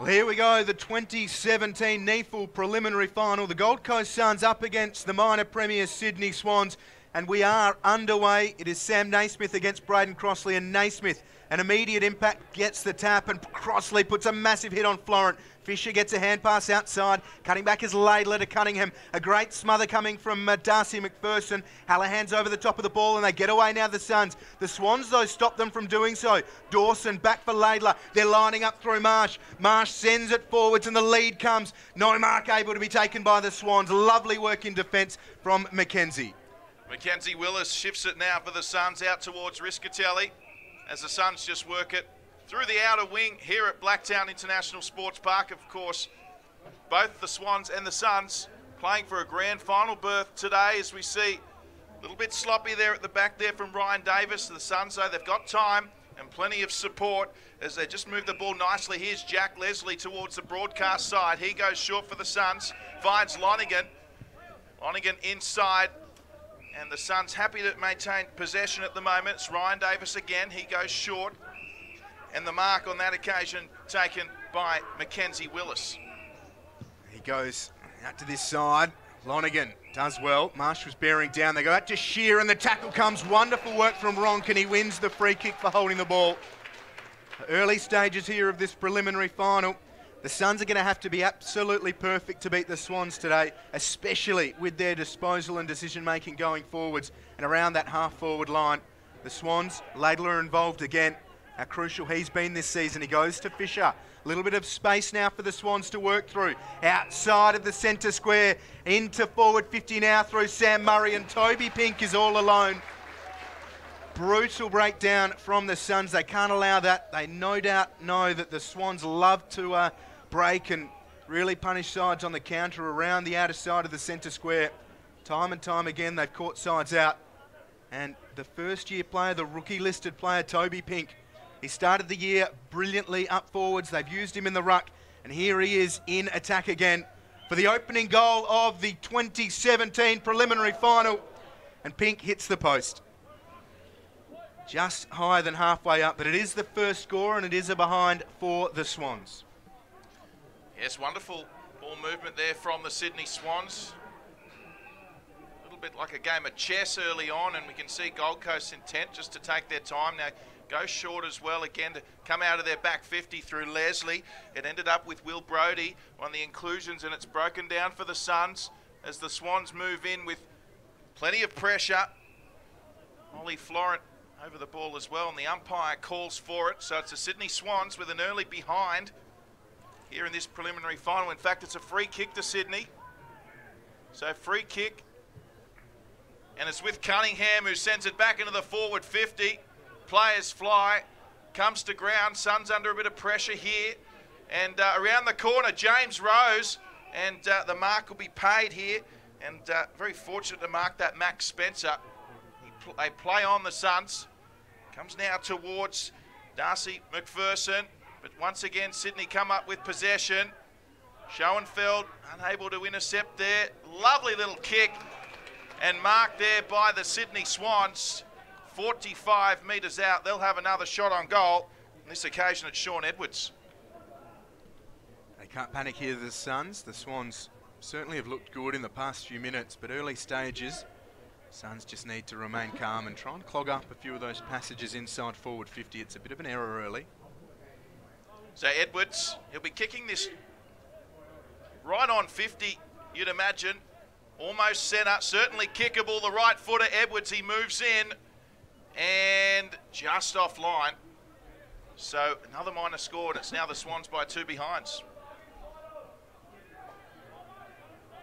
Well, here we go, the 2017 NEAFL preliminary final. The Gold Coast Suns up against the minor premier Sydney Swans, and we are underway. It is Sam Naismith against Braden Crossley, and Naismith, an immediate impact, gets the tap, and Crossley puts a massive hit on Florent. Fisher gets a hand pass outside, cutting back is Laidler to Cunningham. A great smother coming from Darcy McPherson. Hallahan's over the top of the ball, and they get away now, the Suns. The Swans, though, stop them from doing so. Dawson back for Laidler. They're lining up through Marsh. Marsh sends it forwards, and the lead comes. No mark able to be taken by the Swans. Lovely work in defence from Mackenzie. Mackenzie Willis shifts it now for the Suns out towards Riscatelli as the Suns just work it through the outer wing here at Blacktown International Sports Park. Of course, both the Swans and the Suns playing for a grand final berth today, as we see a little bit sloppy there at the back there from Ryan Davis. The Suns, though, they've got time and plenty of support as they just move the ball nicely. Here's Jack Leslie towards the broadcast side. He goes short for the Suns, finds Lonigan. Lonigan inside, and the Suns happy to maintain possession at the moment. It's Ryan Davis again. He goes short, and the mark on that occasion taken by Mackenzie Willis. He goes out to this side. Lonigan does well. Marsh was bearing down. They go out to Shear, and the tackle comes. Wonderful work from Ronk, and he wins the free kick for holding the ball. The early stages here of this preliminary final. The Suns are going to have to be absolutely perfect to beat the Swans today, especially with their disposal and decision-making going forwards and around that half-forward line. The Swans, Laidler involved again. How crucial he's been this season. He goes to Fisher. A little bit of space now for the Swans to work through. Outside of the centre square, into forward 50 now through Sam Murray, and Toby Pink is all alone. Brutal breakdown from the Suns. They can't allow that. They no doubt know that the Swans love to break and really punish sides on the counter around the outer side of the centre square. Time and time again, they've caught sides out. And the first-year player, the rookie-listed player, Toby Pink, he started the year brilliantly up forwards. They've used him in the ruck, and here he is in attack again for the opening goal of the 2017 preliminary final. And Pink hits the post. Just higher than halfway up, but it is the first score, and it is a behind for the Swans. Yes, wonderful ball movement there from the Sydney Swans. A little bit like a game of chess early on, and we can see Gold Coast's intent just to take their time. Now, go short as well again to come out of their back 50 through Leslie. It ended up with Will Brodie on the inclusions, and it's broken down for the Suns as the Swans move in with plenty of pressure. Ollie Florent over the ball as well, and the umpire calls for it. So it's the Sydney Swans with an early behind here in this preliminary final. In fact, it's a free kick to Sydney. So free kick, and it's with Cunningham, who sends it back into the forward 50. Players fly, comes to ground. Suns under a bit of pressure here. And around the corner, James Rose, and the mark will be paid here. And very fortunate to mark that, Max Spencer. They play on the Suns. Comes now towards Darcy McPherson. But once again, Sydney come up with possession. Schoenfeld unable to intercept there. Lovely little kick. And marked there by the Sydney Swans. 45 metres out. They'll have another shot on goal. On this occasion, it's Sean Edwards. They can't panic here, the Suns. The Swans certainly have looked good in the past few minutes, but early stages, Suns just need to remain calm and try and clog up a few of those passages inside forward 50. It's a bit of an error early. So Edwards, he'll be kicking this right on 50, you'd imagine. Almost centre, certainly kickable. The right footer, Edwards, he moves in and just offline. So another minor score, and it's now the Swans by 2 behinds.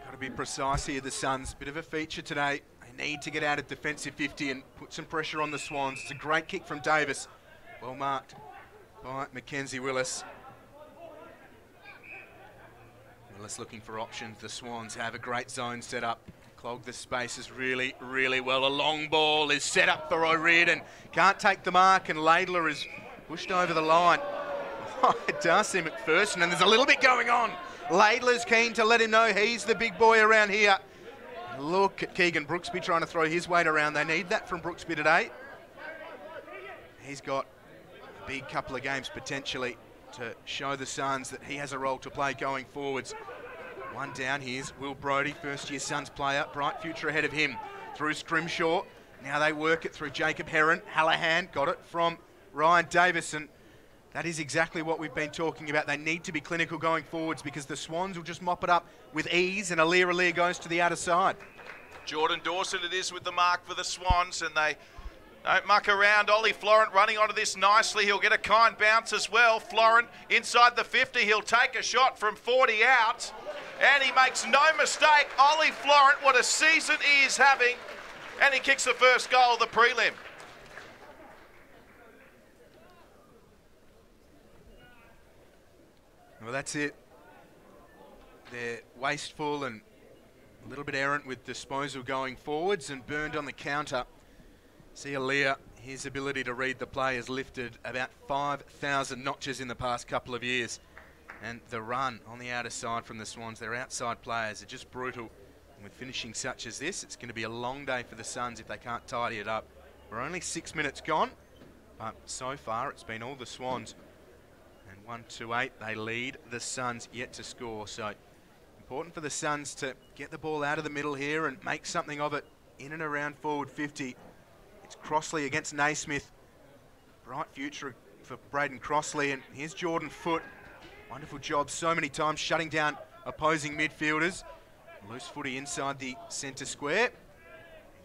Got to be precise here, the Suns. Bit of a feature today. They need to get out of defensive 50 and put some pressure on the Swans. It's a great kick from Davis. Well marked by Mackenzie Willis. Willis looking for options. The Swans have a great zone set up. Clog the spaces really, really well. A long ball is set up for O'Riordan. Can't take the mark, and Laidler is pushed over the line. Darcy McPherson, and there's a little bit going on. Laidler's keen to let him know he's the big boy around here. Look at Keegan Brooksby trying to throw his weight around. They need that from Brooksby today. He's got a big couple of games potentially to show the Suns that he has a role to play going forwards. One down, here's Will Brodie, first-year Suns player, bright future ahead of him. Through Scrimshaw, now they work it through Jacob Heron. Hallahan got it from Ryan Davison. That is exactly what we've been talking about. They need to be clinical going forwards because the Swans will just mop it up with ease, and Aliir goes to the outer side. Jordan Dawson it is with the mark for the Swans, and they don't muck around. Ollie Florent running onto this nicely. He'll get a kind bounce as well. Florent inside the 50. He'll take a shot from 40 out. And he makes no mistake. Ollie Florent, what a season he is having. And he kicks the first goal of the prelim. Well, that's it. They're wasteful and a little bit errant with disposal going forwards and burned on the counter. See Aliir, his ability to read the play has lifted about 5,000 notches in the past couple of years. And the run on the outer side from the Swans, their outside players are just brutal. And with finishing such as this, it's going to be a long day for the Suns if they can't tidy it up. We're only 6 minutes gone, but so far it's been all the Swans. And 1-8, they lead the Suns yet to score. So important for the Suns to get the ball out of the middle here and make something of it in and around forward 50. It's Crossley against Naismith. Bright future for Braden Crossley, and here's Jordan Foote. Wonderful job so many times shutting down opposing midfielders. Loose footy inside the centre square.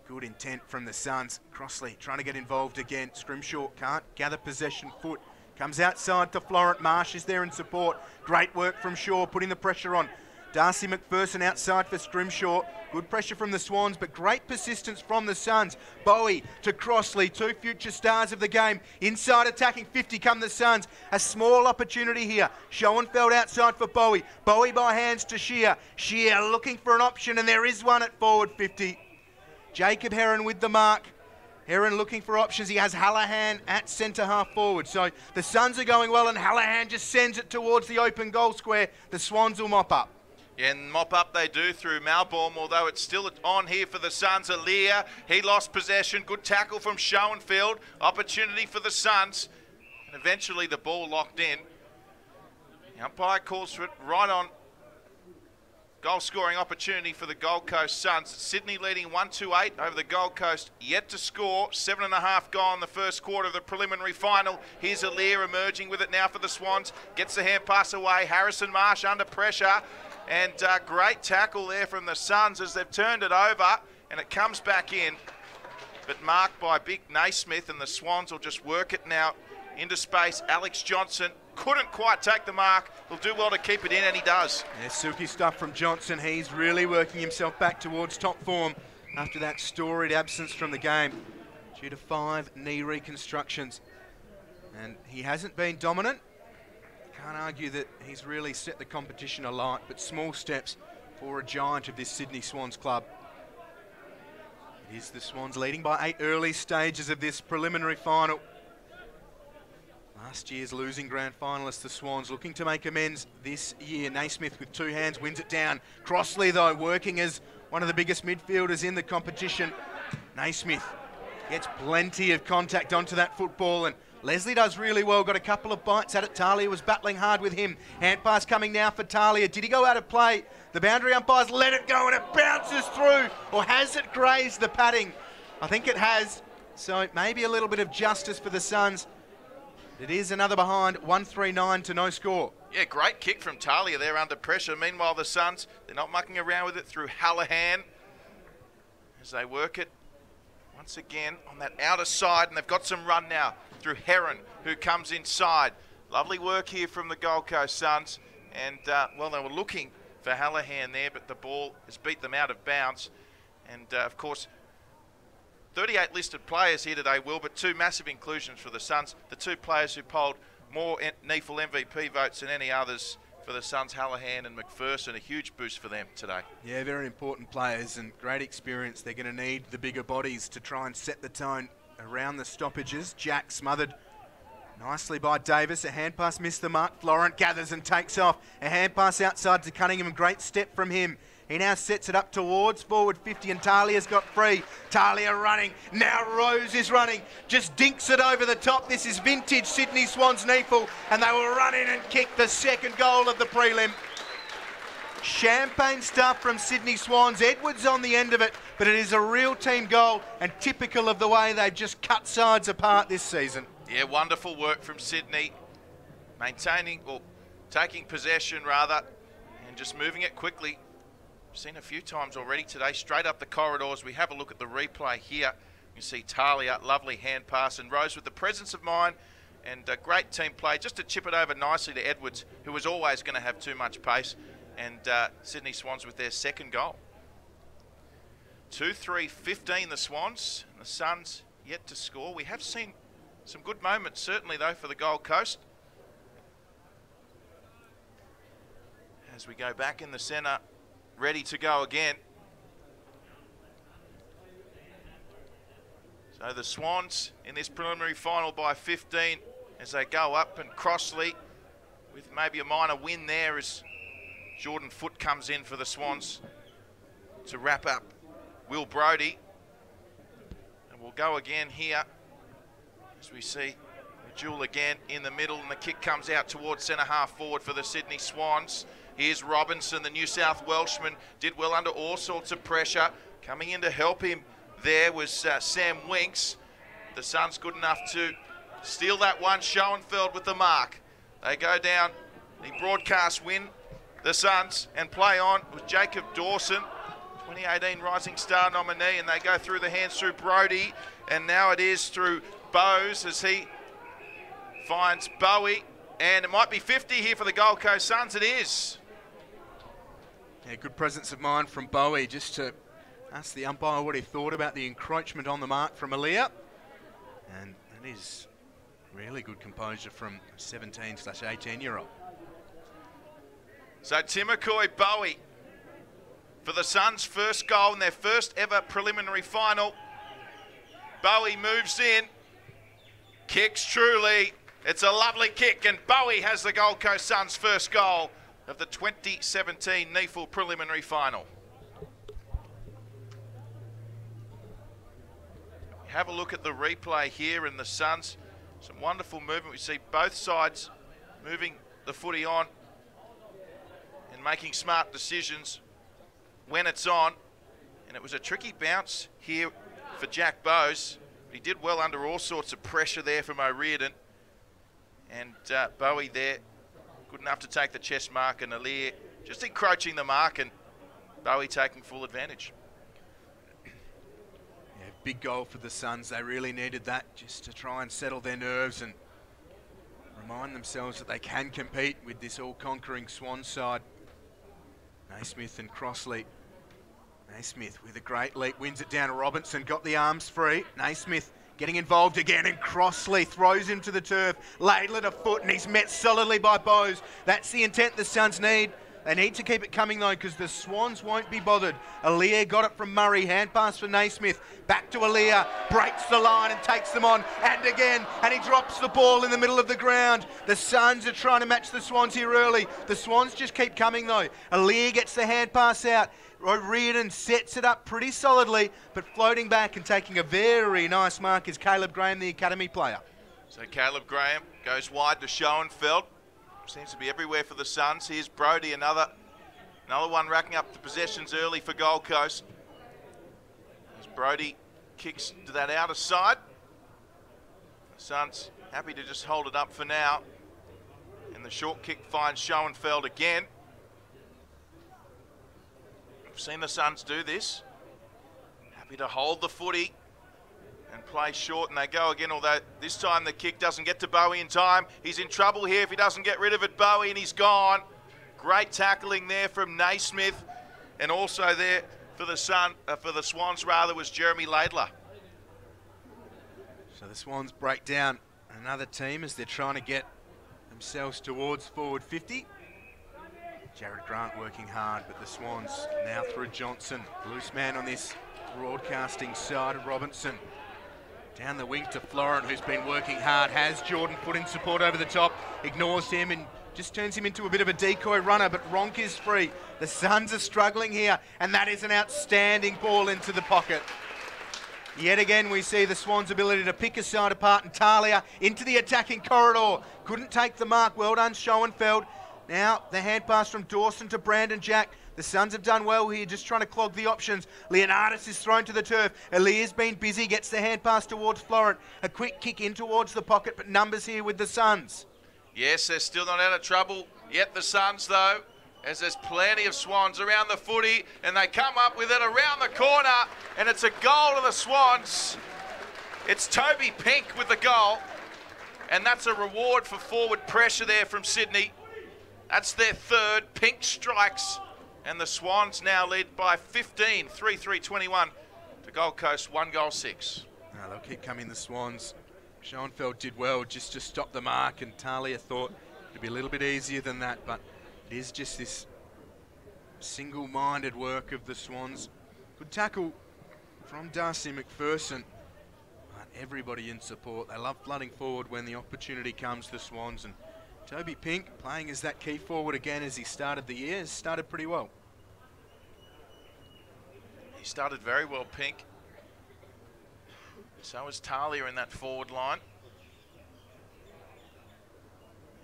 Good intent from the Suns. Crossley trying to get involved again. Scrimshaw can't gather possession. Foote comes outside to Florent. Marsh is there in support. Great work from Shaw, putting the pressure on. Darcy McPherson outside for Scrimshaw. Good pressure from the Swans, but great persistence from the Suns. Bowie to Crossley, two future stars of the game. Inside attacking 50 come the Suns. A small opportunity here. Schoenfeld outside for Bowie. Bowie by hands to Shear. Shear looking for an option, and there is one at forward 50. Jacob Heron with the mark. Heron looking for options. He has Hallahan at centre half forward. So the Suns are going well, and Hallahan just sends it towards the open goal square. The Swans will mop up. Yeah, and mop up they do through Malbourne, although it's still on here for the Suns. Aliir, he lost possession. Good tackle from Schoenfeld. Opportunity for the Suns. And eventually the ball locked in. The umpire calls for it right on. Goal scoring opportunity for the Gold Coast Suns. Sydney leading 1-8 over the Gold Coast. Yet to score. 7.5 gone in the first quarter of the preliminary final. Here's Aliir emerging with it now for the Swans. Gets the hand pass away. Harrison Marsh under pressure. And great tackle there from the Suns as they've turned it over. And it comes back in. But marked by Big Naismith, and the Swans will just work it now into space. Alex Johnson couldn't quite take the mark. He'll do well to keep it in, and he does. Yeah, silky stuff from Johnson. He's really working himself back towards top form after that storied absence from the game due to 5 knee reconstructions. And he hasn't been dominant. Can't argue that he's really set the competition alight, but small steps for a giant of this Sydney Swans club. It is the Swans leading by 8 early stages of this preliminary final. Last year's losing grand finalists, the Swans, looking to make amends this year. Naismith with 2 hands wins it down. Crossley, though, working as one of the biggest midfielders in the competition. Naismith gets plenty of contact onto that football, and Leslie does really well, got a couple of bites at it. Talia was battling hard with him. Hand pass coming now for Talia. Did he go out of play? The boundary umpires let it go, and it bounces through. Or has it grazed the padding? I think it has. So maybe a little bit of justice for the Suns. It is another behind, 1-3-9 to no score. Yeah, great kick from Talia there under pressure. Meanwhile, the Suns, they're not mucking around with it through Hallahan as they work it once again on that outer side, and they've got some run now through Heron, who comes inside. Lovely work here from the Gold Coast Suns, and well, they were looking for Hallahan there, but the ball has beat them out of bounds. And of course, 38 listed players here today, Will, but 2 massive inclusions for the Suns. The 2 players who polled more NEAFL MVP votes than any others for the Suns, Hallahan and McPherson, a huge boost for them today. Yeah, very important players and great experience. They're going to need the bigger bodies to try and set the tone around the stoppages. Jack smothered nicely by Davis. A hand pass missed the mark. Florent gathers and takes off. A hand pass outside to Cunningham. Great step from him. He now sets it up towards forward 50 and Talia's got free. Talia running. Now Rose is running. Just dinks it over the top. This is vintage Sydney Swans NEAFL, and they will run in and kick the second goal of the prelim. Champagne stuff from Sydney Swans. Edwards on the end of it, but it is a real team goal and typical of the way they've just cut sides apart this season. Yeah, wonderful work from Sydney. Maintaining, or taking possession rather, and just moving it quickly. Seen a few times already today, straight up the corridors. We have a look at the replay here. You see Talia, lovely hand pass, and Rose with the presence of mind and a great team play just to chip it over nicely to Edwards, who was always going to have too much pace, and Sydney Swans with their second goal. 2-3-15 the Swans, and the Suns yet to score. We have seen some good moments certainly though for the Gold Coast. As we go back in the centre, ready to go again. So the Swans in this preliminary final by 15 as they go up, and Crossley with maybe a minor win there as Jordan Foote comes in for the Swans to wrap up Will Brodie. And we'll go again here as we see the duel again in the middle, and the kick comes out towards centre half forward for the Sydney Swans. Here's Robinson, the New South Welshman, did well under all sorts of pressure. Coming in to help him there was Sam Winks. The Suns good enough to steal that one. Schoenfeld with the mark. They go down the broadcast win, the Suns, and play on with Jacob Dawson, 2018 Rising Star nominee, and they go through the hands through Brodie, and now it is through Bowes as he finds Bowie, and it might be 50 here for the Gold Coast Suns. It is. Yeah, good presence of mind from Bowie, just to ask the umpire what he thought about the encroachment on the mark from Aaliyah. And that is really good composure from a 17/18-year-old. So Timokoy Bowie for the Suns' first goal in their first ever preliminary final. Bowie moves in, kicks truly. It's a lovely kick, and Bowie has the Gold Coast Suns' first goal of the 2017 NEAFL preliminary final. Have a look at the replay here, and the Suns, some wonderful movement. We see both sides moving the footy on and making smart decisions when it's on. And it was a tricky bounce here for Jack Bowes. He did well under all sorts of pressure there from O'Riordan. And Bowie there, good enough to take the chest mark, and Alir just encroaching the mark, and Bowie taking full advantage. Yeah, big goal for the Suns. They really needed that just to try and settle their nerves and remind themselves that they can compete with this all-conquering Swan side. Naismith and Crossley. Naismith with a great leap, wins it down to Robinson, got the arms free. Naismith getting involved again, and Crossley throws him to the turf. Laidler to Foot, and he's met solidly by Bowes. That's the intent the Suns need. They need to keep it coming though, because the Swans won't be bothered. Aaliyah got it from Murray, hand pass for Naismith. Back to Aaliyah, breaks the line and takes them on, and again, and he drops the ball in the middle of the ground. The Suns are trying to match the Swans here early. The Swans just keep coming though. Aaliyah gets the hand pass out. O'Riordan sets it up pretty solidly, but floating back and taking a very nice mark is Caleb Graham, the academy player. So Caleb Graham goes wide to Schoenfeld. Seems to be everywhere for the Suns. Here's Brodie, another one racking up the possessions early for Gold Coast. As Brodie kicks to that outer side. The Suns happy to just hold it up for now. And the short kick finds Schoenfeld again. We've seen the Suns do this. Happy to hold the footy and play short, and they go again, although this time the kick doesn't get to Bowie in time. He's in trouble here if he doesn't get rid of it, Bowie, and he's gone. Great tackling there from Naismith, and also there for the Swans was Jeremy Laidler. So the Swans break down another team as they're trying to get themselves towards forward 50. Jared Grant working hard, but the Swans now through Johnson. Loose man on this broadcasting side of Robinson. Down the wing to Florent, who's been working hard, has Jordan Foote in support over the top, ignores him and just turns him into a bit of a decoy runner, but Ronk is free. The Suns are struggling here, and that is an outstanding ball into the pocket. Yet again, we see the Swans' ability to pick a side apart, and Talia into the attacking corridor. Couldn't take the mark. Well done, Schoenfeld. Now, the hand pass from Dawson to Brandon Jack. The Suns have done well here, just trying to clog the options. Leonardis is thrown to the turf. Elia's been busy, gets the hand pass towards Florent. A quick kick in towards the pocket, but numbers here with the Suns. Yes, they're still not out of trouble yet, the Suns, though, as there's plenty of Swans around the footy, and they come up with it around the corner, and it's a goal to the Swans. It's Toby Pink with the goal, and that's a reward for forward pressure there from Sydney. That's their third. Pink strikes, and the Swans now lead by 15, 3-3-21 to Gold Coast, 1-6. Now they'll keep coming, the Swans. Schoenfeld did well just to stop the mark, and Talia thought it'd be a little bit easier than that, but it is just this single-minded work of the Swans. Good tackle from Darcy McPherson, but everybody in support. They love flooding forward when the opportunity comes, the Swans, and Toby Pink playing as that key forward again as he started the year, has started pretty well. He started very well, Pink. So is Talia in that forward line.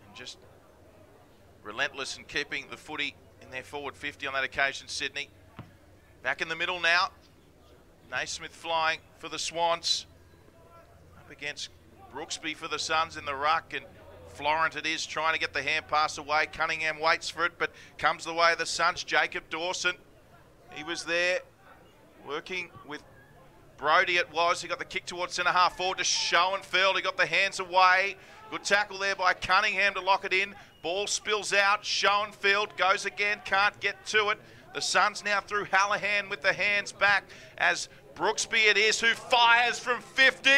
And just relentless in keeping the footy in their forward 50 on that occasion, Sydney. Back in the middle now. Naismith flying for the Swans. Up against Brooksby for the Suns in the ruck, and Florent it is trying to get the hand pass away. Cunningham waits for it, but comes the way of the Suns. Jacob Dawson, he was there working with Brody it was. He got the kick towards centre half forward to Schoenfeld. He got the hands away. Good tackle there by Cunningham to lock it in. Ball spills out. Schoenfeld goes again. Can't get to it. The Suns now through Hallahan with the hands back as Brooksby it is who fires from 50.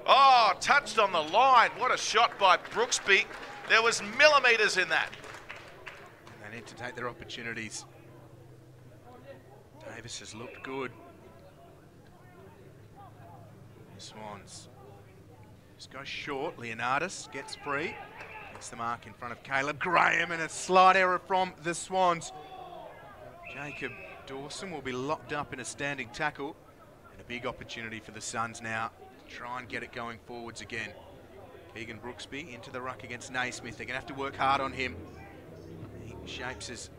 Oh, touched on the line. What a shot by Brooksby. There was millimetres in that. They need to take their opportunities. Davis has looked good. Swans just go short. Leonardis gets free. Gets the mark in front of Caleb Graham, and a slight error from the Swans. Jacob Dawson will be locked up in a standing tackle, and a big opportunity for the Suns now to try and get it going forwards again. Keegan Brooksby into the ruck against Naismith. They're going to have to work hard on him. He shapes as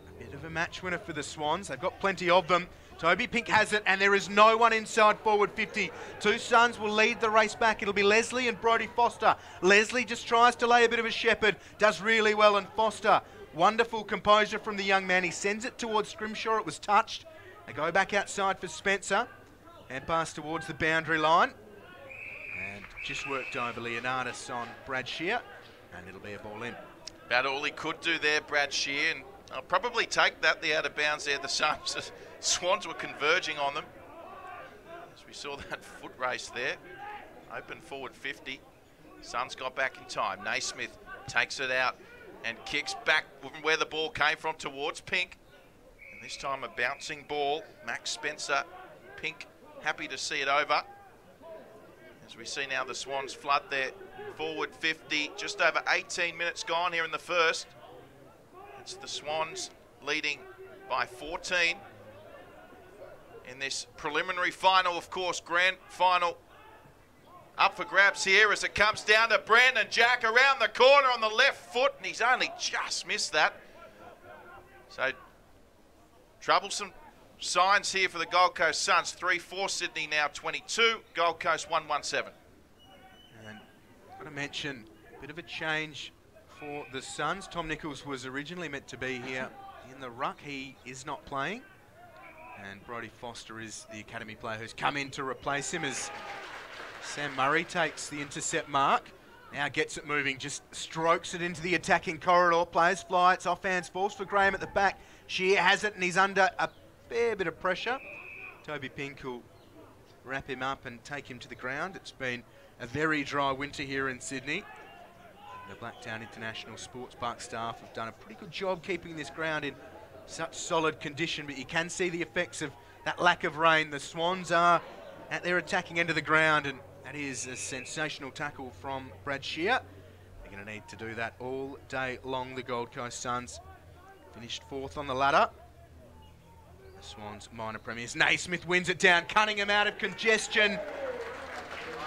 a bit of a match winner for the Swans. They've got plenty of them. Toby Pink has it, and there is no one inside forward 50. Two Suns will lead the race back. It'll be Leslie and Brodie Foster. Leslie just tries to lay a bit of a shepherd, does really well, and Foster, wonderful composure from the young man. He sends it towards Scrimshaw. It was touched. They go back outside for Spencer, and pass towards the boundary line. And just worked over Leonardis on Brad Shear, and it'll be a ball in. About all he could do there, Brad Shear, and I'll probably take that, the out of bounds there. The Suns, Swans were converging on them. As we saw that foot race there. Open forward 50. Suns got back in time. Naismith takes it out and kicks back from where the ball came from towards Pink. And this time a bouncing ball. Max Spencer, Pink, happy to see it over. As we see now the Swans flood their forward 50. Just over 18 minutes gone here in the first. It's the Swans leading by 14 in this preliminary final, of course, grand final up for grabs here as it comes down to Brandon Jack around the corner on the left foot, and he's only just missed that. So troublesome signs here for the Gold Coast Suns. 3-4 Sydney now 22, Gold Coast 1-17. And I've got to mention a bit of a change for the Suns. Tom Nichols was originally meant to be here in the ruck. He is not playing. And Brodie Foster is the academy player who's come in to replace him as Sam Murray takes the intercept mark. Now gets it moving, just strokes it into the attacking corridor. Players fly, it's off hands, falls for Graham at the back. Shear has it, and he's under a fair bit of pressure. Toby Pink will wrap him up and take him to the ground. It's been a very dry winter here in Sydney. The Blacktown International Sports Park staff have done a pretty good job keeping this ground in such solid condition, but you can see the effects of that lack of rain. The Swans are at their attacking end of the ground, and that is a sensational tackle from Brad Shear. They're They're going to need to do that all day long, the Gold Coast Suns. Finished 4th on the ladder. The Swans minor premiers. Naismith wins it down. Cunningham out of congestion.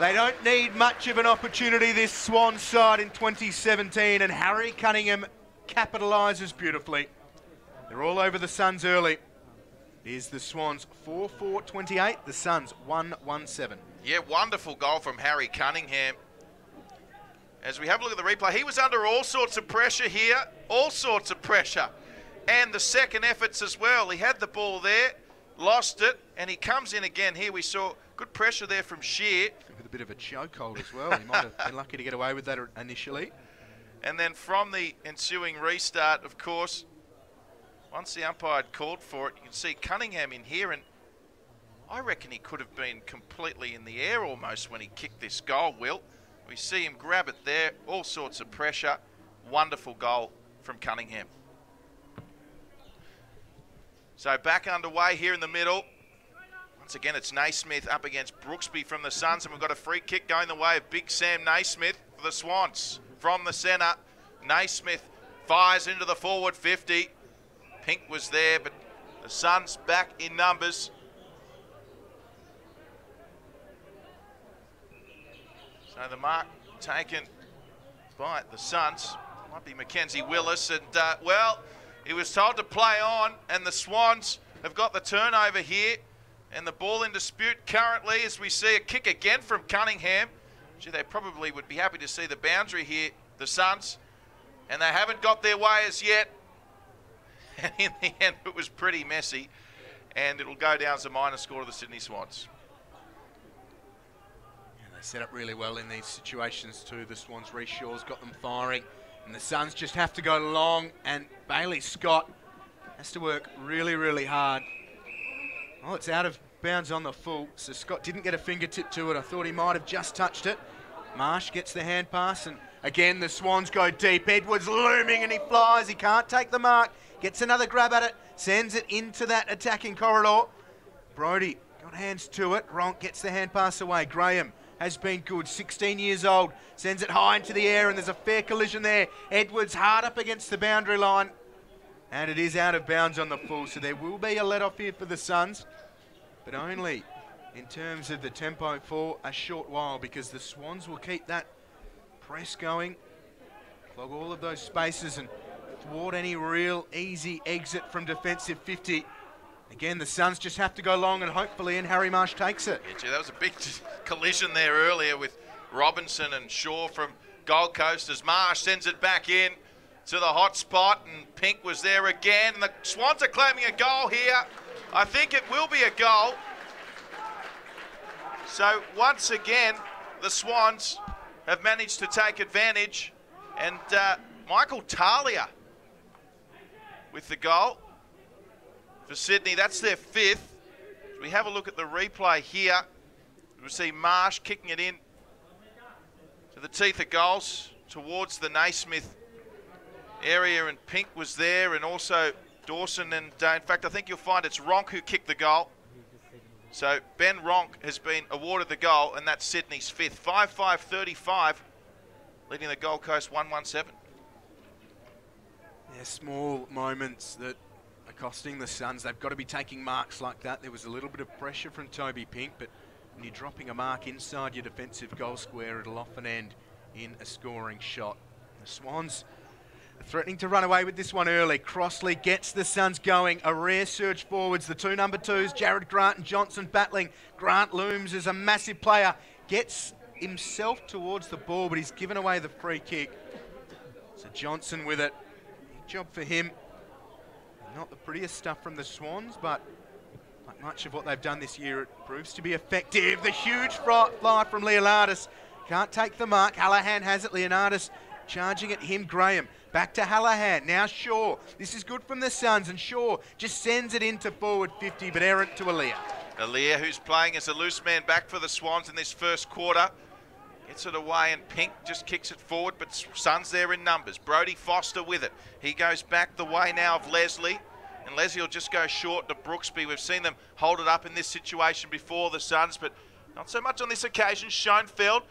They don't need much of an opportunity, this Swans side in 2017, and Harry Cunningham capitalises beautifully. They're all over the Suns early. Here's the Swans 4-4-28, the Suns 1-1-7. Yeah, wonderful goal from Harry Cunningham. As we have a look at the replay, he was under all sorts of pressure here, all sorts of pressure. And the second efforts as well. He had the ball there, lost it, and he comes in again. Here we saw good pressure there from Shear. With a bit of a chokehold as well. He might have been lucky to get away with that initially. And then from the ensuing restart, of course, once the umpire had called for it, you can see Cunningham in here, and I reckon he could have been completely in the air almost when he kicked this goal, Will. We see him grab it there, all sorts of pressure. Wonderful goal from Cunningham. So back underway here in the middle. Once again, it's Naismith up against Brooksby from the Suns, and we've got a free kick going the way of Big Sam Naismith for the Swans. From the centre, Naismith fires into the forward 50. Pink was there, but the Suns back in numbers. So the mark taken by the Suns. Might be Mackenzie Willis, and well, he was told to play on, and the Swans have got the turnover here, and the ball in dispute currently as we see a kick again from Cunningham. Gee, they probably would be happy to see the boundary here, the Suns, and they haven't got their way as yet. And in the end, it was pretty messy, and it'll go down as a minor score to the Sydney Swans. They set up really well in these situations too. The Swans, Reece Shaw's got them firing, and the Suns just have to go long, and Bailey Scott has to work really, really hard. Oh, it's out of bounds on the full, so Scott didn't get a fingertip to it. I thought he might have just touched it. Marsh gets the hand pass, and again the Swans go deep. Edwards looming, and he flies. He can't take the mark. Gets another grab at it, sends it into that attacking corridor. Brodie got hands to it. Ronk gets the hand pass away. Graham has been good, 16 years old, sends it high into the air, and there's a fair collision there. Edwards hard up against the boundary line, and it is out of bounds on the full, so there will be a let-off here for the Suns, but only in terms of the tempo for a short while, because the Swans will keep that press going, clog all of those spaces, and thwart any real easy exit from defensive 50. Again, the Suns just have to go long, and hopefully Harry Marsh takes it. Yeah, gee, that was a big collision there earlier with Robinson and Shaw from Gold Coast as Marsh sends it back in to the hot spot, and Pink was there again, and the Swans are claiming a goal here. I think it will be a goal. So once again, the Swans have managed to take advantage, and Michael Talia with the goal for Sydney. That's their 5th. We have a look at the replay here. We see Marsh kicking it in to the teeth of goals towards the Naismith area, and Pink was there, and also Dawson, and in fact I think you'll find it's Ronk who kicked the goal. So Ben Ronk has been awarded the goal, and that's Sydney's 5th. 5-5-35, leading the Gold Coast 1-1-7. Yeah, small moments that are costing the Suns. They've got to be taking marks like that. There was a little bit of pressure from Toby Pink, but when you're dropping a mark inside your defensive goal square, it'll often end in a scoring shot. The Swans are threatening to run away with this one early. Crossley gets the Suns going. A rare surge forwards. The two number 2s, Jared Grant and Johnson, battling. Grant looms as a massive player. Gets himself towards the ball, but he's given away the free kick. So Johnson with it. Big job for him. Not the prettiest stuff from the Swans, but like much of what they've done this year, it proves to be effective. The huge fly from Leonardis. Can't take the mark. Hallahan has it. Leonardis charging at him. Graham back to Hallahan. Now Shaw. This is good from the Suns, and Shaw just sends it into forward 50, but errant to Aaliyah. Aaliyah, who's playing as a loose man back for the Swans in this first quarter, gets it away, and Pink just kicks it forward, but Suns there in numbers. Brodie Foster with it. He goes back the way now of Leslie, and Leslie will just go short to Brooksby. We've seen them hold it up in this situation before, the Suns, but not so much on this occasion. Schoenfeld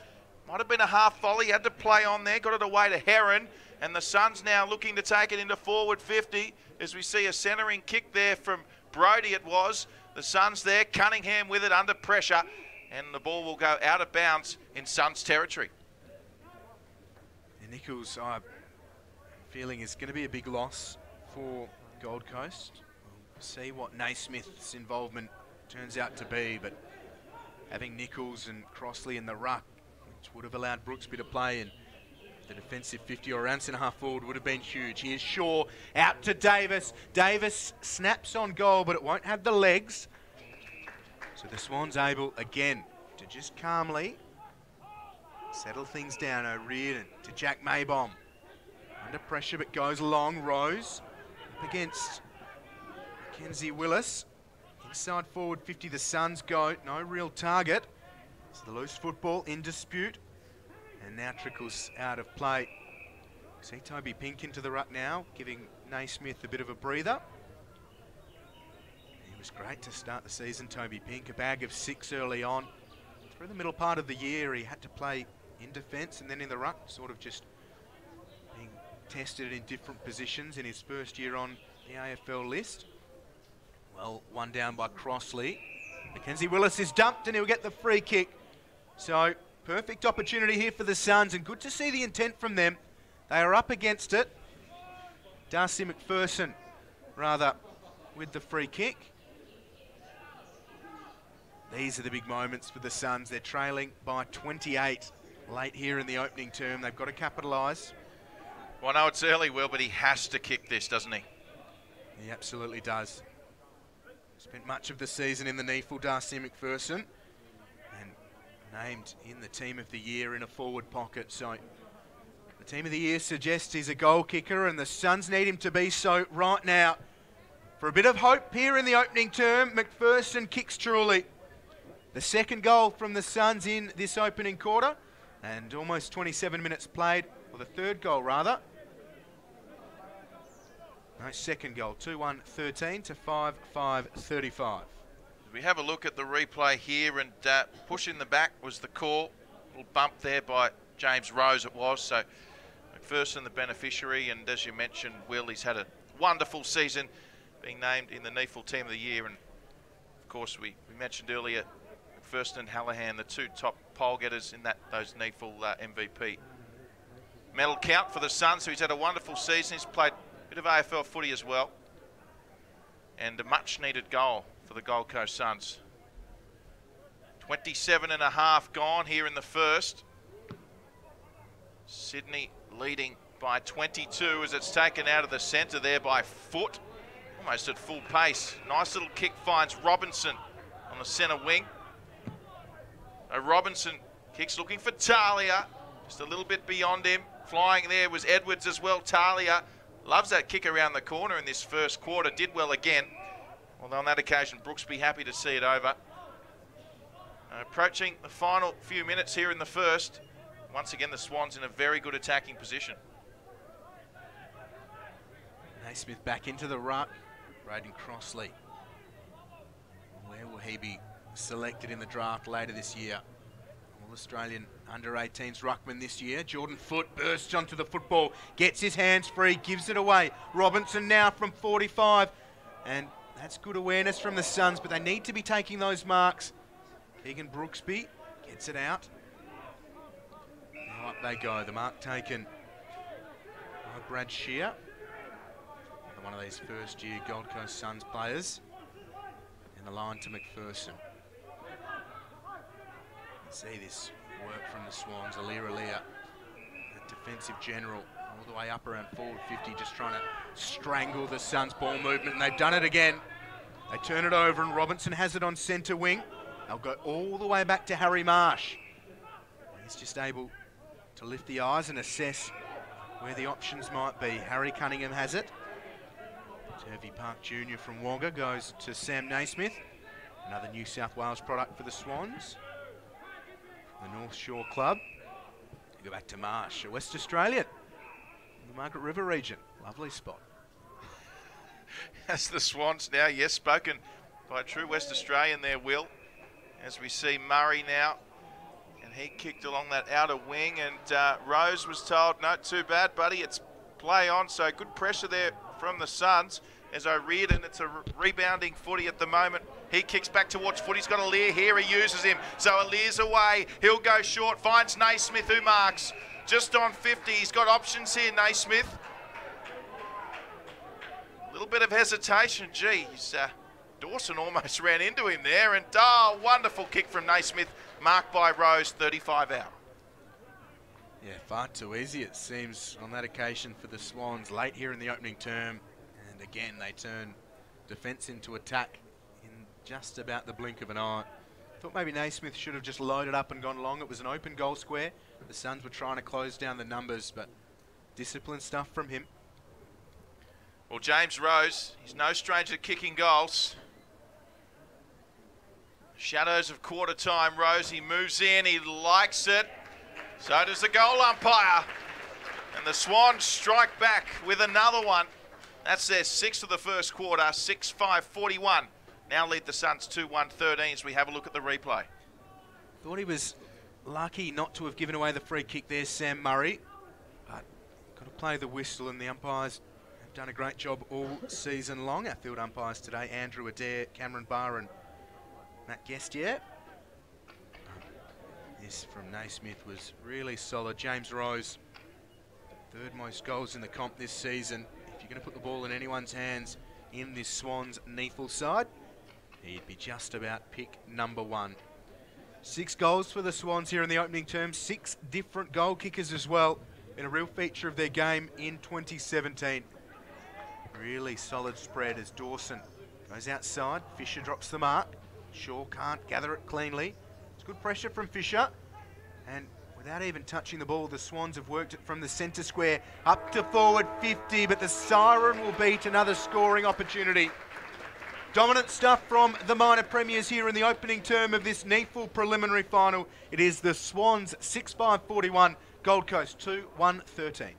Might have been a half volley, had to play on there, got it away to Heron, and the Suns now looking to take it into forward 50 as we see a centering kick there from Brodie it was. The Suns there, Cunningham with it under pressure, and the ball will go out of bounds in Suns territory. And Nichols, I'm feeling, is going to be a big loss for Gold Coast. We'll see what Naismith's involvement turns out to be, but having Nichols and Crossley in the ruck, which would have allowed Brooksby to play in the defensive 50 or around centre half forward, would have been huge. Here's Shaw out to Davis. Davis snaps on goal, but it won't have the legs. So the Swans able again to just calmly settle things down. O'Riordan to Jack Maybom. Under pressure, but goes long. Rose up against Mackenzie Willis. Inside forward 50, the Suns go. No real target. It's the loose football in dispute. And now trickles out of play. See Toby Pink into the ruck now, giving Naismith a bit of a breather. He was great to start the season, Toby Pink. A bag of 6 early on. Through the middle part of the year, he had to play in defence and then in the ruck, sort of just being tested in different positions in his first year on the AFL list. Well, one down by Crossley. Mackenzie Willis is dumped and he'll get the free kick. So, perfect opportunity here for the Suns, and good to see the intent from them. They are up against it. Darcy McPherson, rather, with the free kick. These are the big moments for the Suns. They're trailing by 28 late here in the opening term. They've got to capitalise. Well, I know it's early, Will, but he has to kick this, doesn't he? He absolutely does. Spent much of the season in the NEAFL, Darcy McPherson, and named in the Team of the Year in a forward pocket. So the Team of the Year suggests he's a goal kicker, and the Suns need him to be so right now. For a bit of hope here in the opening term, McPherson kicks truly. The second goal from the Suns in this opening quarter, and almost 27 minutes played, or the third goal rather. No, second goal, 2-1-13 to 5-5-35. We have a look at the replay here, and pushing the back was the call. A little bump there by James Rose it was. So McPherson the beneficiary, and as you mentioned, Will, he's had a wonderful season, being named in the NEAFL Team of the Year. And of course, we mentioned earlier McPherson and Hallahan, the two top pole getters in those NEAFL MVP medal count for the Suns. So he's had a wonderful season. He's played a bit of AFL footy as well, and a much needed goal for the Gold Coast Suns. 27.5 gone here in the first. Sydney leading by 22 as it's taken out of the centre there by Foot, almost at full pace. Nice little kick finds Robinson on the centre wing. Robinson kicks looking for Talia, just a little bit beyond him. Flying there was Edwards as well. Talia loves that kick around the corner in this first quarter, did well again. Although on that occasion, Brooksby happy to see it over. Approaching the final few minutes here in the first. Once again, the Swans in a very good attacking position. Naismith back into the ruck. Braden Crossley. Where will he be selected in the draft later this year? All-Australian under-18s ruckman this year. Jordan Foot bursts onto the football, gets his hands free, gives it away. Robinson now from 45. And that's good awareness from the Suns, but they need to be taking those marks. Keegan Brooksby gets it out. Now up they go. The mark taken by Brad Shear. One of these first-year Gold Coast Suns players. And the line to McPherson. See this work from the Swans. Alira, the defensive general, all the way up around forward 50, just trying to strangle the Suns' ball movement, and they've done it again. They turn it over, and Robinson has it on centre wing. They'll go all the way back to Harry Marsh. He's just able to lift the eyes and assess where the options might be. Harry Cunningham has it. Turvey Park Jr. from Wagga goes to Sam Naismith. Another New South Wales product for the Swans. The North Shore Club. Go back to Marsh, a West Australian, in the Margaret River region. Lovely spot. As the Swans now, yes, spoken by a true West Australian there, Will. As we see Murray now, and He kicked along that outer wing, and Rose was told, no, too bad, buddy, it's play on. So good pressure there from the Suns. As O'Riordan, it's a rebounding footy at the moment. He kicks back towards footy. He's got Alear here. He uses him. So Alear's away. He'll go short. Finds Naismith, who marks just on 50. He's got options here, Naismith. A little bit of hesitation. Geez, Dawson almost ran into him there. And, oh, wonderful kick from Naismith. Marked by Rose, 35 out. Yeah, far too easy, it seems, on that occasion for the Swans late here in the opening term. And again, they turn defence into attack in just about the blink of an eye. Thought maybe Naismith should have just loaded up and gone long. It was an open goal square. The Suns were trying to close down the numbers, but disciplined stuff from him. Well, James Rose, he's no stranger to kicking goals. Shadows of quarter time. Rose, he moves in, he likes it. So does the goal umpire. And the Swans strike back with another one. That's their sixth of the first quarter, 6-5-41. Now lead the Suns 2-1-13 as we have a look at the replay. Thought he was lucky not to have given away the free kick there, Sam Murray. But got to play the whistle, and the umpires have done a great job all season long. Our field umpires today, Andrew Adair, Cameron Barr and Matt Guestier. This from Naismith was really solid. James Rose, third most goals in the comp this season. If you're going to put the ball in anyone's hands in this Swans NEAFL side, he'd be just about pick number one. 6 goals for the Swans here in the opening term. 6 different goal kickers as well, in a real feature of their game in 2017. Really solid spread as Dawson goes outside. Fisher drops the mark. Shaw can't gather it cleanly. It's good pressure from Fisher. And without even touching the ball, the Swans have worked it from the centre square up to forward 50, but the siren will beat another scoring opportunity. Dominant stuff from the minor premiers here in the opening term of this NEAFL preliminary final. It is the Swans 6-5-41, Gold Coast 2-1-13.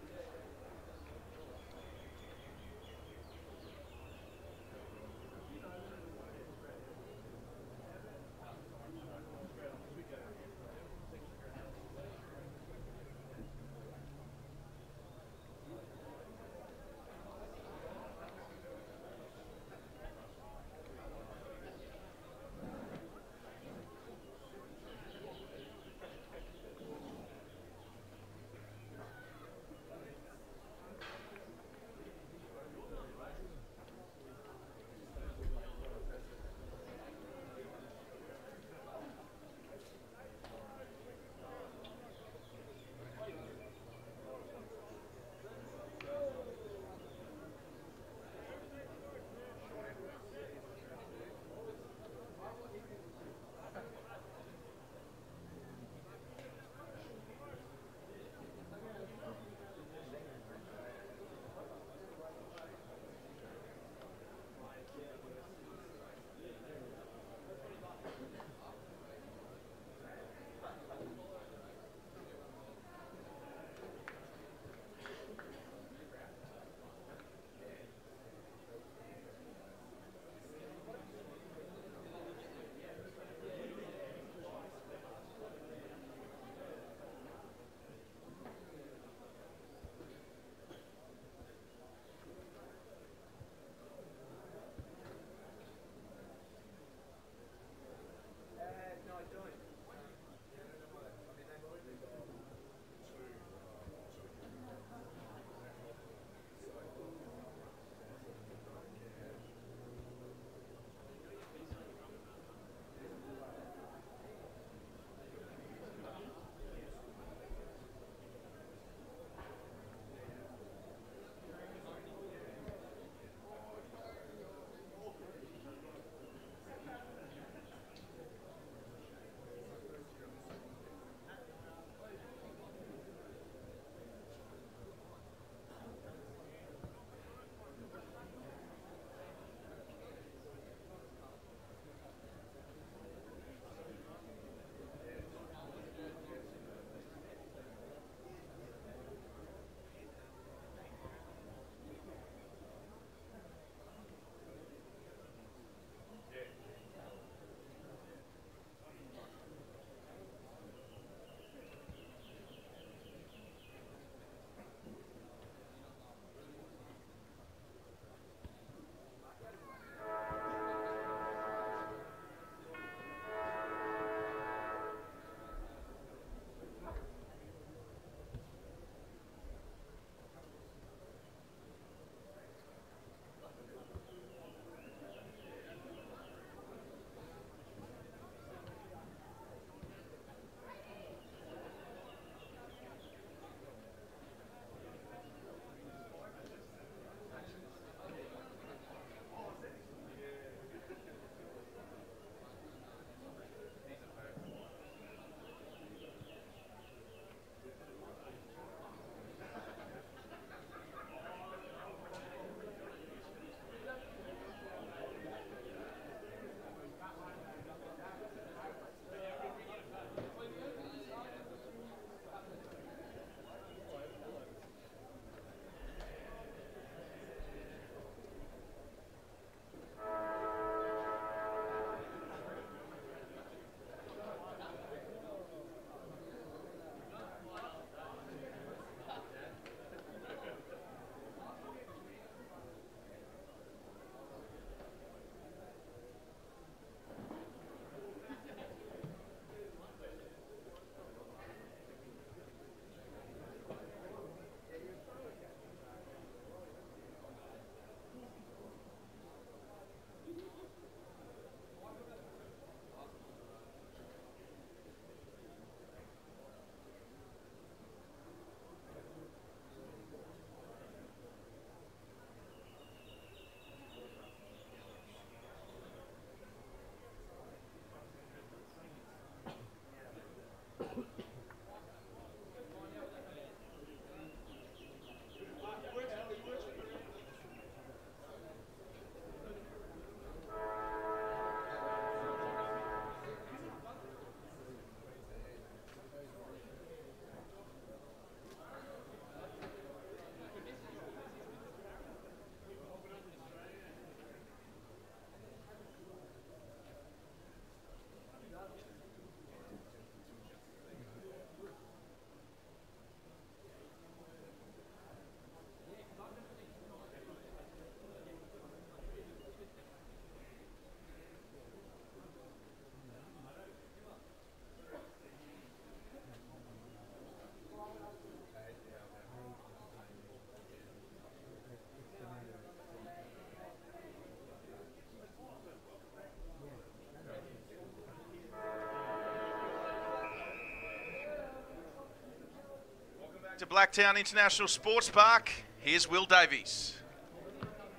Back to Blacktown International Sports Park. Here's Will Davies.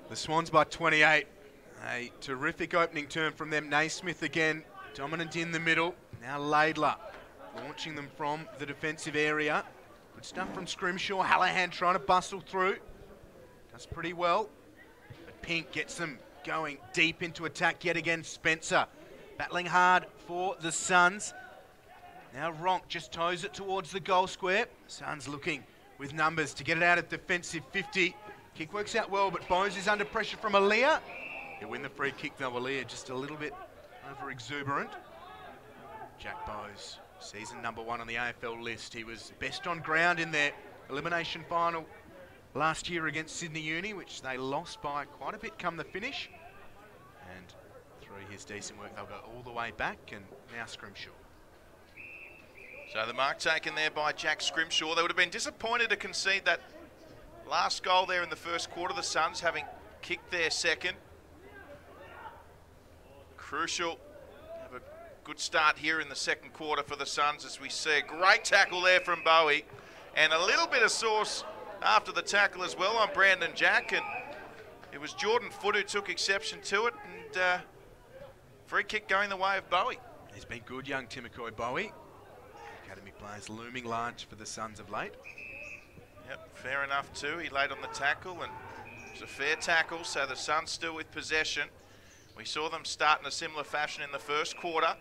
The Swans by 28. A terrific opening turn from them. Naismith again, dominant in the middle. Now Laidler launching them from the defensive area. Good stuff from Scrimshaw. Hallahan trying to bustle through. Does pretty well. But Pink gets them going deep into attack yet again. Spencer battling hard for the Suns. Now Ronk just toes it towards the goal square. Suns looking with numbers to get it out of defensive 50. Kick works out well, but Bowes is under pressure from Aaliyah. He'll win the free kick though. Aaliyah just a little bit over exuberant. Jack Bowes, season number 1 on the AFL list. He was best on ground in their elimination final last year against Sydney Uni, which they lost by quite a bit come the finish. And through his decent work, they'll go all the way back, and now Scrimshaw. So the mark taken there by Jack Scrimshaw. They would have been disappointed to concede that last goal there in the first quarter. The Suns having kicked their second. Crucial. Have a good start here in the second quarter for the Suns as we see a great tackle there from Bowie. And a little bit of sauce after the tackle as well on Brandon Jack. And it was Jordan Foote who took exception to it. And free kick going the way of Bowie. He's been good, young Timothy Bowie. Academy players looming large for the Suns of late. Yep, fair enough too. He laid on the tackle and it was a fair tackle, so the Suns still with possession. We saw them start in a similar fashion in the first quarter.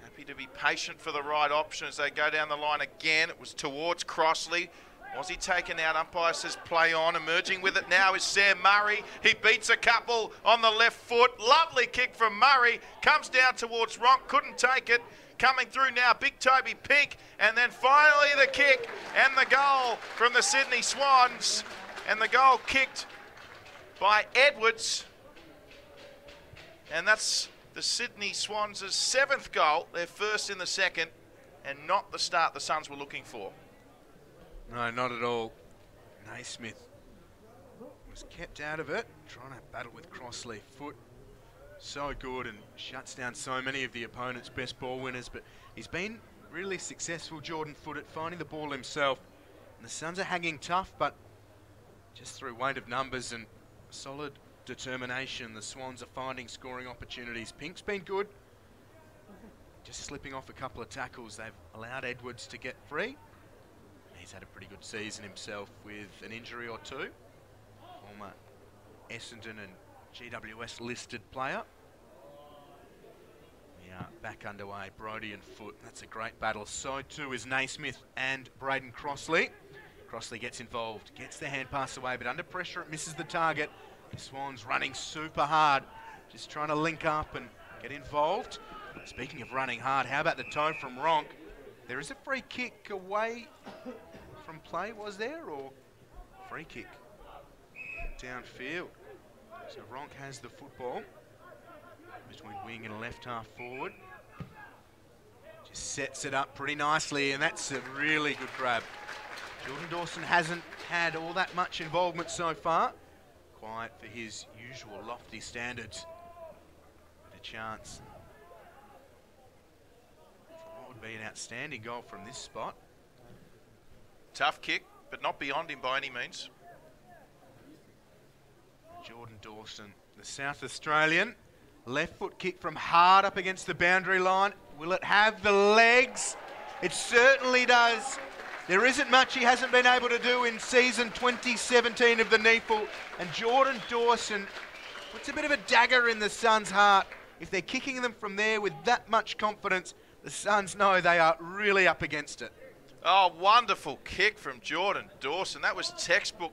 Happy to be patient for the right option as they go down the line again. It was towards Crossley. Was he taken out? Umpire says play on. Emerging with it now is Sam Murray. He beats a couple on the left foot. Lovely kick from Murray. Comes down towards Ronk. Couldn't take it. Coming through now, Big Toby Pink. And then finally the kick and the goal from the Sydney Swans. And the goal kicked by Edwards. And that's the Sydney Swans' 7th goal. Their first in the second. And not the start the Suns were looking for. No, not at all. Naismith was kept out of it, trying to battle with Crossley. Foot so good and shuts down so many of the opponent's best ball winners, but he's been really successful, Jordan Foote, at finding the ball himself. And the Suns are hanging tough, but just through weight of numbers and solid determination, the Swans are finding scoring opportunities. Pink's been good, just slipping off a couple of tackles. They've allowed Edwards to get free. He's had a pretty good season himself with an injury or two. Former Essendon and GWS listed player. We are back underway. Brodie and Foote. That's a great battle. So too is Naismith and Braden Crossley. Crossley gets involved, gets the hand pass away, but under pressure it misses the target. The Swans running super hard, just trying to link up and get involved. Speaking of running hard, how about the toe from Ronk? There is a free kick away from play, was there, or free kick downfield? So Ronk has the football between wing and left half forward. Just sets it up pretty nicely, and that's a really good grab. Jordan Dawson hasn't had all that much involvement so far. Quiet for his usual lofty standards. But a chance for what would be an outstanding goal from this spot. Tough kick, but not beyond him by any means. Jordan Dawson, the South Australian. Left foot kick from hard up against the boundary line. Will it have the legs? It certainly does. There isn't much he hasn't been able to do in season 2017 of the NEAFL. And Jordan Dawson puts a bit of a dagger in the Suns' heart. If they're kicking them from there with that much confidence, the Suns know they are really up against it. Oh, wonderful kick from Jordan Dawson. That was textbook,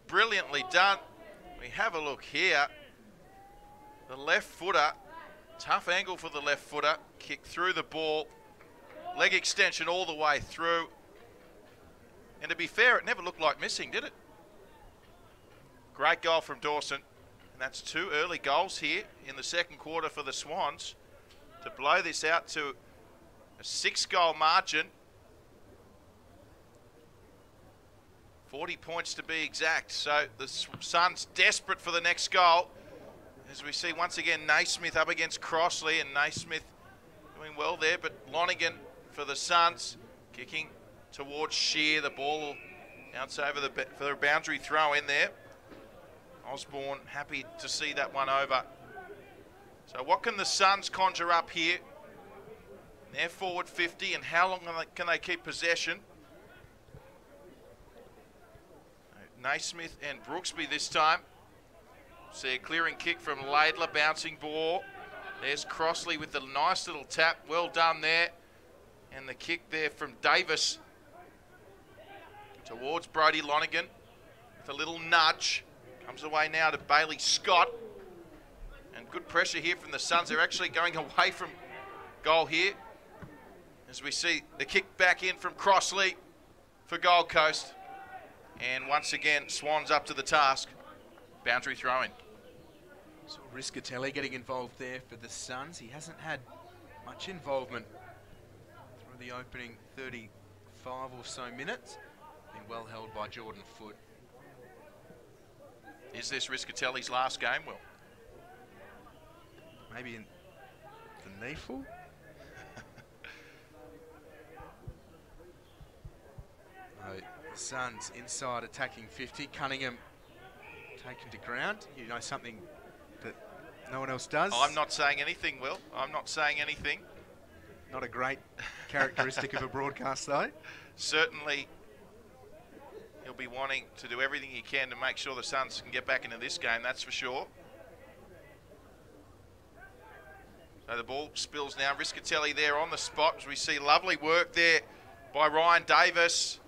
brilliantly done. We have a look here. The left footer, tough angle for the left footer, kick through the ball, leg extension all the way through. And to be fair, it never looked like missing, did it? Great goal from Dawson. And that's 2 early goals here in the second quarter for the Swans to blow this out to a 6-goal margin. 40 points to be exact. So the Suns desperate for the next goal. As we see once again Naismith up against Crossley, and Naismith doing well there, but Lonigan for the Suns Kicking towards Shear. The ball will bounce over for the boundary throw in there. Osborne happy to see that one over. So what can the Suns conjure up here? They're forward 50, and how long can they keep possession? Naismith and Brooksby this time. See a clearing kick from Laidler, bouncing ball. There's Crossley with the nice little tap. Well done there. And the kick there from Davis towards Brodie Lonigan with a little nudge. Comes away now to Bailey Scott. And good pressure here from the Suns. They're actually going away from goal here. As we see the kick back in from Crossley for Gold Coast. And once again, Swans up to the task. Boundary throwing. So Riscatelli getting involved there for the Suns. He hasn't had much involvement through the opening 35 or so minutes. Been well held by Jordan Foote. Is this Riscatelli's last game, Will? Maybe in the NEAFL? The Suns inside attacking 50. Cunningham taken to ground. You know something that no one else does. I'm not saying anything, Will. I'm not saying anything. Not a great characteristic of a broadcast, though. Certainly, he'll be wanting to do everything he can to make sure the Suns can get back into this game, that's for sure. So the ball spills now. Riscatelli there on the spot. As we see lovely work there by Ryan Davis.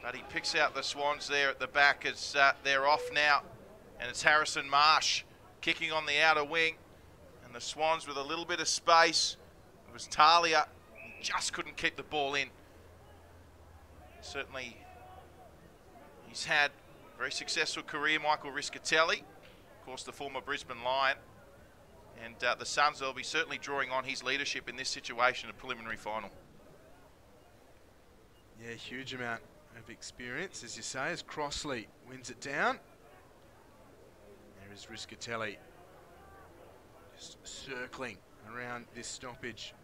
But he picks out the Swans there at the back as they're off now. And it's Harrison Marsh kicking on the outer wing. And the Swans with a little bit of space. It was Talia. He just couldn't keep the ball in. Certainly, he's had a very successful career, Michael Riscatelli. Of course, the former Brisbane Lion. And the Suns will be certainly drawing on his leadership in this situation, a preliminary final. Yeah, huge amount of experience, as you say, as Crossley wins it down. There is Riscatelli just circling around this stoppage.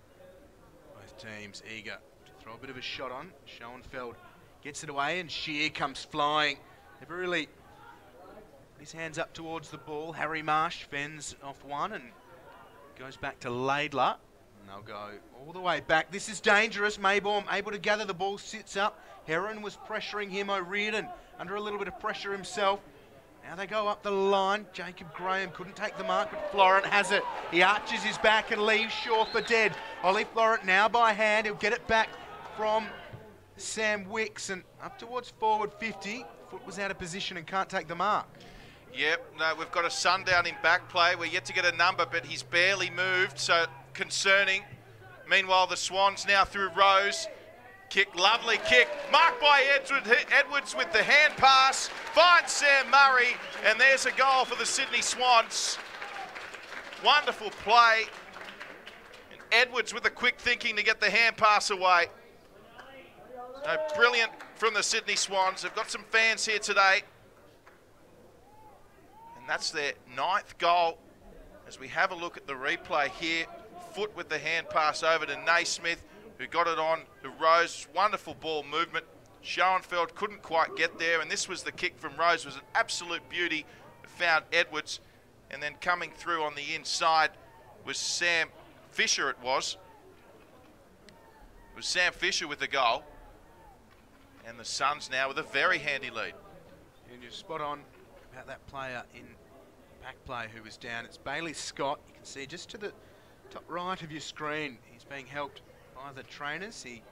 Both teams eager to throw a bit of a shot on. Schoenfeld gets it away and Shear comes flying. Never really put his hands up towards the ball. Harry Marsh fends off one and goes back to Laidler. And they'll go all the way back. This is dangerous. Maybaum able to gather the ball, sits up. Heron was pressuring him. O'Riordan under a little bit of pressure himself. Now they go up the line. Jacob Graham couldn't take the mark, but Florent has it. He arches his back and leaves Shaw for dead. Ollie Florent now by hand. He'll get it back from Sam Wicks and up towards forward 50. Foot was out of position and can't take the mark. Yep, no, we've got a Sundown in back play. We're yet to get a number, but he's barely moved, so concerning. Meanwhile, the Swans now through Rose. Kick, lovely kick. Marked by Edwards with the hand pass. Finds Sam Murray, and there's a goal for the Sydney Swans. Wonderful play. And Edwards with the quick thinking to get the hand pass away. So brilliant from the Sydney Swans. They've got some fans here today. And that's their 9th goal. As we have a look at the replay here, Foot with the hand pass over to Naismith, who got it on to Rose. Wonderful ball movement. Schoenfeld couldn't quite get there, and this was the kick from Rose. It was an absolute beauty. It found Edwards, and then coming through on the inside was Sam Fisher. It was Sam Fisher with the goal, and the Suns now with a very handy lead. And you're spot on about that player in back play who was down. It's Bailey Scott. You can see just to the top right of your screen. He's being helped by the trainers. He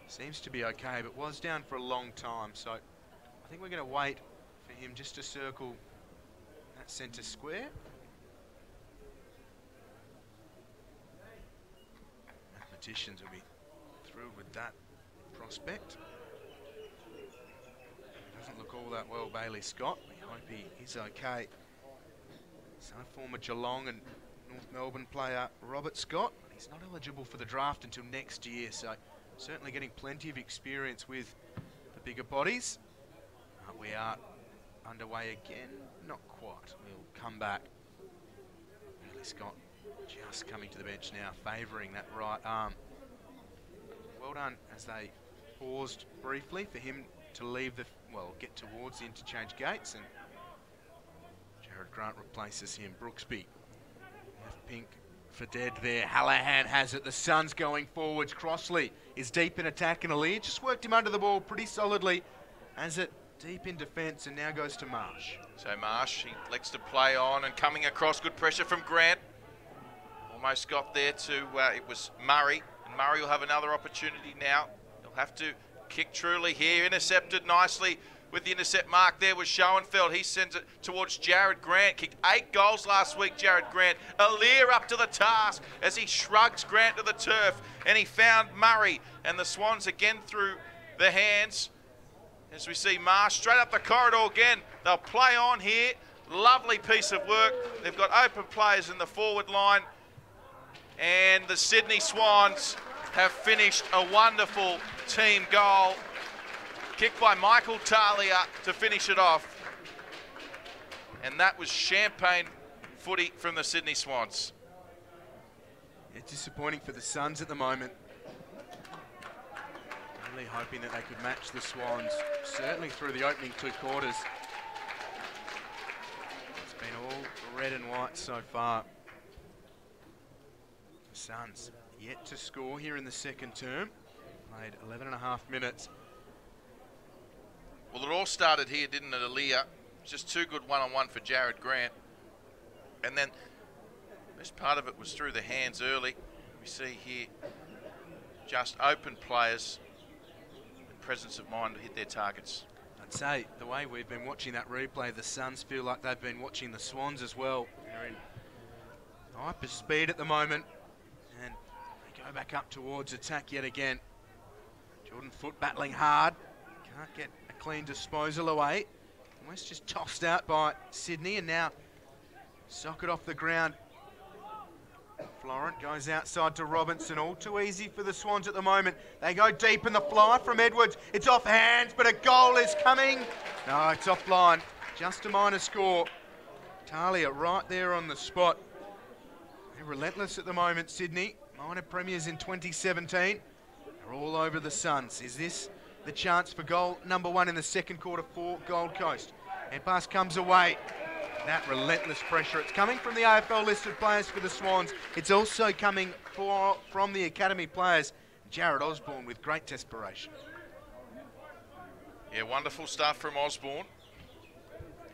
seems to be okay, but was down for a long time. So I think we're going to wait for him just to circle that centre square. Mathematicians will be thrilled with that prospect. Doesn't look all that well, Bailey Scott. We hope he's okay. So former Geelong and North Melbourne player Robert Scott. He's not eligible for the draft until next year, so certainly getting plenty of experience with the bigger bodies. We are underway again. Not quite. We'll come back. Bailey Scott just coming to the bench now, favouring that right arm. well done as they paused briefly for him to leave the, get towards the interchange gates, and Jared Grant replaces him. Brooksby, left pink for dead there. Hallahan has it. The Suns going forwards. Crossley is deep in attack and Alir just worked him under the ball pretty solidly. Has it deep in defence and now goes to Marsh. So Marsh, he elects to play on and coming across, good pressure from Grant. Almost got there to, it was Murray, and Murray will have another opportunity now. He'll have to kick truly here, intercepted nicely with the intercept mark there was Schoenfeld. He sends it towards Jared Grant. Kicked 8 goals last week, Jared Grant. Alir up to the task as he shrugs Grant to the turf, and he found Murray, and the Swans again through the hands. As we see Marsh straight up the corridor again. They'll play on here. Lovely piece of work. They've got open players in the forward line. And the Sydney Swans have finished a wonderful team goal. Kicked by Michael Talia to finish it off. And that was champagne footy from the Sydney Swans. Yeah, disappointing for the Suns at the moment. Only hoping that they could match the Swans, certainly through the opening 2 quarters. It's been all red and white so far. The Suns yet to score here in the second term. Played 11.5 minutes. Well, it all started here, didn't it, Alir? Just 2 good one-on-one for Jared Grant. And then the best part of it was through the hands early. We see here just open players and presence of mind to hit their targets. I'd say the way we've been watching that replay, the Suns feel like they've been watching the Swans as well. They're in hyper speed at the moment, and they go back up towards attack yet again. Jordan Foote battling hard, can't get a clean disposal away. Almost just tossed out by Sydney, and now socket off the ground. Florent goes outside to Robinson. All too easy for the Swans at the moment. They go deep in the fly from Edwards. It's off hands, but a goal is coming. No, it's offline. Just a minor score. Talia right there on the spot. They're relentless at the moment, Sydney. Minor premiers in 2017. They're all over the Suns. Is this the chance for goal number 1 in the second quarter for Gold Coast? And pass comes away. That relentless pressure. It's coming from the AFL listed players for the Swans. It's also coming from the academy players. Jared Osborne with great desperation. Yeah, wonderful stuff from Osborne.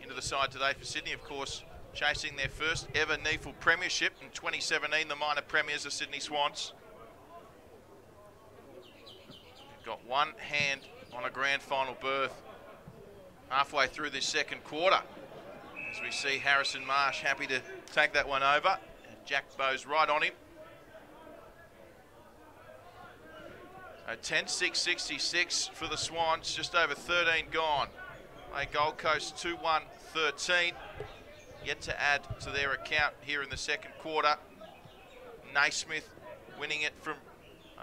Into the side today for Sydney, of course, chasing their first ever NEAFL premiership in 2017, the minor premiers of Sydney Swans. Got one hand on a grand final berth halfway through this second quarter. As we see Harrison Marsh happy to take that one over. And Jack Bowes right on him. 10-6-66 for the Swans, just over 13 gone. Play Gold Coast 2-1-13. Yet to add to their account here in the second quarter. Naismith winning it from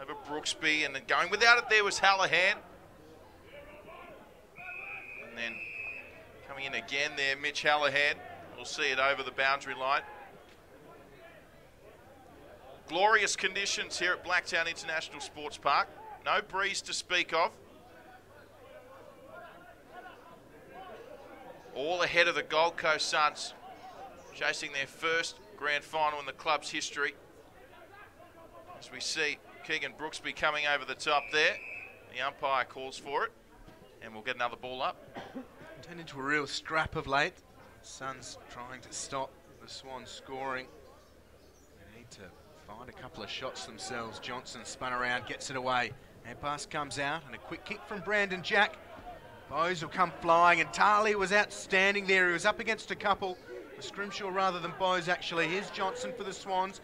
over Brooksby, and then going without it there was Hallahan. And then coming in again there, Mitch Hallahan. We'll see it over the boundary line. Glorious conditions here at Blacktown International Sports Park. No breeze to speak of. All ahead of the Gold Coast Suns, chasing their first grand final in the club's history. As we see Keegan Brooksby coming over the top there. The umpire calls for it, and we'll get another ball up. Turned into a real scrap of late. Suns trying to stop the Swans scoring. They need to find a couple of shots themselves. Johnson spun around, gets it away. And pass comes out, and a quick kick from Brandon Jack. Bowes will come flying, and Talia was outstanding there. He was up against a couple. Scrimshaw rather than Bowes, actually. Here's Johnson for the Swans.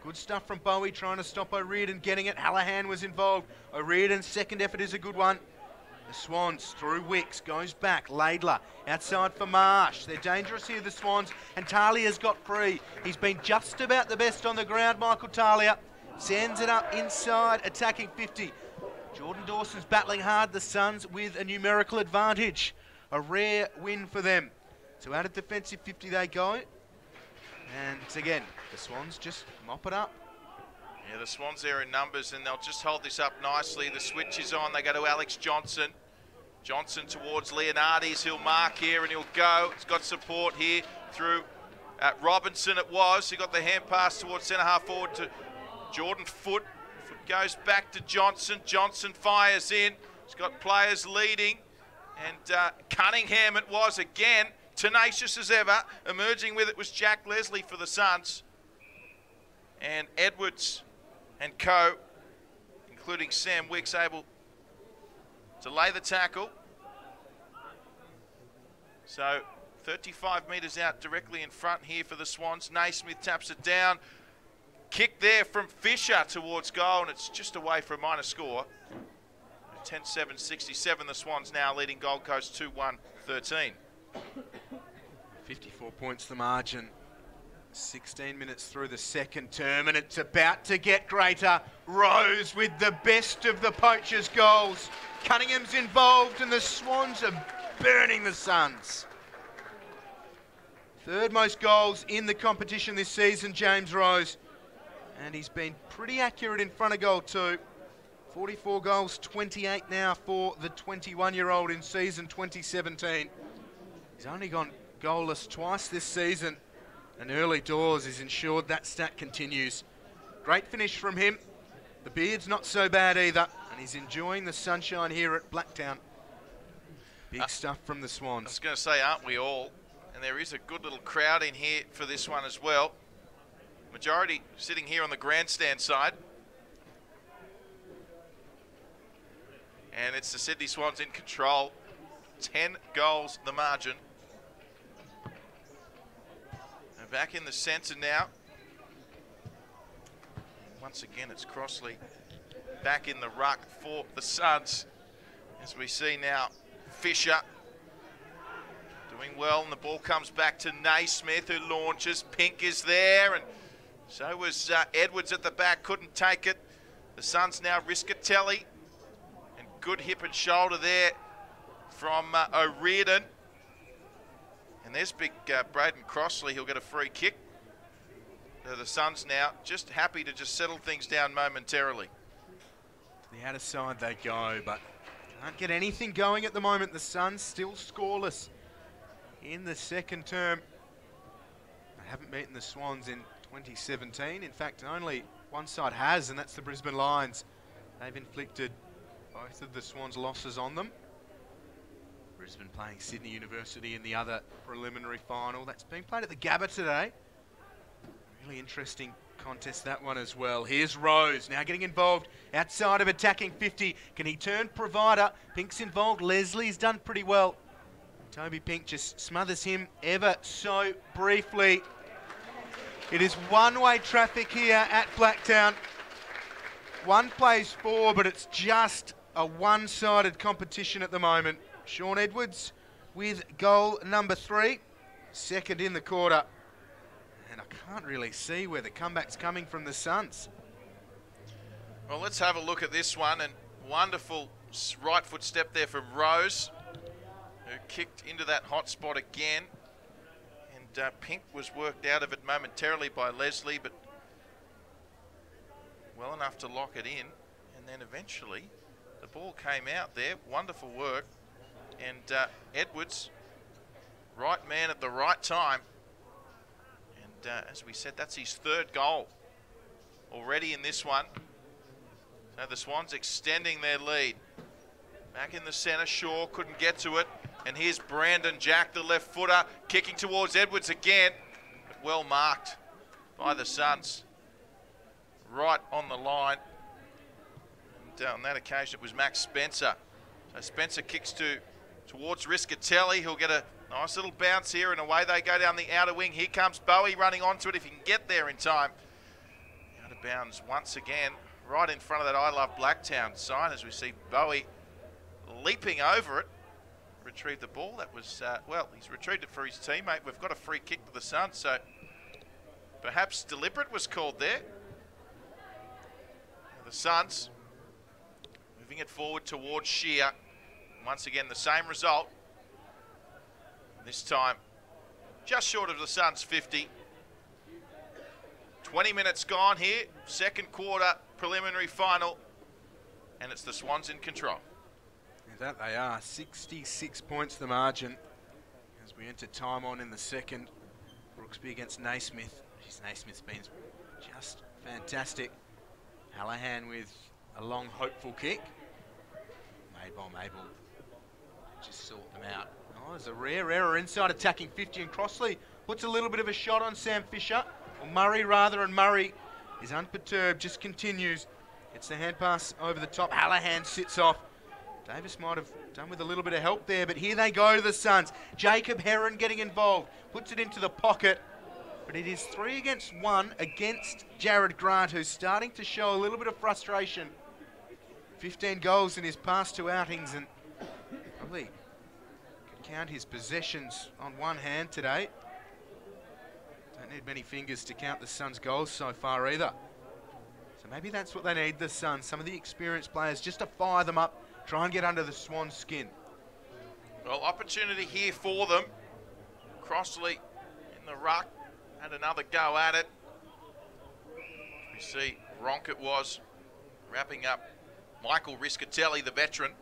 Good stuff from Bowie, trying to stop O'Riordan getting it. Hallahan was involved. O'Riordan's second effort is a good one. The Swans through Wicks, goes back. Laidler outside for Marsh. They're dangerous here, the Swans, and Talia's got free. He's been just about the best on the ground, Michael Talia. Sends it up inside, attacking 50. Jordan Dawson's battling hard, the Suns with a numerical advantage. A rare win for them. So out of defensive 50 they go. And again, the Swans just mop it up. Yeah, the Swans there in numbers, and they'll just hold this up nicely. The switch is on. They go to Alex Johnson. Johnson towards Leonardes. He'll mark here and he'll go. He's got support here through Robinson it was. He got the hand pass towards centre half forward to Jordan Foote. Foote goes back to Johnson. Johnson fires in. He's got players leading. And Cunningham it was again. Tenacious as ever. Emerging with it was Jack Leslie for the Suns. And Edwards and co, including Sam Wicks, able to lay the tackle. So 35 metres out directly in front here for the Swans. Naismith taps it down. Kick there from Fisher towards goal, and it's just away for a minor score. 10-7-67, the Swans now leading Gold Coast 2-1-13. 54 points the margin. 16 minutes through the second term, and it's about to get greater. Rose with the best of the poachers' goals. Cunningham's involved, and the Swans are burning the Suns. Third most goals in the competition this season, James Rose. And he's been pretty accurate in front of goal too. 44 goals, 28 now for the 21-year-old in season 2017. He's only gone goalless twice this season, and early doors is ensured that stat continues. Great finish from him. The beard's not so bad either, and he's enjoying the sunshine here at Blacktown. Big stuff from the Swans. I was going to say, aren't we all? And there is a good little crowd in here for this one as well. Majority sitting here on the grandstand side. And it's the Sydney Swans in control. 10 goals the margin. And back in the centre now. Once again, it's Crossley back in the ruck for the Suns. As we see now, Fisher doing well, and the ball comes back to Naismith, who launches. Pink is there, and so was Edwards at the back, couldn't take it. The Suns now Riscatelli, and good hip and shoulder there from O'Riordan. And there's big Braden Crossley, he'll get a free kick. The Suns now just happy to just settle things down momentarily. To the outer side they go, but can't get anything going at the moment. The Suns still scoreless in the second term. They haven't beaten the Swans in 2017. In fact, only one side has, and that's the Brisbane Lions. They've inflicted both of the Swans' losses on them. Brisbane playing Sydney University in the other preliminary final. That's being played at the Gabba today. Really interesting contest, that one as well. Here's Rose now getting involved outside of attacking 50. Can he turn provider? Pink's involved. Leslie's done pretty well. Toby Pink just smothers him ever so briefly. It is one-way traffic here at Blacktown. One plays four, but it's just a one-sided competition at the moment. Sean Edwards with goal number 3, second in the quarter. And I can't really see where the comeback's coming from the Suns. Well, let's have a look at this one, and wonderful right foot step there from Rose, who kicked into that hot spot again. And Pink was worked out of it momentarily by Leslie, but well enough to lock it in. And then eventually the ball came out there. Wonderful work. And Edwards, right man at the right time. And as we said, that's his third goal already in this one. So the Swans extending their lead. Back in the centre, Shaw couldn't get to it. And here's Brandon Jack, the left footer, kicking towards Edwards again. But well marked by the Suns. Right on the line. And on that occasion, it was Max Spencer. So Spencer kicks towards Riscatelli. He'll get a nice little bounce here, and away they go down the outer wing. Here comes Bowie running onto it if he can get there in time. Out of bounds once again, right in front of that I Love Blacktown sign, as we see Bowie leaping over it. Retrieve the ball. That was, well, he's retrieved it for his teammate. We've got a free kick to the Suns, so perhaps deliberate was called there. The Suns moving it forward towards Shear. Once again, the same result. This time, just short of the Suns' 50. 20 minutes gone here, second quarter preliminary final, and it's the Swans in control. And that they are, 66 points the margin as we enter time on in the second. Brooksby against Naismith. Jeez, Naismith's been just fantastic. Hallahan with a long, hopeful kick. Made by Mabel. Just sort them out. Oh, there's a rare error inside attacking 50, and Crossley puts a little bit of a shot on Sam Fisher, or Murray rather, and Murray is unperturbed, just continues. It's the hand pass over the top. Hallahan sits off. Davis might have done with a little bit of help there, but here they go, the Suns. Jacob Heron getting involved, puts it into the pocket, but it is 3 against 1 against Jared Grant, who's starting to show a little bit of frustration. 15 goals in his past 2 outings, and probably could count his possessions on one hand today. Don't need many fingers to count the Suns' goals so far either. So maybe that's what they need, the Suns, some of the experienced players, just to fire them up, try and get under the Swans' skin. Well, opportunity here for them. Crossley in the ruck, had another go at it. We see Ronkett was wrapping up Michael Riscatelli, the veteran.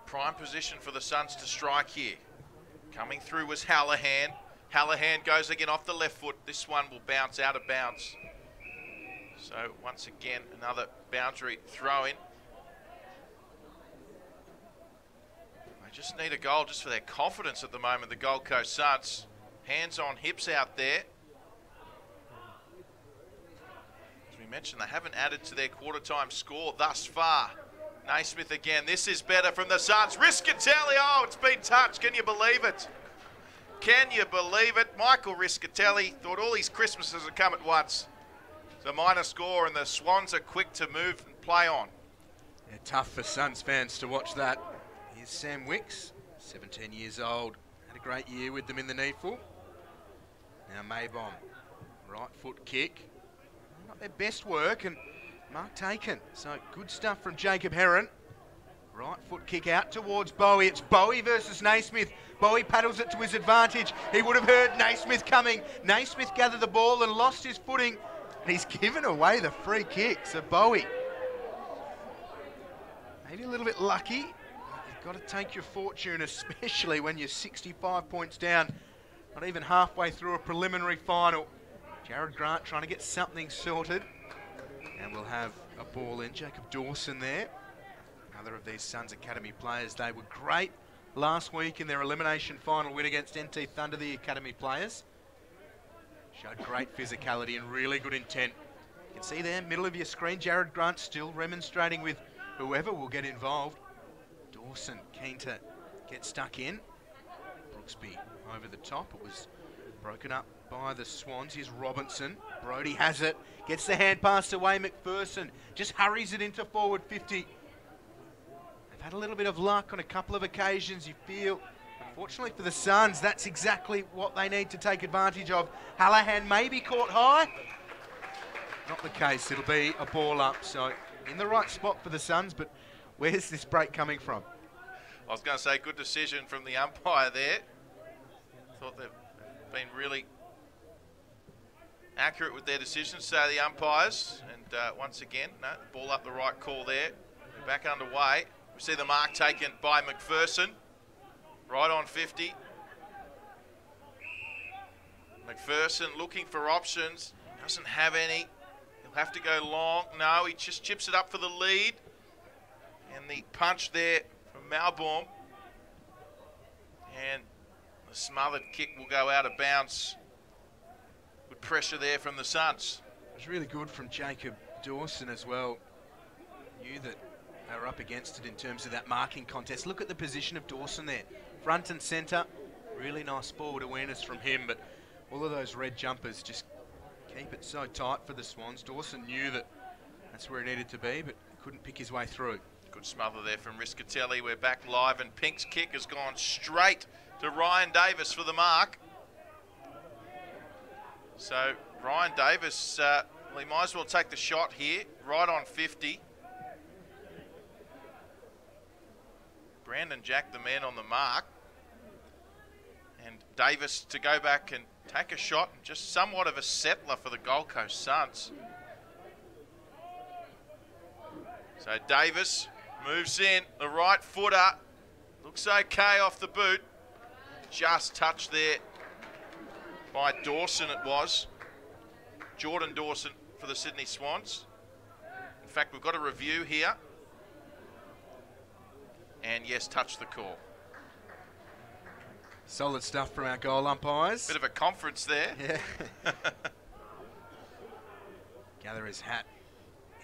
Prime position for the Suns to strike here. Coming through was Hallahan. Hallahan goes again off the left foot. This one will bounce out of bounds. So once again, another boundary throw in. They just need a goal just for their confidence at the moment, the Gold Coast Suns. Hands on hips out there. As we mentioned, they haven't added to their quarter time score thus far. Naismith again. This is better from the Suns. Riscatelli. Oh, it's been touched. Can you believe it? Can you believe it? Michael Riscatelli thought all his Christmases would come at once. It's a minor score, and the Swans are quick to move and play on. Yeah, tough for Suns fans to watch that. Here's Sam Wicks, 17 years old. Had a great year with them in the NEAFL. Now Maybom, right foot kick. Not their best work, and mark taken. So good stuff from Jacob Heron. Right foot kick out towards Bowie. It's Bowie versus Naismith. Bowie paddles it to his advantage. He would have heard Naismith coming. Naismith gathered the ball and lost his footing. And he's given away the free kick. So Bowie, maybe a little bit lucky. You've got to take your fortune, especially when you're 65 points down. Not even halfway through a preliminary final. Jared Grant trying to get something sorted. And we'll have a ball in. Jacob Dawson there. Another of these Suns Academy players. They were great last week in their elimination final win against NT Thunder, the Academy players. Showed great physicality and really good intent. You can see there, middle of your screen, Jared Grant still remonstrating with whoever will get involved. Dawson keen to get stuck in. Brooksby over the top. It was broken up by the Swans. Here's Robinson. Brody has it. Gets the hand pass away. McPherson just hurries it into forward 50. They've had a little bit of luck on a couple of occasions, you feel. Unfortunately for the Suns, that's exactly what they need to take advantage of. Hallahan may be caught high. Not the case. It'll be a ball up. So in the right spot for the Suns, but where's this break coming from? I was going to say, good decision from the umpire there. Thought they've been really accurate with their decisions, so the umpires. And once again, no, ball up the right call there. We're back underway. We see the mark taken by McPherson. Right on 50. McPherson looking for options. Doesn't have any. He'll have to go long. No, he just chips it up for the lead. And the punch there from Malbaum. And the smothered kick will go out of bounds. Good pressure there from the Suns. It was really good from Jacob Dawson as well. Knew that they were up against it in terms of that marking contest. Look at the position of Dawson there. Front and centre. Really nice forward awareness from him, but all of those red jumpers just keep it so tight for the Swans. Dawson knew that that's where he needed to be, but couldn't pick his way through. Good smother there from Riscatelli. We're back live, and Pink's kick has gone straight to Ryan Davis for the mark. So Ryan Davis, well, he might as well take the shot here, right on 50. Brandon Jack, the man on the mark. And Davis to go back and take a shot, just somewhat of a settler for the Gold Coast Suns. So Davis moves in, the right footer, looks okay off the boot. Just touched there by Dawson it was. Jordan Dawson for the Sydney Swans. In fact, we've got a review here. And yes, touched the call. Solid stuff from our goal umpires. Bit of a conference there. Yeah. Gather his hat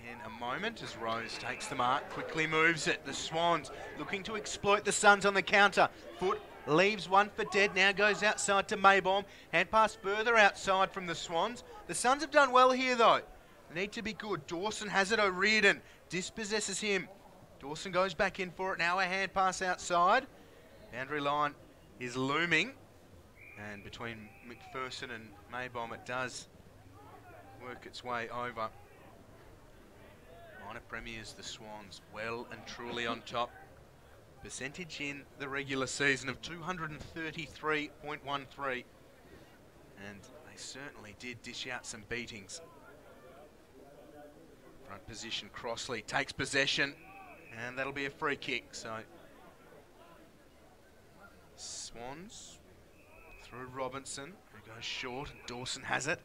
in a moment as Rose takes the mark, quickly moves it. The Swans looking to exploit the Suns on the counter. Foot leaves one for dead, now goes outside to Maybaum. Hand pass further outside from the Swans. The Suns have done well here though. They need to be good. Dawson has it, O'Riordan dispossesses him. Dawson goes back in for it, now a hand pass outside. Boundary line is looming. And between McPherson and Maybaum it does work its way over. Minor premiers, the Swans, well and truly on top. Percentage in the regular season of 233.13. And they certainly did dish out some beatings. Front position, Crossley takes possession, and that'll be a free kick. So Swans through Robinson, who goes short. Dawson has it.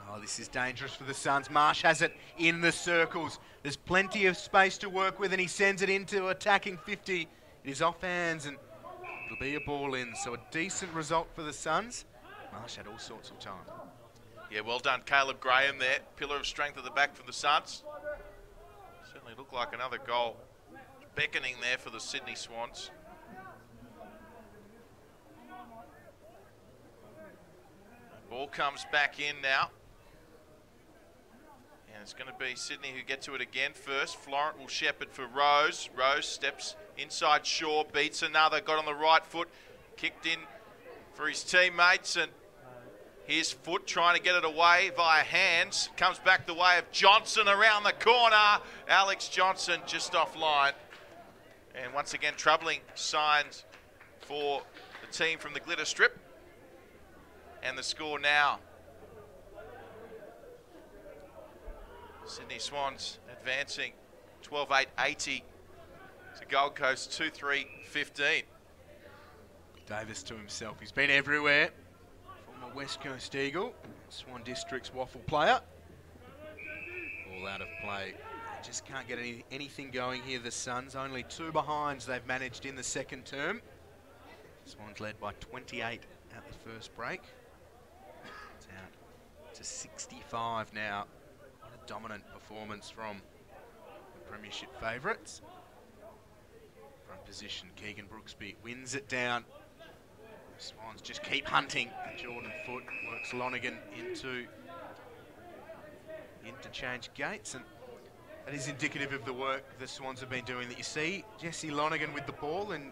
Oh, this is dangerous for the Suns. Marsh has it in the circles. There's plenty of space to work with, and he sends it into attacking 50. It is off hands, and it'll be a ball in. So a decent result for the Suns. Marsh had all sorts of time. Yeah, well done, Caleb Graham there. Pillar of strength at the back for the Suns. Certainly looked like another goal beckoning there for the Sydney Swans. Ball comes back in now. And it's going to be Sydney who get to it again first. Florent will shepherd for Rose. Rose steps inside Shaw, beats another, got on the right foot, kicked in for his teammates, and here's Foot trying to get it away via hands. Comes back the way of Johnson around the corner. Alex Johnson just offline. And once again, troubling signs for the team from the Glitter Strip. And the score now. Sydney Swans advancing 12-8-80 to Gold Coast 2-3-15. Davis to himself. He's been everywhere. Former West Coast Eagle. Swan District's waffle player. All out of play. They just can't get anything going here, the Suns. Only 2 behinds they've managed in the second term. Swans led by 28 at the first break. It's out to 65 now. What a dominant performance from the Premiership favourites. Front position, Keegan Brooksby wins it down. The Swans just keep hunting. Jordan Foot works Lonergan into interchange gates, and that is indicative of the work the Swans have been doing. That you see Jesse Lonergan with the ball, and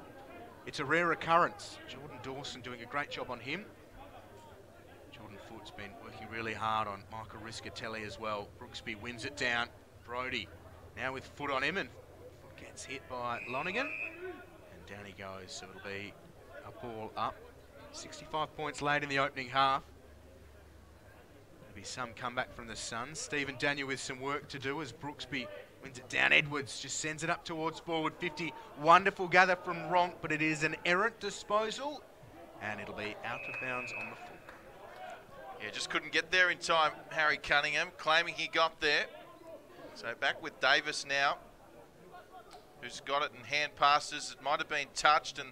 it's a rare occurrence. Jordan Dawson doing a great job on him. Jordan Foot's been working really hard on Michael Riscatelli as well. Brooksby wins it down. Brody now with Foot on him, and Foot gets hit by Lonergan, and down he goes. So it'll be a ball up. 65 points late in the opening half. There'll be some comeback from the Suns. Stephen Daniel with some work to do as Brooksby wins it down. Edwards just sends it up towards forward 50. Wonderful gather from Ronk, but it is an errant disposal, and it'll be out of bounds on the full. Yeah, just couldn't get there in time, Harry Cunningham, claiming he got there. So back with Davis now, who's got it in hand passes. It might have been touched, and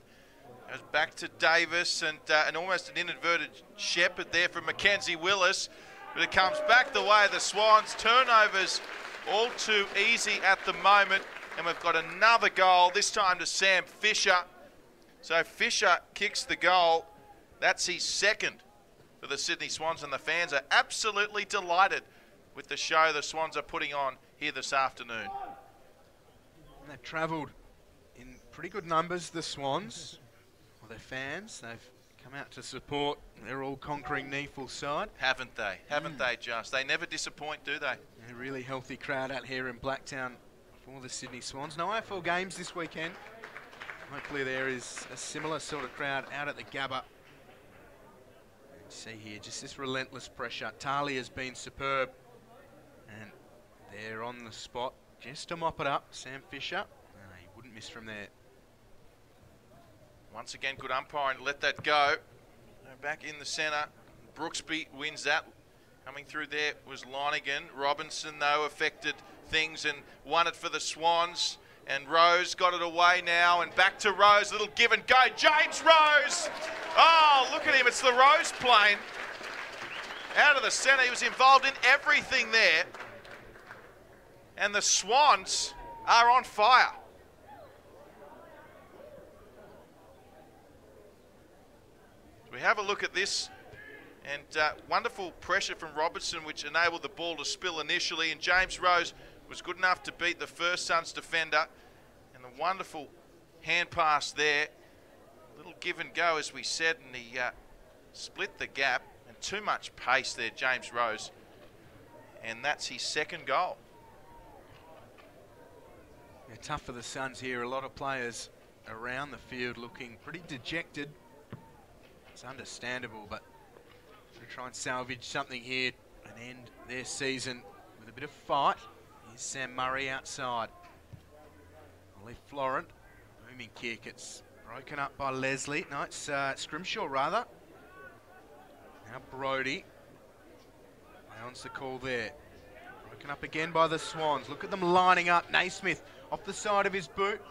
goes back to Davis, and almost an inadverted shepherd there from Mackenzie Willis. But it comes back the way of the Swans. Turnovers all too easy at the moment. And we've got another goal, this time to Sam Fisher. So Fisher kicks the goal. That's his second for the Sydney Swans, and the fans are absolutely delighted with the show the Swans are putting on here this afternoon. And they've travelled in pretty good numbers, the Swans. Well, their fans, they've come out to support their all-conquering NEAFL side. Haven't they? Haven't they just? They never disappoint, do they? A really healthy crowd out here in Blacktown for the Sydney Swans. No AFL games this weekend. Hopefully there is a similar sort of crowd out at the Gabba. See here, just this relentless pressure. Talia's been superb. And they're on the spot just to mop it up. Sam Fisher, he wouldn't miss from there. Once again, good umpiring, let that go. Back in the centre, Brooksby wins that. Coming through there was Lonigan. Robinson, though, affected things and won it for the Swans. And Rose got it away now, and back to Rose. Little give and go. James Rose! Oh, look at him. It's the Rose plane. Out of the centre. He was involved in everything there. And the Swans are on fire. We have a look at this. And wonderful pressure from Robertson, which enabled the ball to spill initially. And James Rose was good enough to beat the first Suns defender. And the wonderful hand pass there. A little give and go, as we said, and he split the gap. And too much pace there, James Rose. And that's his second goal. Yeah, tough for the Suns here. A lot of players around the field looking pretty dejected. It's understandable, but to try and salvage something here and end their season with a bit of fight. Here's Sam Murray outside. Ollie Florent, booming kick. It's broken up by Leslie. No, it's Scrimshaw rather. Now Brody. Owns the call there. Broken up again by the Swans. Look at them lining up. Naismith off the side of his boot.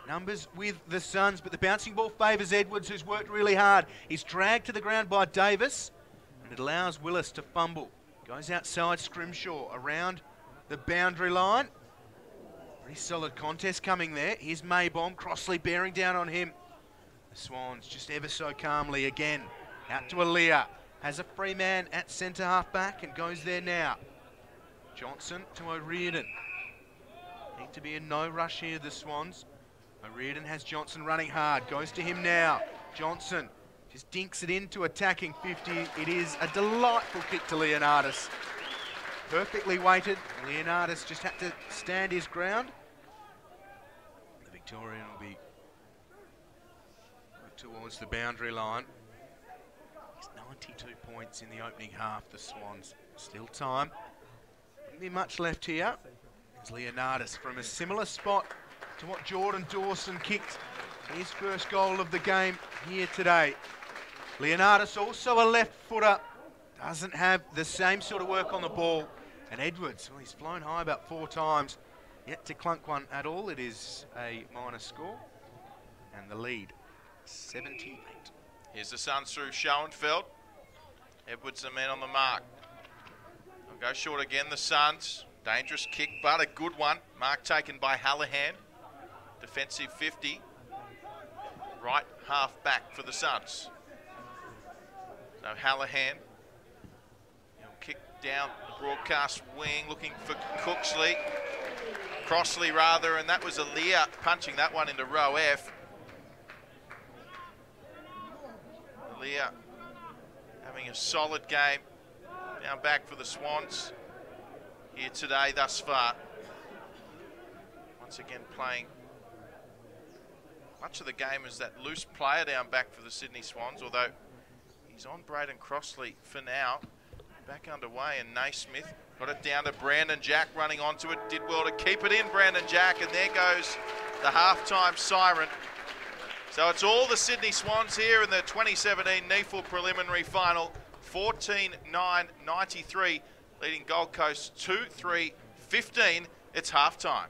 Numbers with the Suns, but the bouncing ball favours Edwards, who's worked really hard. He's dragged to the ground by Davis, and it allows Willis to fumble. Goes outside Scrimshaw, around the boundary line. Pretty solid contest coming there. Here's Maybomb, Crossley bearing down on him. The Swans just ever so calmly again. Out to Aaliyah. Has a free man at centre half back and goes there now. Johnson to O'Riordan. Need to be in no rush here, the Swans. O'Riordan has Johnson running hard. Goes to him now. Johnson just dinks it into attacking 50. It is a delightful kick to Leonardis. Perfectly weighted. Leonardis just had to stand his ground. The Victorian will be towards the boundary line. He's 92 points in the opening half, the Swans. Still time. Wouldn't be much left here. There's Leonardis from a similar spot to what Jordan Dawson kicked his first goal of the game here today. Leonardis also a left footer, doesn't have the same sort of work on the ball. And Edwards, well, he's flown high about 4 times, yet to clunk one at all. It is a minor score, and the lead, 78. Here's the Suns through Schoenfeld. Edwards the man on the mark. They'll go short again, the Suns. Dangerous kick, but a good one. Mark taken by Hallahan. Defensive 50. Right half back for the Suns. So Hallahan. He'll kick down the broadcast wing, looking for Crossley rather, and that was Aaliyah punching that one into row F. Aaliyah having a solid game. Now back for the Swans here today thus far. Once again playing much of the game as that loose player down back for the Sydney Swans, although he's on Braden Crossley for now. Back underway, and Naismith got it down to Brandon Jack running onto it. Did well to keep it in, Brandon Jack, and there goes the halftime siren. So it's all the Sydney Swans here in the 2017 NEAFL preliminary final. 14-9-93, leading Gold Coast 2-3-15. It's halftime.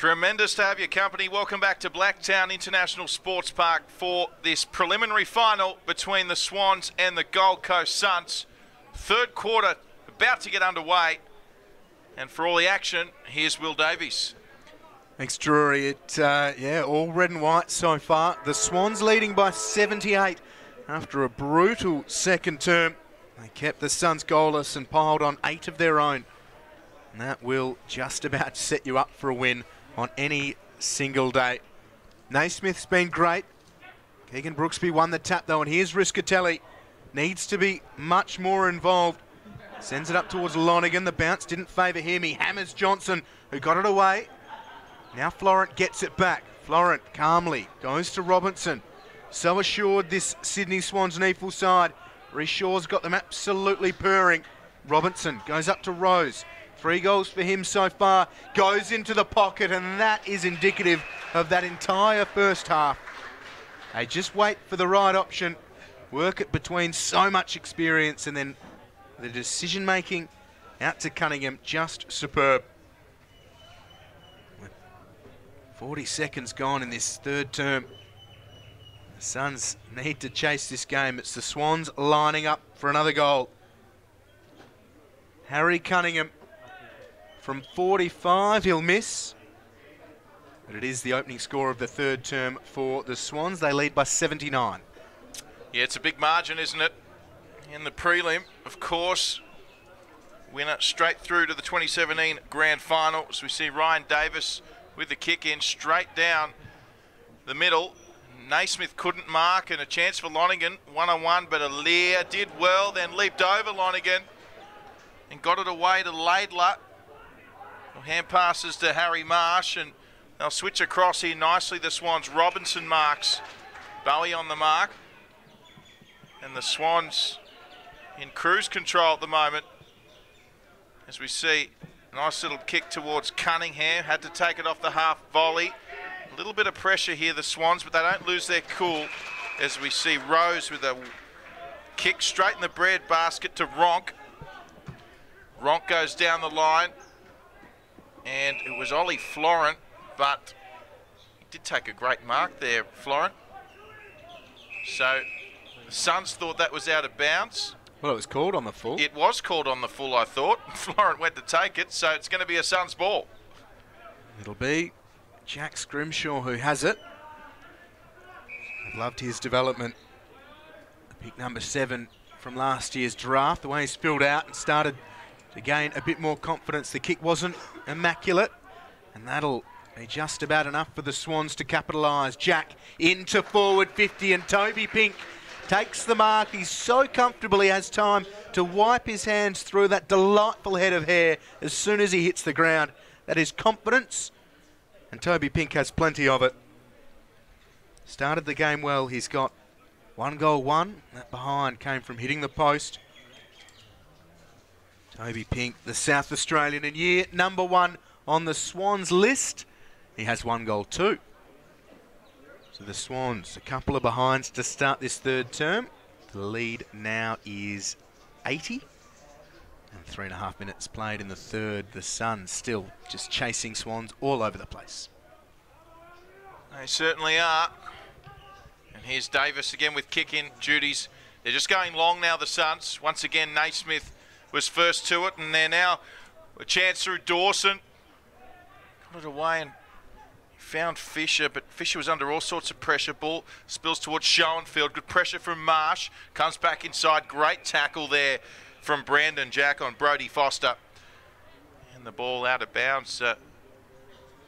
Tremendous to have your company. Welcome back to Blacktown International Sports Park for this preliminary final between the Swans and the Gold Coast Suns. Third quarter about to get underway. And for all the action, here's Will Davies. Thanks, Drury. All red and white so far. The Swans leading by 78 after a brutal second term. They kept the Suns goalless and piled on 8 of their own. And that will just about set you up for a win on any single day. Naismith's been great. Keegan Brooksby won the tap though, and here's Riscatelli. Needs to be much more involved. Sends it up towards Lonigan. The bounce didn't favour him. He hammers Johnson, who got it away. Now Florent gets it back. Florent calmly goes to Robinson. So assured this Sydney Swans NEAFL side. Rhys Shaw's got them absolutely purring. Robinson goes up to Rose. 3 goals for him so far, goes into the pocket, and that is indicative of that entire first half. They just wait for the right option, work it between so much experience, and then the decision-making out to Cunningham, just superb. With 40 seconds gone in this third term, the Suns need to chase this game. It's the Swans lining up for another goal. Harry Cunningham. From 45, he'll miss. But it is the opening score of the third term for the Swans. They lead by 79. Yeah, it's a big margin, isn't it? In the prelim, of course, winner straight through to the 2017 Grand Final. So we see Ryan Davis with the kick in straight down the middle. Naismith couldn't mark, and a chance for Lonigan, one-on-one, but Alier did well, then leaped over Lonigan and got it away to Laidler. Hand passes to Harry Marsh, and they'll switch across here nicely. The Swans, Robinson marks. Bowie on the mark. And the Swans in cruise control at the moment. As we see, a nice little kick towards Cunningham. Had to take it off the half volley. A little bit of pressure here, the Swans, but they don't lose their cool. As we see Rose with a kick straight in the bread basket to Ronk. Ronk goes down the line. And it was Ollie Florent, but he did take a great mark there, Florent. So the Suns thought that was out of bounds. Well, it was called on the full. It was called on the full, I thought. Florent went to take it, so it's going to be a Suns ball. It'll be Jack Scrimshaw who has it. I've loved his development. Pick number 7 from last year's draft. The way he spilled out and started to gain a bit more confidence. The kick wasn't immaculate, and that'll be just about enough for the Swans to capitalise. Jack into forward 50, and Toby Pink takes the mark. He's so comfortable he has time to wipe his hands through that delightful head of hair as soon as he hits the ground. That is confidence, and Toby Pink has plenty of it. Started the game well. He's got 1 goal, 1. That behind came from hitting the post. Toby Pink, the South Australian, in year number 1 on the Swans list. He has 1 goal, 2. So the Swans, a couple of behinds to start this third term. The lead now is 80. And 3.5 minutes played in the third. The Suns still just chasing Swans all over the place. They certainly are. And here's Davis again with kick-in duties. They're just going long now, the Suns. Once again, Naismith was first to it, and they're now a chance through Dawson. Got it away and found Fisher, but Fisher was under all sorts of pressure. Ball spills towards Schoenfield. Good pressure from Marsh. Comes back inside. Great tackle there from Brandon Jack on Brodie Foster. And the ball out of bounds.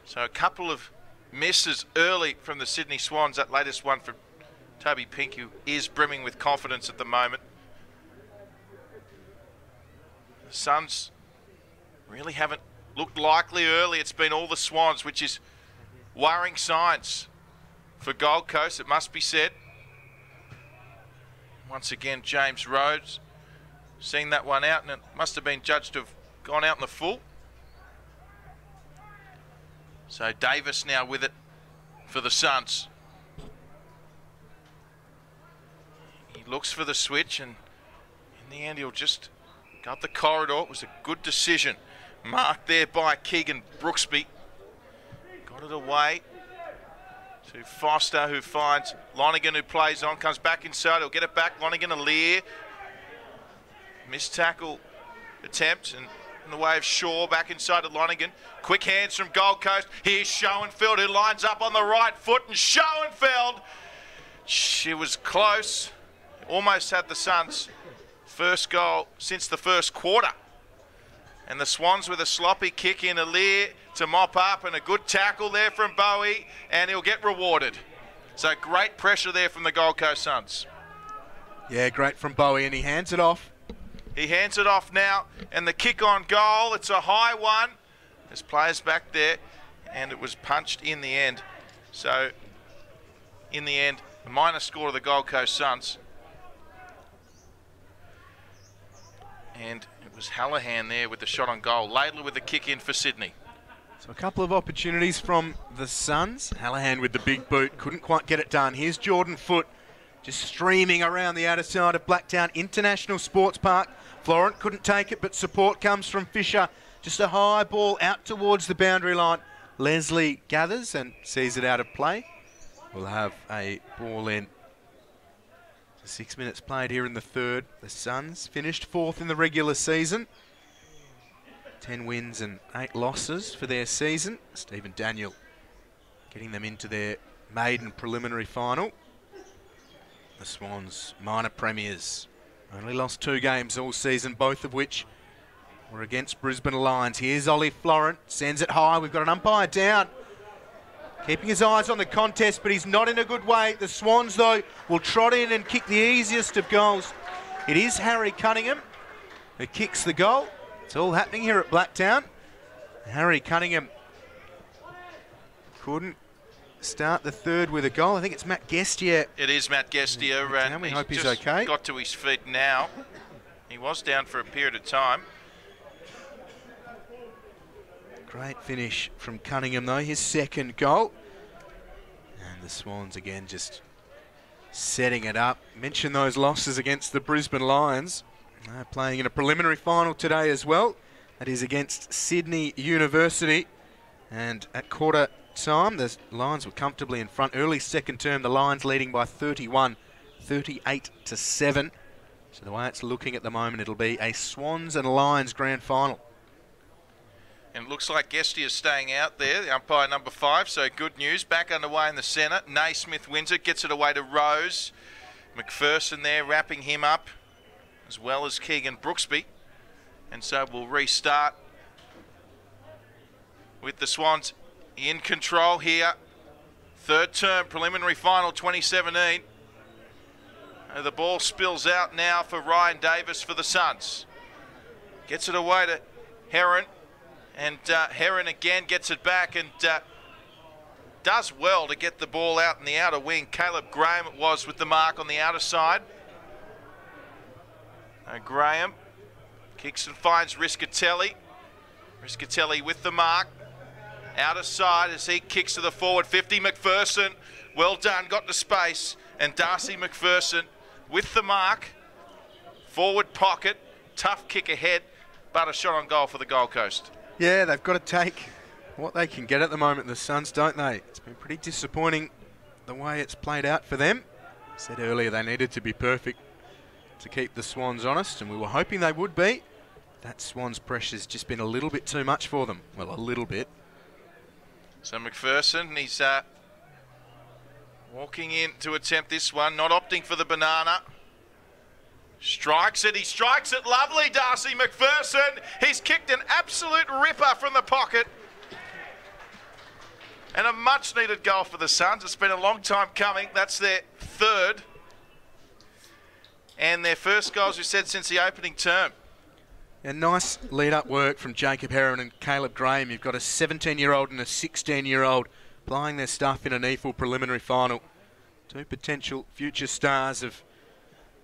So a couple of misses early from the Sydney Swans. That latest one from Toby Pink, who is brimming with confidence at the moment. The Suns really haven't looked likely early. It's been all the Swans, which is worrying signs for Gold Coast, it must be said. Once again, James Rhodes seeing that one out, and it must have been judged to have gone out in the full. So Davis now with it for the Suns. He looks for the switch, and in the end he'll just go up the corridor. It was a good decision. Marked there by Keegan Brooksby. Got it away to Foster, who finds Lonigan, who plays on, comes back inside. He'll get it back. Lonigan, a leer. Missed tackle attempt, and in the way of Shaw, back inside to Lonigan. Quick hands from Gold Coast. Here's Schoenfeld, who lines up on the right foot, and Schoenfeld, she was close. Almost had the Suns' first goal since the first quarter. And the Swans with a sloppy kick in, a leer to mop up, and a good tackle there from Bowie, and he'll get rewarded. So great pressure there from the Gold Coast Suns. Yeah, great from Bowie, and he hands it off. He hands it off now, and the kick on goal, it's a high one. There's players back there, and it was punched in the end. So, in the end, a minor score to the Gold Coast Suns. And it was Hallahan there with the shot on goal. Laidler with the kick in for Sydney. So a couple of opportunities from the Suns. Hallahan with the big boot, couldn't quite get it done. Here's Jordan Foote, just streaming around the outer side of Blacktown International Sports Park. Florent couldn't take it, but support comes from Fisher. Just a high ball out towards the boundary line. Leslie gathers and sees it out of play. We'll have a ball in. 6 minutes played here in the third. The Suns finished fourth in the regular season. 10 wins and 8 losses for their season. Stephen Daniel getting them into their maiden preliminary final. The Swans, minor premiers, only lost 2 games all season, both of which were against Brisbane Lions. Here's Ollie Florent, sends it high. We've got an umpire down, keeping his eyes on the contest, but he's not in a good way. The Swans, though, will trot in and kick the easiest of goals. It is Harry Cunningham who kicks the goal. It's all happening here at Blacktown. Harry Cunningham couldn't start the third with a goal. I think it's Matt Gestier. It is Matt Gestier, and we hope he's just okay. Got to his feet now. He was down for a period of time. Great finish from Cunningham, though, his second goal. And the Swans again just setting it up. Mention those losses against the Brisbane Lions. They're playing in a preliminary final today as well. That is against Sydney University. And at quarter time, the Lions were comfortably in front. Early second term, the Lions leading by 31, 38-7. So the way it's looking at the moment, it'll be a Swans and Lions grand final. And it looks like Gestier is staying out there, the umpire number 5, so good news. Back underway in the centre. Naismith wins it, gets it away to Rose. McPherson there wrapping him up, as well as Keegan Brooksby. And so we'll restart with the Swans in control here. Third term preliminary final 2017. The ball spills out now for Ryan Davis for the Suns. Gets it away to Heron. And Heron again gets it back and does well to get the ball out in the outer wing. Caleb Graham it was with the mark on the outer side. Graham kicks and finds Riscatelli. Riscatelli with the mark. Outer side as he kicks to the forward 50. McPherson, well done, got to space. And Darcy McPherson with the mark. Forward pocket, tough kick ahead, but a shot on goal for the Gold Coast. Yeah, they've got to take what they can get at the moment, the Suns, don't they? It's been pretty disappointing the way it's played out for them. I said earlier they needed to be perfect to keep the Swans honest, and we were hoping they would be. That Swans pressure's just been a little bit too much for them. Well, a little bit. So McPherson, he's walking in to attempt this one, not opting for the banana. Strikes it, he strikes it, lovely Darcy McPherson. He's kicked an absolute ripper from the pocket. And a much needed goal for the Suns. It's been a long time coming. That's their third. And their first goal, as we said, since the opening term. And nice lead-up work from Jacob Heron and Caleb Graham. You've got a 17-year-old and a 16-year-old playing their stuff in a NEAFL preliminary final. 2 potential future stars of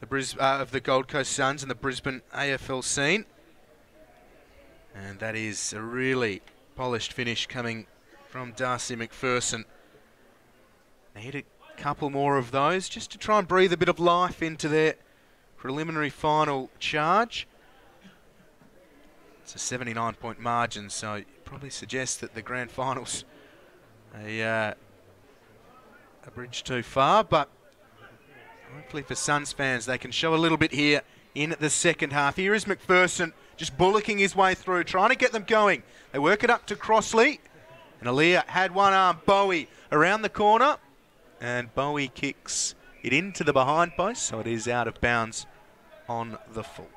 the Gold Coast Suns and the Brisbane AFL scene. And that is a really polished finish coming from Darcy McPherson. Need a couple more of those just to try and breathe a bit of life into their preliminary final charge. It's a 79-point margin, so it probably suggests that the grand finals a bridge too far, but hopefully for Suns fans, they can show a little bit here in the second half. Here is McPherson just bullocking his way through, trying to get them going. They work it up to Crossley, and Aaliyah had one arm. Bowie around the corner, and Bowie kicks it into the behind post, so it is out of bounds on the full.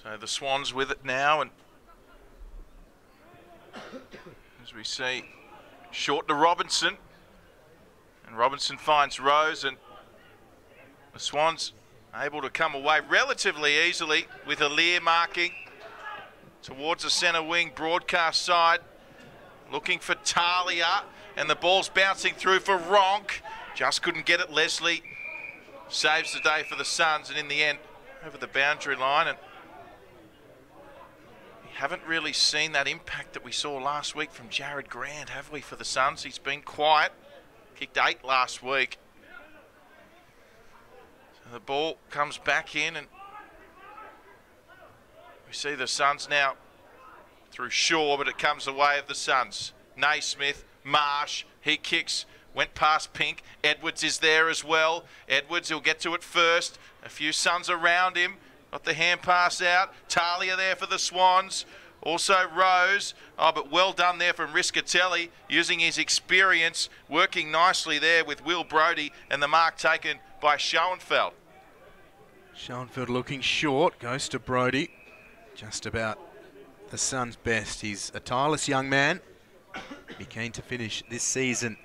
So the Swans with it now, and as we see, short to Robinson, and Robinson finds Rose, and the Swans able to come away relatively easily with Aaliyah marking towards the centre wing broadcast side, looking for Talia, and the ball's bouncing through for Ronk. Just couldn't get it. Leslie saves the day for the Suns, and in the end over the boundary line. And we haven't really seen that impact that we saw last week from Jared Grant, have we, for the Suns? He's been quiet, kicked 8 last week. So the ball comes back in, and we see the Suns now through Shaw, but it comes the way of the Suns. Naismith, Marsh, he kicks, went past Pink. Edwards is there as well. Edwards, he'll get to it first. A few Suns around him. Got the hand pass out. Talia there for the Swans. Also Rose. Oh, but well done there from Riscatelli, using his experience, working nicely there with Will Brodie, and the mark taken by Schoenfeld. Schoenfeld looking short, goes to Brodie. Just about the Suns' best. He's a tireless young man. Be keen to finish this season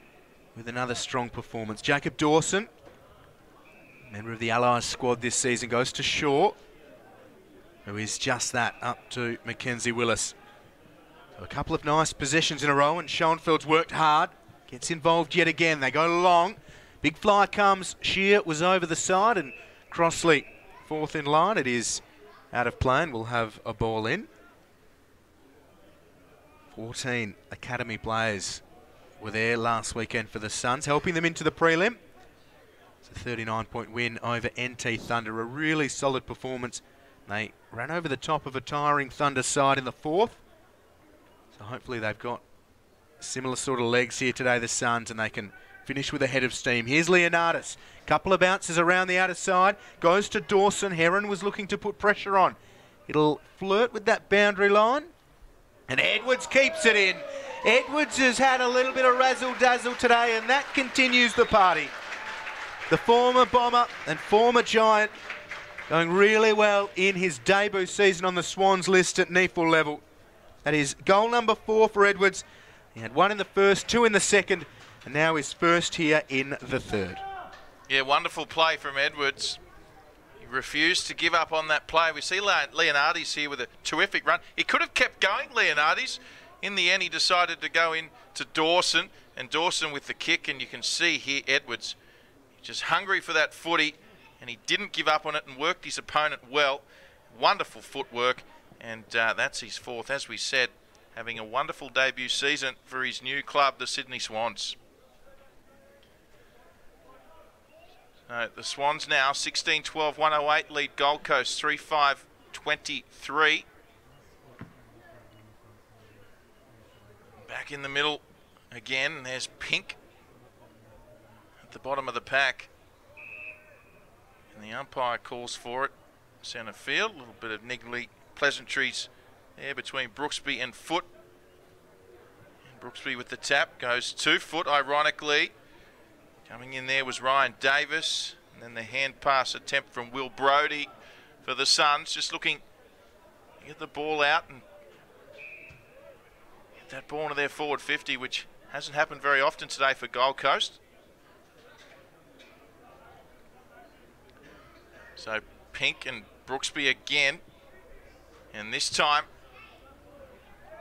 with another strong performance. Jacob Dawson, member of the Allies squad this season, goes to Shaw, who is just that, up to Mackenzie Willis. So a couple of nice possessions in a row, and Schoenfeld's worked hard. Gets involved yet again. They go long. Big fly comes. Shear was over the side, and Crossley fourth in line. It is out of play, and we'll have a ball in. 14 academy players were there last weekend for the Suns, helping them into the prelim. It's a 39-point win over NT Thunder, a really solid performance. They ran over the top of a tiring Thunder side in the fourth. So hopefully they've got similar sort of legs here today, the Suns, and they can finish with a head of steam. Here's Leonardis. Couple of bounces around the outer side. Goes to Dawson. Heron was looking to put pressure on. It'll flirt with that boundary line. And Edwards keeps it in. Edwards has had a little bit of razzle-dazzle today, and that continues the party. The former Bomber and former Giant going really well in his debut season on the Swans list at NEAFL level. That is goal number 4 for Edwards. He had 1 in the first, 2 in the second, and now his first here in the third. Yeah, wonderful play from Edwards. He refused to give up on that play. We see Leonardis here with a terrific run. He could have kept going, Leonardis. In the end, he decided to go in to Dawson, and Dawson with the kick, and you can see here Edwards just hungry for that footy, and he didn't give up on it and worked his opponent well. Wonderful footwork, and that's his 4th, as we said, having a wonderful debut season for his new club, the Sydney Swans. The Swans now 16-12-108, lead Gold Coast 3-5-23. Back in the middle again, there's Pink at the bottom of the pack. And the umpire calls for it. Centre field, a little bit of niggly pleasantries there between Brooksby and Foot. And Brooksby with the tap goes to Foot, ironically. Coming in there was Ryan Davis, and then the hand pass attempt from Will Brodie for the Suns, just looking to get the ball out and get that ball into their forward 50, which hasn't happened very often today for Gold Coast. So Pink and Brooksby again, and this time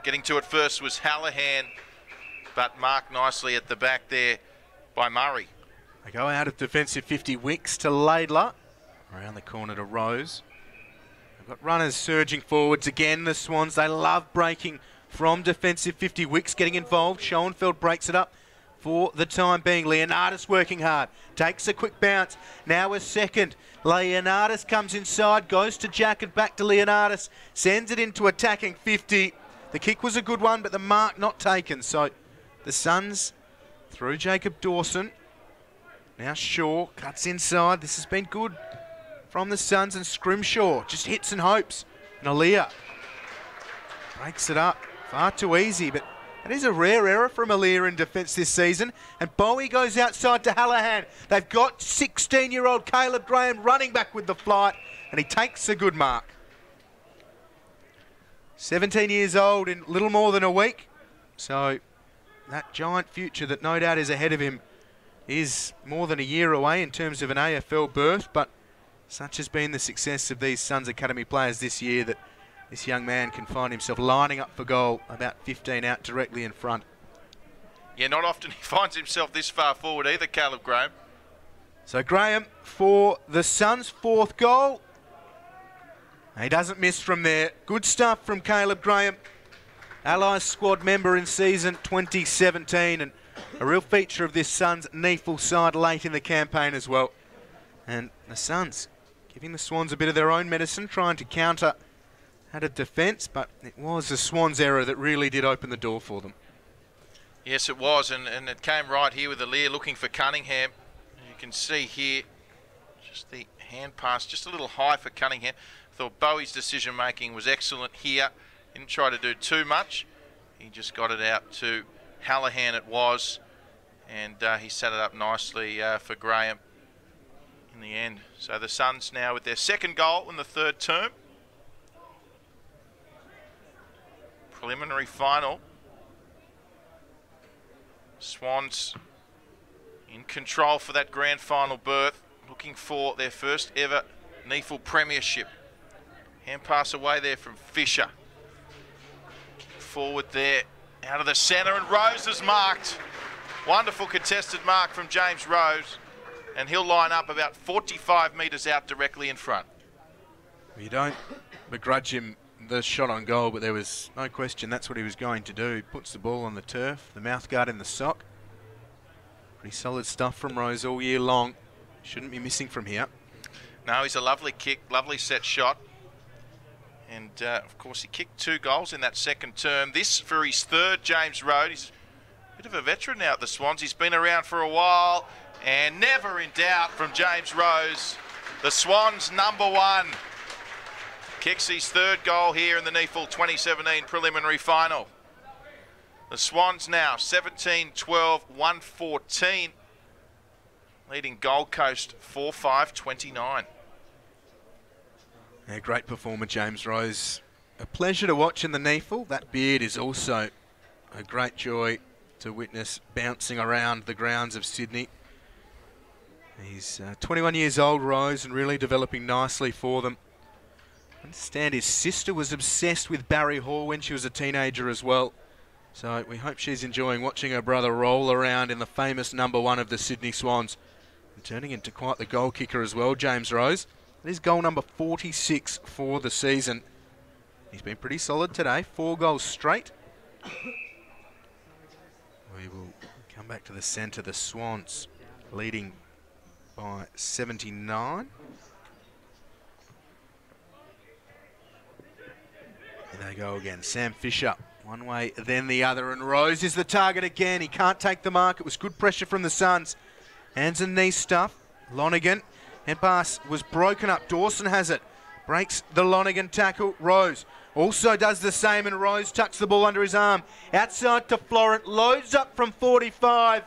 getting to it first was Hallahan, but marked nicely at the back there by Murray. They go out of defensive 50. Wicks to Laidler. Around the corner to Rose. They've got runners surging forwards again. The Swans, they love breaking from defensive 50. Wicks getting involved. Schoenfeld breaks it up for the time being. Leonardis working hard. Takes a quick bounce. Now a second. Leonardis comes inside. Goes to Jack and back to Leonardis. Sends it into attacking 50. The kick was a good one, but the mark not taken. So the Suns through Jacob Dawson. Now Shaw cuts inside. This has been good from the Suns, and Scrimshaw just hits and hopes. And Aaliyah breaks it up. Far too easy, but that is a rare error from Aaliyah in defence this season. And Bowie goes outside to Hallahan. They've got 16-year-old Caleb Graham running back with the flight, and he takes a good mark. 17 years old in little more than a week. So that giant future that no doubt is ahead of him is more than a year away in terms of an AFL berth, but such has been the success of these Suns Academy players this year that this young man can find himself lining up for goal about 15 out directly in front. Yeah, not often he finds himself this far forward either, Caleb Graham. So Graham for the Suns' 4th goal. He doesn't miss from there. Good stuff from Caleb Graham, Allies squad member in season 2017, and a real feature of this Suns NEAFL side late in the campaign as well. And the Suns giving the Swans a bit of their own medicine, trying to counter at a defence, but it was the Swans' error that really did open the door for them. Yes, it was, and it came right here with Aaliyah looking for Cunningham. You can see here just the hand pass, just a little high for Cunningham. I thought Bowie's decision-making was excellent here. Didn't try to do too much. He just got it out to Hallahan, it was, and he set it up nicely for Graham in the end. So the Suns now with their 2nd goal in the 3rd term. Preliminary final. Swans in control for that grand final berth, looking for their first ever NEAFL premiership. Hand pass away there from Fisher. Forward there, out of the centre, and Rose is marked. Wonderful contested mark from James Rose, and he'll line up about 45 metres out directly in front. You don't begrudge him the shot on goal, but there was no question that's what he was going to do. He puts the ball on the turf, the mouthguard in the sock. Pretty solid stuff from Rose all year long. Shouldn't be missing from here. No, he's a lovely kick, lovely set shot. And, of course, he kicked 2 goals in that 2nd term. This for his 3rd, James Rose. He's a bit of a veteran now at the Swans. He's been around for a while, and never in doubt from James Rose. The Swans #1. Kicks his 3rd goal here in the NEAFL 2017 preliminary final. The Swans now 17-12-114, leading Gold Coast 4-5-29. Yeah, great performer, James Rose. A pleasure to watch in the NEAFL. That beard is also a great joy to witness bouncing around the grounds of Sydney. He's 21 years old, Rose, and really developing nicely for them. I understand his sister was obsessed with Barry Hall when she was a teenager as well. So we hope she's enjoying watching her brother roll around in the famous #1 of the Sydney Swans. And turning into quite the goal kicker as well, James Rose. That is goal number 46 for the season. He's been pretty solid today, 4 goals straight. We will come back to the centre, the Swans leading by 79. There they go again, Sam Fisher. One way, then the other, and Rose is the target again. He can't take the mark. It was good pressure from the Suns. Hands and knee stuff. Lonergan. Hand pass was broken up. Dawson has it. Breaks the Lonergan tackle. Rose also does the same, and Rose tucks the ball under his arm. Outside to Florent. Loads up from 45.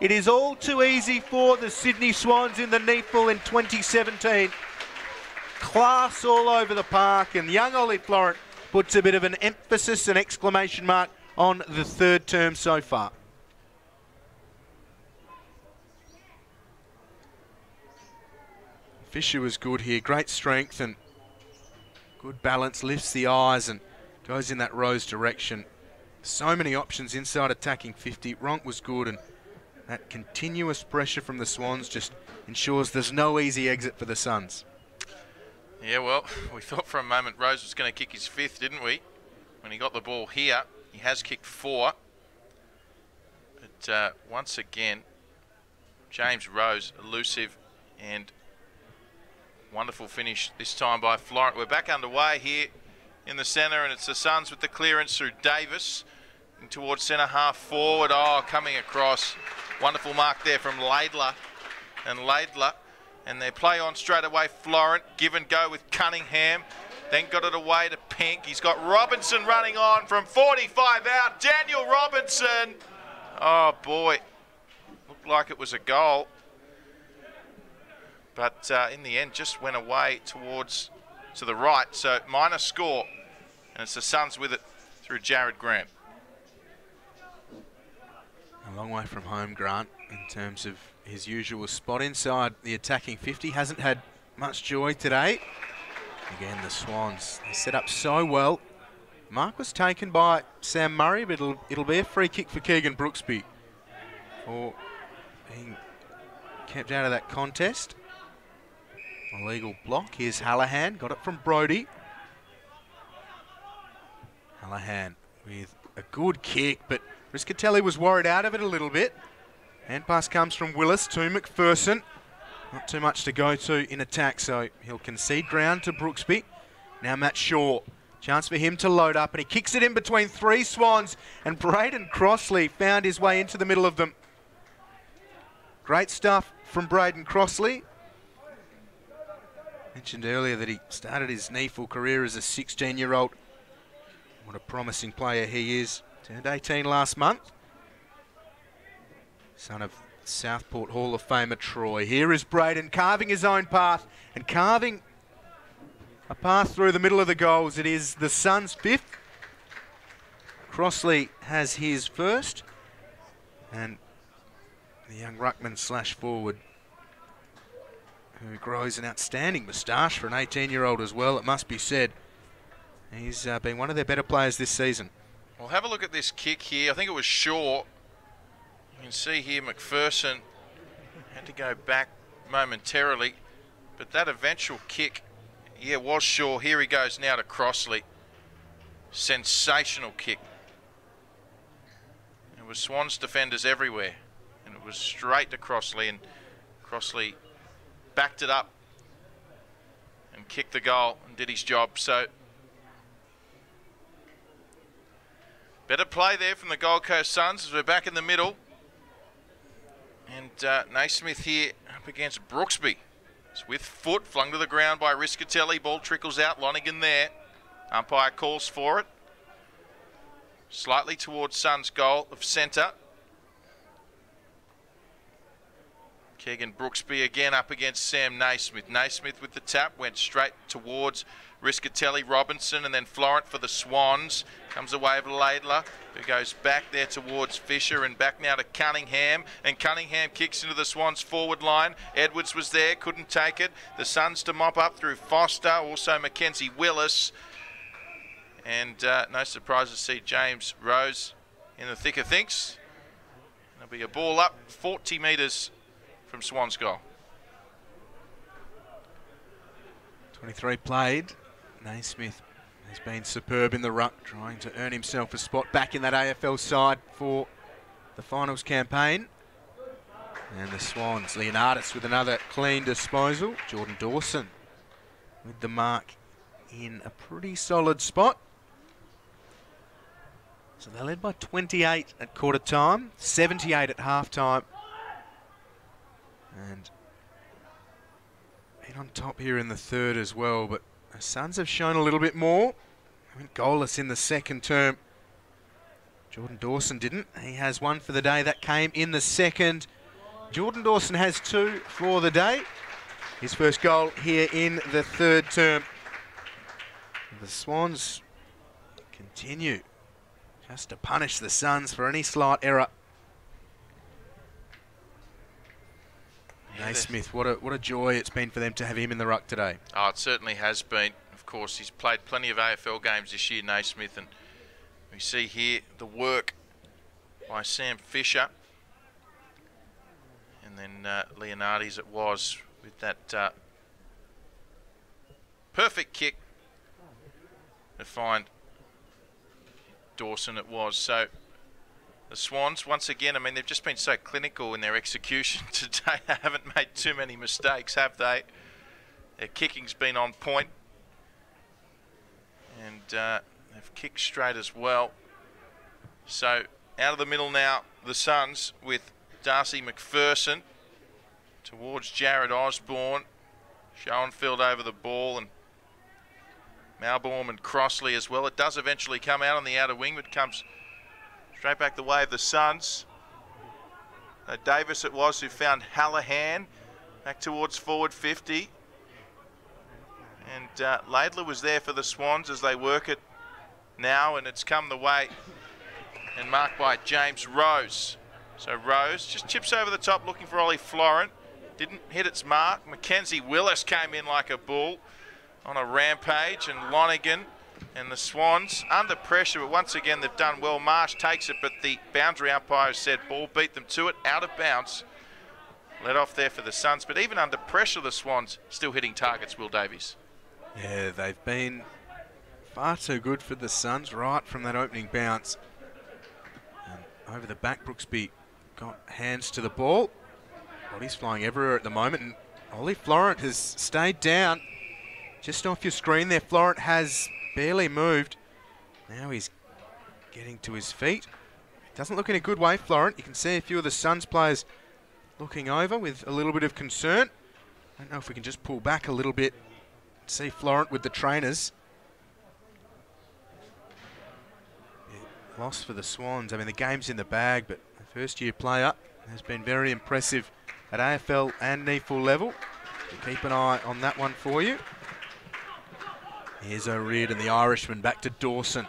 It is all too easy for the Sydney Swans in the NEAFL in 2017. Class all over the park, and young Ollie Florent puts a bit of an emphasis and exclamation mark on the 3rd term so far. Fisher was good here, great strength and good balance, lifts the eyes and goes in that Rose direction. So many options inside attacking 50. Ronk was good, and that continuous pressure from the Swans just ensures there's no easy exit for the Suns. Yeah, well, we thought for a moment Rose was going to kick his 5th, didn't we? When he got the ball here, he has kicked 4. But once again, James Rose, elusive and wonderful finish this time by Florent. We're back underway here in the centre, and it's the Suns with the clearance through Davis. towards centre half forward. Oh, coming across. Wonderful mark there from Laidler. And they play on straight away. Florent, give and go with Cunningham. Then got it away to Pink. He's got Robinson running on from 45 out. Daniel Robinson. Oh, boy. Looked like it was a goal. But in the end, just went away to the right. So minor score. And it's the Suns with it through Jared Grant. A long way from home, Grant, in terms of his usual spot inside the attacking 50. Hasn't had much joy today. Again, the Swans, they set up so well. Mark was taken by Sam Murray, but it'll be a free kick for Keegan Brooksby for being kept out of that contest. Illegal block. Here's Hallahan, got it from Brody. Hallahan with a good kick, but Riscatelli was worried out of it a little bit. Hand pass comes from Willis to McPherson. Not too much to go to in attack, so he'll concede ground to Brooksby. Now Matt Shaw. Chance for him to load up, and he kicks it in between three Swans, and Braden Crossley found his way into the middle of them. Great stuff from Braden Crossley. Mentioned earlier that he started his NEAFL career as a 16-year-old. What a promising player he is. Turned 18 last month. Son of Southport Hall of Famer Troy. Here is Braden carving his own path and carving a path through the middle of the goals. It is the Suns' fifth. Crossley has his first. And the young ruckman slash forward, who grows an outstanding moustache for an 18-year-old as well, it must be said. He's been one of their better players this season. Well, have a look at this kick here. I think it was Shaw. You can see here McPherson had to go back momentarily, but that eventual kick, yeah, was Shaw. Here he goes now to Crossley. Sensational kick. It was Swans defenders everywhere, and it was straight to Crossley, and Crossley backed it up and kicked the goal and did his job. So better play there from the Gold Coast Suns as we're back in the middle. And Naismith here up against Brooksby. It's with foot, flung to the ground by Riscatelli. Ball trickles out, Lonigan there. Umpire calls for it. Slightly towards Suns' goal of centre. Keegan Brooksby again up against Sam Naismith. Naismith with the tap, went straight towards Riscatelli, Robinson, and then Florent for the Swans. Comes away with Laidler, who goes back there towards Fisher, and back now to Cunningham. And Cunningham kicks into the Swans' forward line. Edwards was there, couldn't take it. The Suns to mop up through Foster, also Mackenzie Willis. And no surprise to see James Rose in the thick of things. There'll be a ball up 40 metres from Swans' goal. 23 played. Naismith has been superb in the ruck, trying to earn himself a spot back in that AFL side for the finals campaign. And the Swans, Leonardis with another clean disposal. Jordan Dawson with the mark in a pretty solid spot. So they led by 28 at quarter time, 78 at half time. And been on top here in the third as well, but the Suns have shown a little bit more. I mean, goalless in the second term. Jordan Dawson didn't. He has one for the day. That came in the second. Jordan Dawson has two for the day. His first goal here in the third term. The Swans continue just to punish the Suns for any slight error. Naismith, what a joy it's been for them to have him in the ruck today. Oh, it certainly has been. Of course, he's played plenty of AFL games this year, Naismith, and we see here the work by Sam Fisher. And then Leonardis it was with that perfect kick to find Dawson it was. So the Swans, once again, I mean, they've just been so clinical in their execution today. They haven't made too many mistakes, have they? Their kicking's been on point. And they've kicked straight as well. So out of the middle now, the Suns with Darcy McPherson towards Jared Osborne. Schoenfeld over the ball, and Malborn and Crossley as well. It does eventually come out on the outer wing, but comes straight back the way of the Suns. Davis it was who found Hallahan back towards forward 50. And Laidler was there for the Swans as they work it now, and it's come the way and marked by James Rose. So Rose just chips over the top looking for Ollie Florent. Didn't hit its mark. Mackenzie Willis came in like a bull on a rampage, and Lonigan and the Swans under pressure, but once again they've done well. Marsh takes it, but the boundary umpire said ball beat them to it, out of bounds. Let off there for the Suns, but even under pressure the Swans still hitting targets, Will Davies. Yeah, they've been far too good for the Suns right from that opening bounce. And over the back, Brooksby got hands to the ball. Body's flying everywhere at the moment, and Ollie Florent has stayed down. Just off your screen there, Florent has barely moved. Now he's getting to his feet. Doesn't look in a good way, Florent. You can see a few of the Suns players looking over with a little bit of concern. I don't know if we can just pull back a little bit. See Florent with the trainers. Yeah, loss for the Swans. I mean, the game's in the bag, but the first-year player has been very impressive at AFL and NEAFL level. So keep an eye on that one for you. Here's O'Riordan, the Irishman, back to Dawson.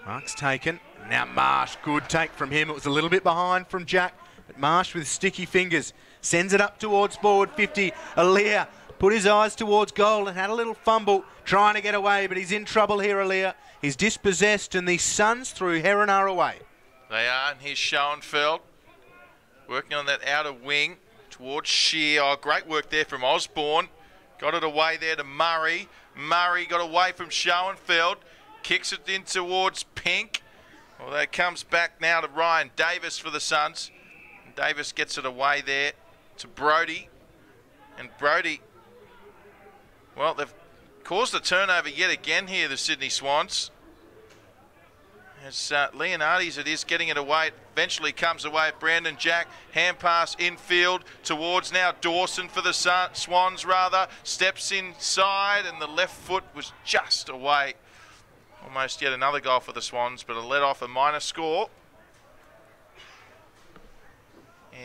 Mark's taken. Now Marsh, good take from him. It was a little bit behind from Jack, but Marsh with sticky fingers sends it up towards forward 50. Aaliyah put his eyes towards goal and had a little fumble trying to get away, but he's in trouble here, Aaliyah. He's dispossessed, and the Suns through Heron are away. They are, and here's Schoenfeld working on that outer wing towards Shear. Oh, great work there from Osborne. Got it away there to Murray. Murray got away from Schoenfeld. Kicks it in towards Pink. Well, that comes back now to Ryan Davis for the Suns. And Davis gets it away there to Brody. And Brody, well, they've caused a turnover yet again here, the Sydney Swans. As Leonardi's it is getting it away. It eventually comes away. Brandon Jack, hand pass infield towards now Dawson for the Swans rather. Steps inside and the left foot was just away. Almost yet another goal for the Swans, but it let off a minor score.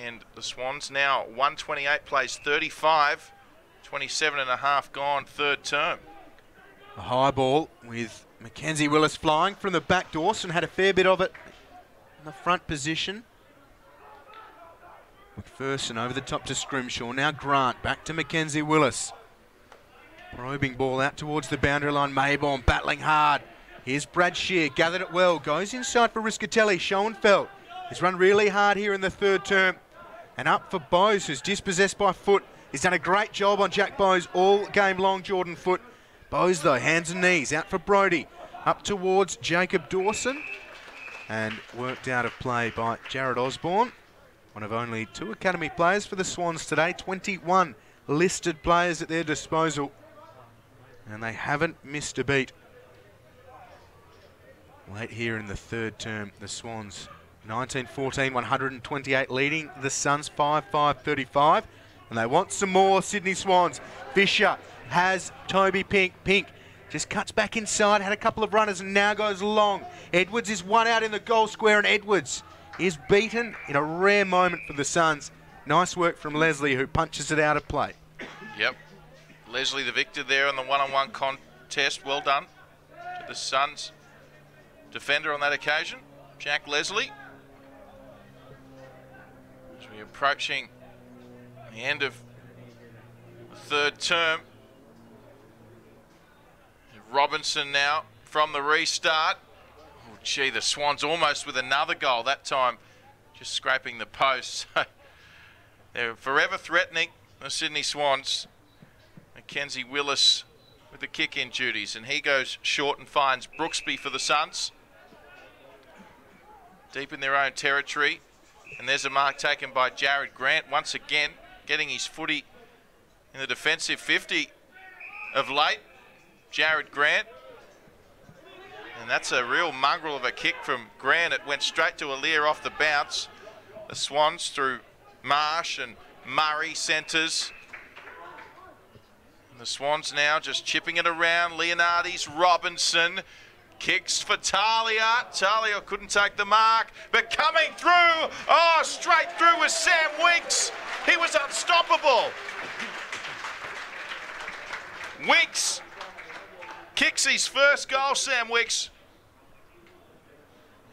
And the Swans now 128 plays 35. 27.5 gone, third term. A high ball with Mackenzie Willis flying from the back. Dawson had a fair bit of it in the front position. McPherson over the top to Scrimshaw. Now Grant back to Mackenzie Willis. Probing ball out towards the boundary line. Mayborn battling hard. Here's Brad Shear, gathered it well. Goes inside for Riscatelli. Schoenfeld. He's run really hard here in the third term. And up for Bowes, who's dispossessed by Foot. He's done a great job on Jack Bowes all game long, Jordan Foot. Bowes, though, hands and knees, out for Brody. Up towards Jacob Dawson. And worked out of play by Jared Osborne. One of only 2 academy players for the Swans today. 21 listed players at their disposal. And they haven't missed a beat. Late here in the third term, the Swans 19-14, 128 leading the Suns 5-5-35. And they want some more, Sydney Swans. Fisher has Toby Pink. Pink just cuts back inside, had a couple of runners and now goes long. Edwards is one out in the goal square, and Edwards is beaten in a rare moment for the Suns. Nice work from Leslie, who punches it out of play. Yep. Leslie the victor there on the one-on-one contest. Well done to the Suns defender on that occasion, Jack Leslie. As we're approaching the end of the third term. Robinson now from the restart. Oh, gee, the Swans almost with another goal, that time just scraping the post. They're forever threatening the Sydney Swans. Mackenzie Willis with the kick-in duties, and he goes short and finds Brooksby for the Suns. Deep in their own territory, and there's a mark taken by Jared Grant, once again getting his footy in the defensive 50 of late. Jared Grant, And that's a real mongrel of a kick from Grant. It went straight to Aaliyah off the bounce. The Swans through Marsh and Murray centres. And the Swans now just chipping it around. Leonardi's Robinson. Kicks for Talia. Talia couldn't take the mark, but coming through. Oh, straight through with Sam Winks. He was unstoppable. Winks kicks his first goal, Sam Winks.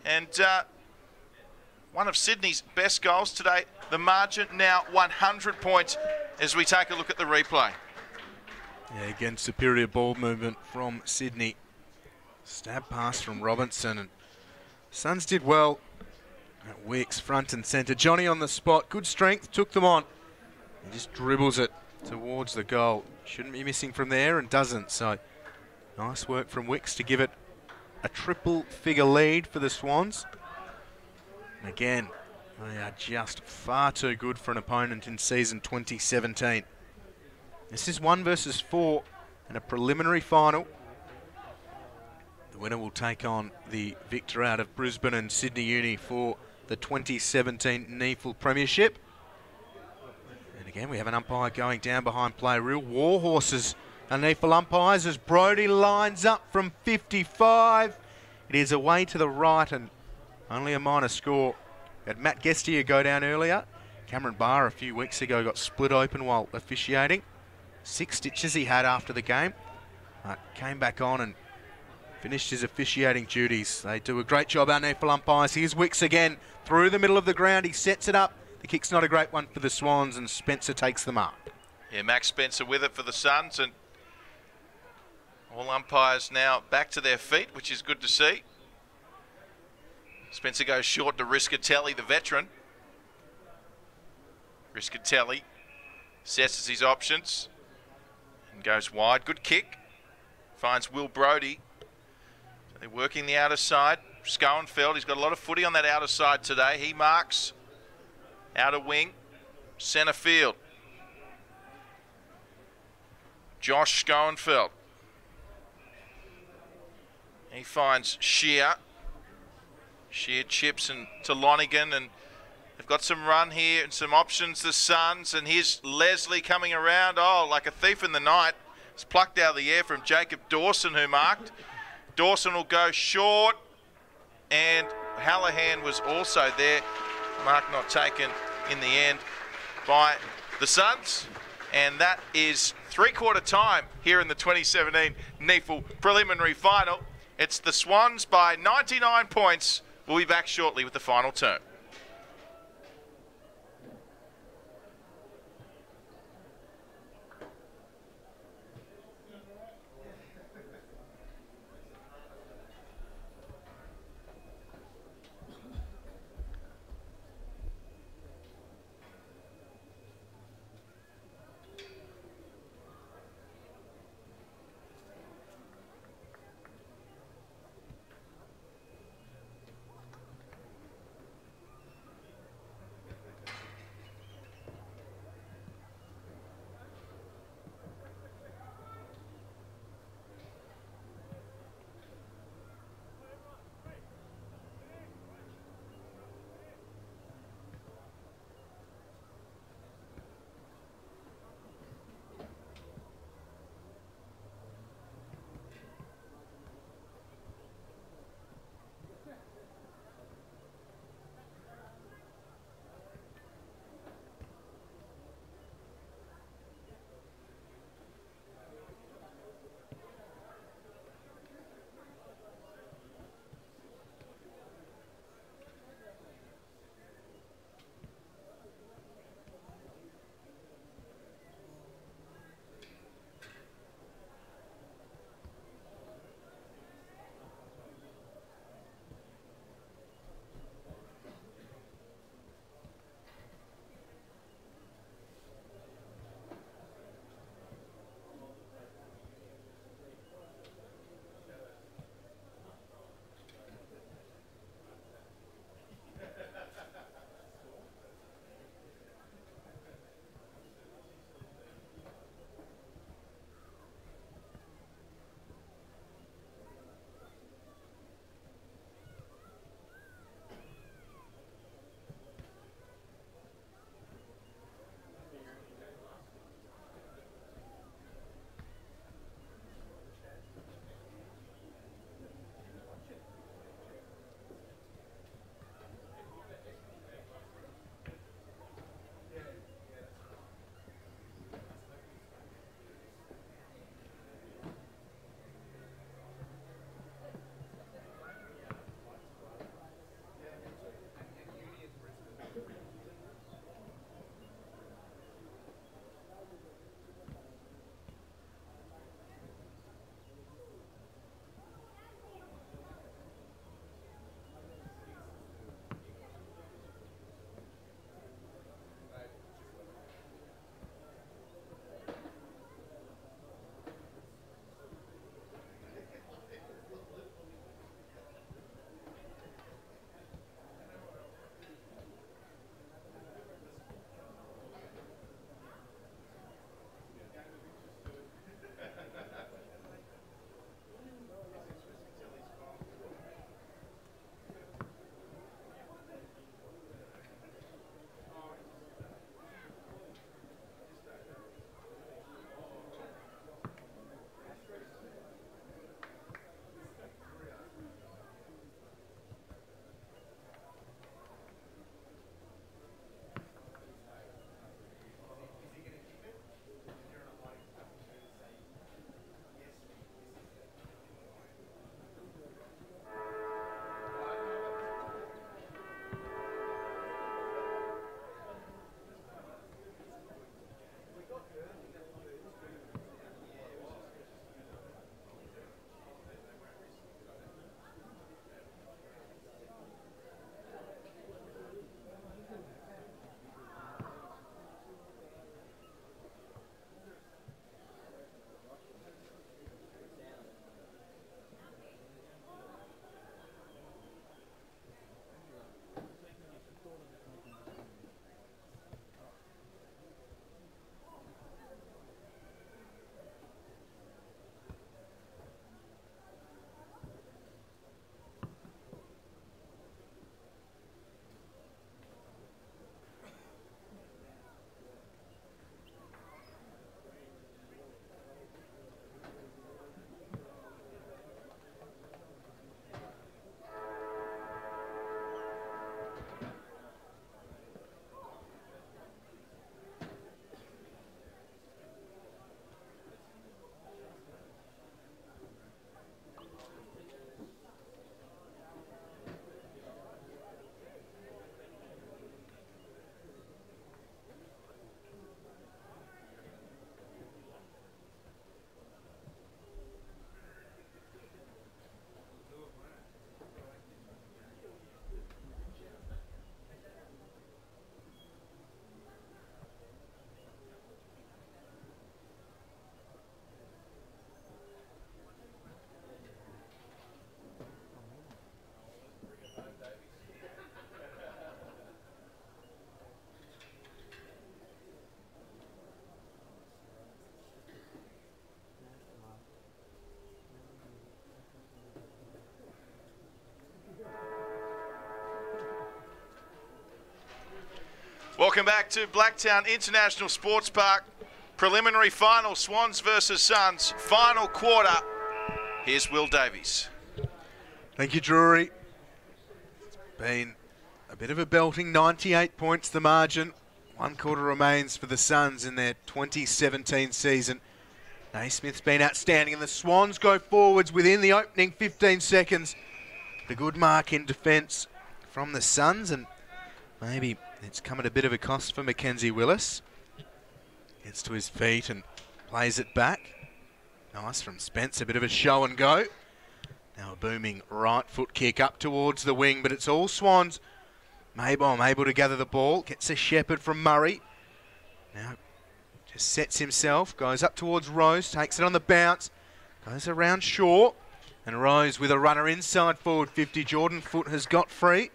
And one of Sydney's best goals today. The margin now 100 points as we take a look at the replay. Yeah, again, superior ball movement from Sydney. Stab pass from Robinson, and Suns did well at Wicks, front and centre. Johnny on the spot, good strength, took them on. He just dribbles it towards the goal. Shouldn't be missing from there and doesn't, so nice work from Wicks to give it a triple-figure lead for the Swans. And again, they are just far too good for an opponent in season 2017. This is 1 versus 4 in a preliminary final. The winner will take on the victor out of Brisbane and Sydney Uni for the 2017 NEAFL Premiership. And again, we have an umpire going down behind play. Real war horses are NEAFL umpires as Brodie lines up from 55. It is away to the right and only a minor score. Had Matt Gestier go down earlier. Cameron Barr a few weeks ago got split open while officiating. 6 stitches he had after the game. Came back on and finished his officiating duties. They do a great job, our NEAFL umpires. Here's Wicks again, through the middle of the ground. He sets it up. The kick's not a great one for the Swans, and Spencer takes the mark. Yeah, Max Spencer with it for the Suns, and all umpires now back to their feet, which is good to see. Spencer goes short to Riscatelli, the veteran. Riscatelli assesses his options and goes wide. Good kick. Finds Will Brodie. They're working the outer side. Schoenfeld, he's got a lot of footy on that outer side today. He marks. Outer wing. Centre field. Josh Schoenfeld. He finds Shear. Shear chips and to Lonigan, and they've got some run here and some options, the Suns. And here's Leslie coming around. Oh, like a thief in the night. It's plucked out of the air from Jacob Dawson, who marked. Dawson will go short, and Hallahan was also there. Mark not taken in the end by the Suns. And that is three-quarter time here in the 2017 NEAFL preliminary final. It's the Swans by 99 points. We'll be back shortly with the final term. Welcome back to Blacktown International Sports Park. Preliminary final, Swans versus Suns. Final quarter. Here's Will Davies. Thank you, Drury. It's been a bit of a belting, 98 points the margin. 1 quarter remains for the Suns in their 2017 season. Naismith's been outstanding, and the Swans go forwards within the opening 15 seconds. The good mark in defence from the Suns, and maybe it's come at a bit of a cost for Mackenzie Willis. Gets to his feet and plays it back. Nice from Spence, a bit of a show and go. Now a booming right foot kick up towards the wing, but it's all Swans. Maybom able to gather the ball, gets a Shepherd from Murray. Now just sets himself, goes up towards Rose, takes it on the bounce, goes around Shaw, and Rose with a runner inside forward 50. Jordan Foote has got free.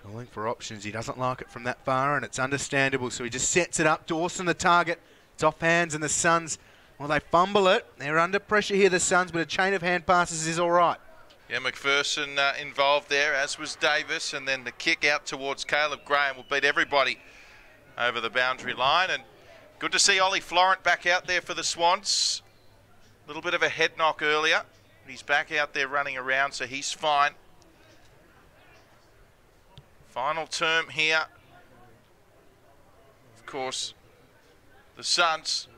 Calling for options, he doesn't like it from that far, and it's understandable, so he just sets it up. Dawson the target, it's off hands, and the Suns, well, they fumble it. They're under pressure here, the Suns, but a chain of hand passes is all right. Yeah, McPherson involved there, as was Davis, and then the kick out towards Caleb Graham will beat everybody over the boundary line. And good to see Ollie Florent back out there for the Swans. A little bit of a head knock earlier. He's back out there running around, so he's fine. Final term here. Of course, the Suns,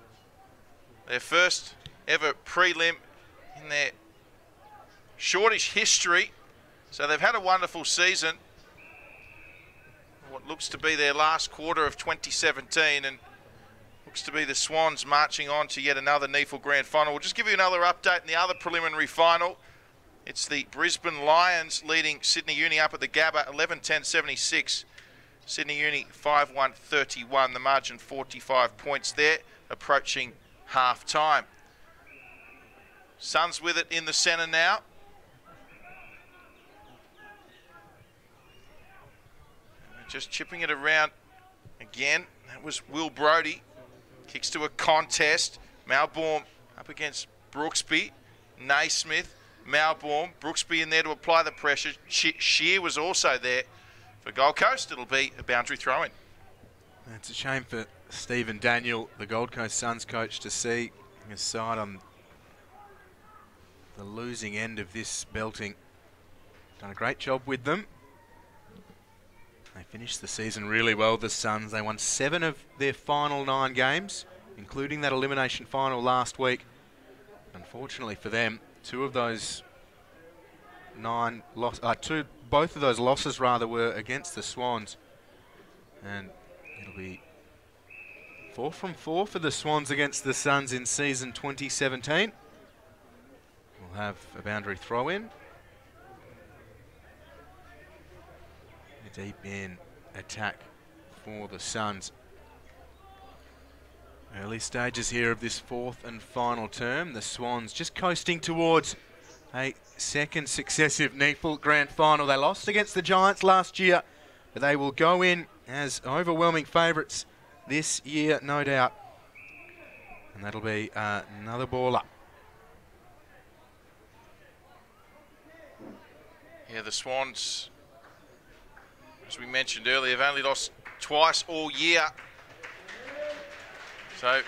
their first ever prelim in their shortish history. So they've had a wonderful season. What looks to be their last quarter of 2017, and looks to be the Swans marching on to yet another NEAFL Grand Final. We'll just give you another update in the other preliminary final. It's the Brisbane Lions leading Sydney Uni up at the Gabba, 11-10-76. Sydney Uni 5-1-31, the margin 45 points there, approaching half time. Suns with it in the centre now. Just chipping it around again. That was Will Brodie. Kicks to a contest. Malbourne up against Brooksby. Naismith. Malbourne. Brooksby in there to apply the pressure. Shear was also there for Gold Coast. It'll be a boundary throw-in. It's a shame for Stephen Daniel, the Gold Coast Suns coach, to see his side on the losing end of this belting. Done a great job with them. They finished the season really well, the Suns. They won 7 of their final 9 games, including that elimination final last week. Unfortunately for them, both of those losses rather were against the Swans. And it'll be 4 from 4 for the Swans against the Suns in season 2017. We'll have a boundary throw-in. Deep in attack for the Suns. Early stages here of this 4th and final term. The Swans just coasting towards a second successive NEAFL Grand Final. They lost against the Giants last year, but they will go in as overwhelming favourites this year, no doubt. And that'll be another ball up. Yeah, the Swans, as we mentioned earlier, have only lost twice all year. So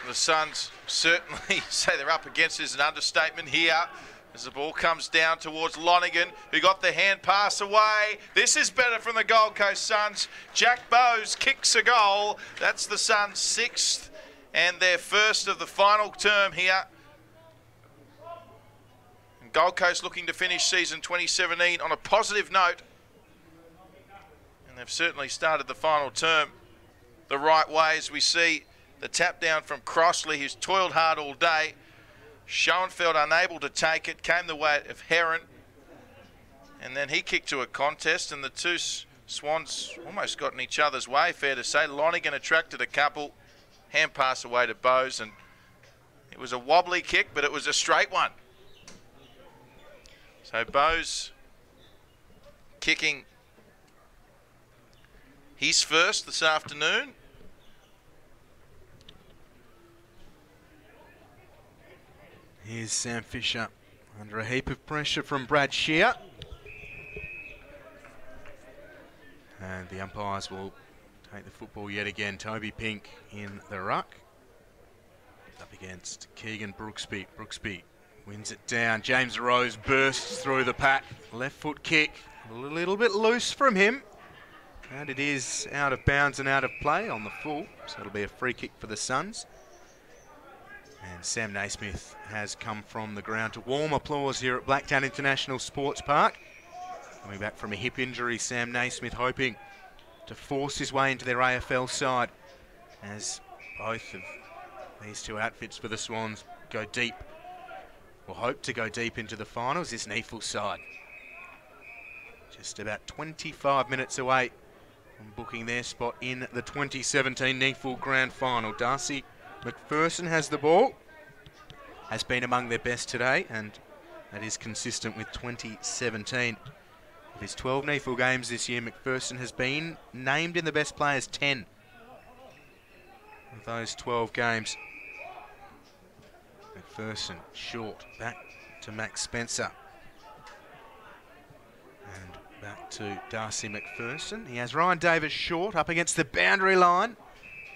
the Suns certainly say they're up against is an understatement here. As the ball comes down towards Lonergan, who got the hand pass away. This is better from the Gold Coast Suns. Jack Bowes kicks a goal. That's the Suns' 6th and their first of the final term here. And Gold Coast looking to finish season 2017 on a positive note. And they've certainly started the final term the right way, as we see the tap down from Crossley, who's toiled hard all day. Schoenfeld unable to take it, came the way of Heron. And then he kicked to a contest, and the two Swans almost got in each other's way, fair to say. Lonergan attracted a couple, hand pass away to Bowes, and it was a wobbly kick, but it was a straight one. So Bowes kicking his first this afternoon. Here's Sam Fisher under a heap of pressure from Brad Shear. And the umpires will take the football yet again. Toby Pink in the ruck. Up against Keegan Brooksby. Brooksby wins it down. James Rose bursts through the pack. Left foot kick. A little bit loose from him. And it is out of bounds and out of play on the full. So it'll be a free kick for the Suns. And Sam Naismith has come from the ground to warm applause here at Blacktown International Sports Park. Coming back from a hip injury, Sam Naismith hoping to force his way into their AFL side as both of these two outfits for the Swans go deep, or hope to go deep into the finals. This NEAFL side just about 25 minutes away from booking their spot in the 2017 NEAFL Grand Final. Darcy McPherson has the ball, has been among their best today, and that is consistent with 2017. Of his 12 NEAFL games this year, McPherson has been named in the best players 10 of those 12 games. McPherson short, back to Max Spencer. And back to Darcy McPherson. He has Ryan Davis short up against the boundary line.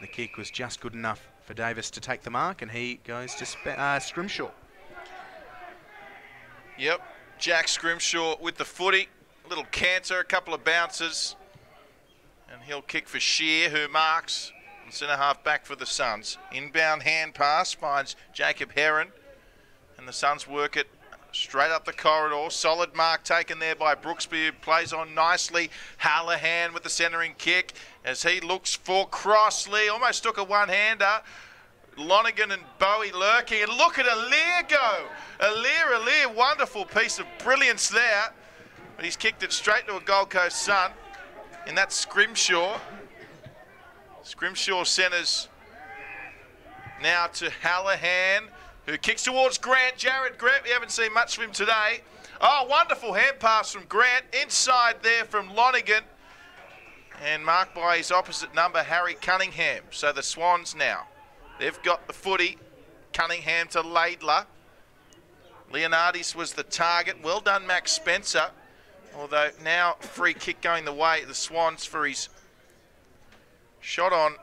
The kick was just good enough for Davis to take the mark, and he goes to Scrimshaw. Yep, Jack Scrimshaw with the footy. A little canter, a couple of bounces. And he'll kick for Shear, who marks. And centre half back for the Suns. Inbound hand pass finds Jacob Heron. And the Suns work it straight up the corridor. Solid mark taken there by Brooksby, who plays on nicely. Hallahan with the centering kick as he looks for Crossley. Almost took a one-hander. Lonigan and Bowie lurking. And look at Aliir go. Aliir, wonderful piece of brilliance there. But he's kicked it straight to a Gold Coast Sun. And that's Scrimshaw. Scrimshaw centres now to Hallahan, who kicks towards Grant. Jared Grant, we haven't seen much of him today. Oh, wonderful hand pass from Grant. Inside there from Lonigan. And marked by his opposite number, Harry Cunningham. So the Swans now, they've got the footy. Cunningham to Laidler. Leonardis was the target. Well done, Max Spencer. Although now free kick going the way of the Swans for his shot on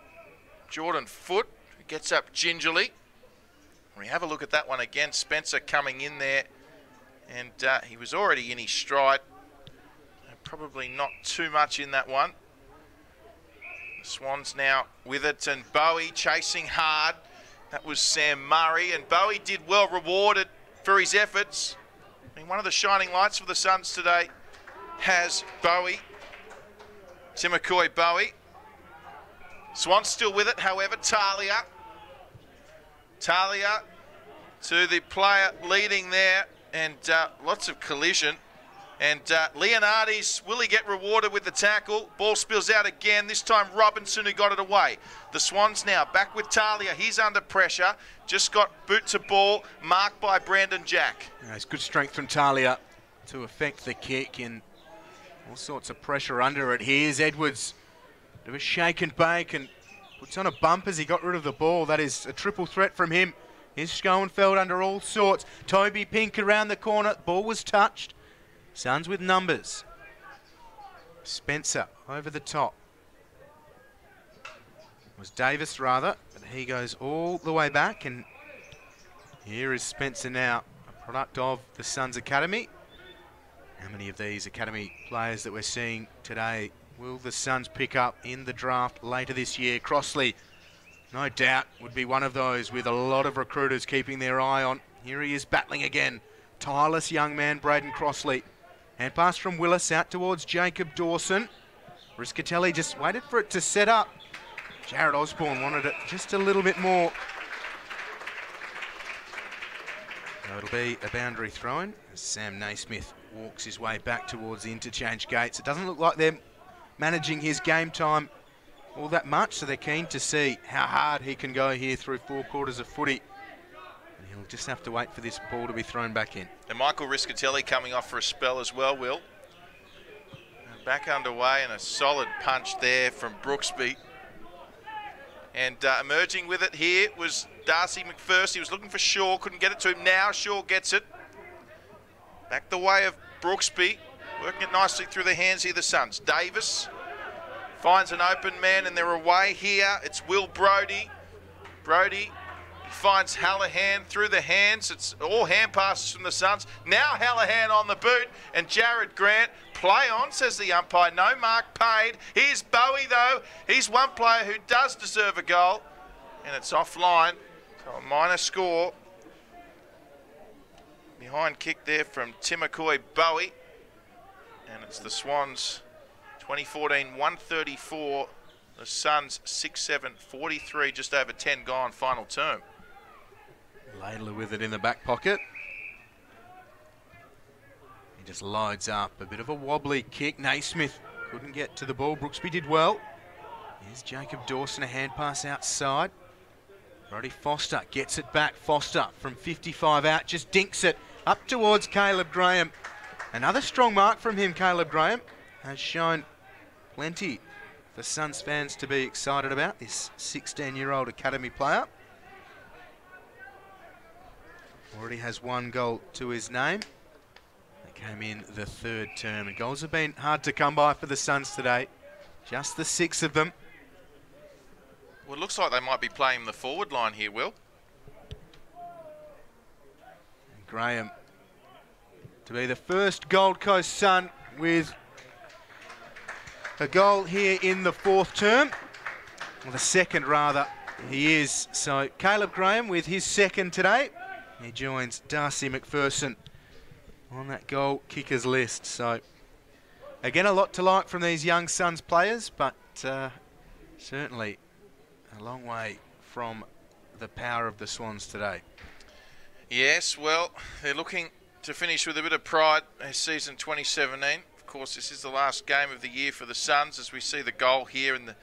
Jordan Foote, who gets up gingerly. We have a look at that one again. Spencer coming in there, and he was already in his stride. Probably not too much in that one. The Swans now with it, and Bowie chasing hard. That was Sam Murray, and Bowie did well, rewarded for his efforts. I mean, one of the shining lights for the Suns today has Bowie, Timokoy Bowie. Swans still with it, however. Talia to the player leading there, and lots of collision. And Leonardis, will he get rewarded with the tackle? Ball spills out again, this time Robinson, who got it away. The Swans now back with Talia. He's under pressure. Just got boot to ball, marked by Brandon Jack. Yeah, it's good strength from Talia to affect the kick, and all sorts of pressure under it. Here's Edwards. Do a shake and bake and puts on a bump as he got rid of the ball. That is a triple threat from him. Here's Schoenfeld under all sorts. Toby Pink around the corner. Ball was touched. Suns with numbers. Spencer over the top. It was Davis rather, but he goes all the way back, and here is Spencer now, a product of the Suns Academy. How many of these academy players that we're seeing today will the Suns pick up in the draft later this year? Crossley, no doubt, would be one of those with a lot of recruiters keeping their eye on. Here he is battling again. Tireless young man, Braden Crossley. Hand pass from Willis out towards Jacob Dawson. Riscatelli just waited for it to set up. Jared Osborne wanted it just a little bit more. So it'll be a boundary throw-in as Sam Naismith walks his way back towards the interchange gates. It doesn't look like they're managing his game time all that much, so they're keen to see how hard he can go here through 4 quarters of footy. And he'll just have to wait for this ball to be thrown back in. And Michael Riscatelli coming off for a spell as well, Will. And back underway, and a solid punch there from Brooksby. And emerging with it here was Darcy McPherson. He was looking for Shaw, couldn't get it to him. Now Shaw gets it. Back the way of Brooksby, working it nicely through the hands here of the Suns. Davis finds an open man and they're away here. It's Will Brodie. Brodie, he finds Hallahan through the hands. It's all hand passes from the Suns. Now Hallahan on the boot and Jared Grant. Play on, says the umpire. No mark paid. Here's Bowie, though. He's one player who does deserve a goal. And it's offline. So a minor score. Behind kick there from Timokoy Bowie. And it's the Swans 2014 134. The Suns 6-7 43, just over 10 gone final term. Laidler with it in the back pocket. He just loads up. A bit of a wobbly kick. Naismith couldn't get to the ball. Brooksby did well. Here's Jacob Dawson, a hand pass outside. Brodie Foster gets it back. Foster from 55 out, just dinks it up towards Caleb Graham. Another strong mark from him. Caleb Graham has shown plenty for Suns fans to be excited about, this 16-year-old academy player. Already has one goal to his name. That came in the third term, and goals have been hard to come by for the Suns today. Just the 6 of them. Well, it looks like they might be playing the forward line here, Will. And Graham to be the first Gold Coast Sun with a goal here in the fourth term. Well, the second, rather, he is. So Caleb Graham with his second today. He joins Darcy McPherson on that goal kickers list. So again, a lot to like from these young Suns players, but certainly a long way from the power of the Swans today. Yes, well, they're looking to finish with a bit of pride this season 2017. Of course, this is the last game of the year for the Suns, as we see the goal here. And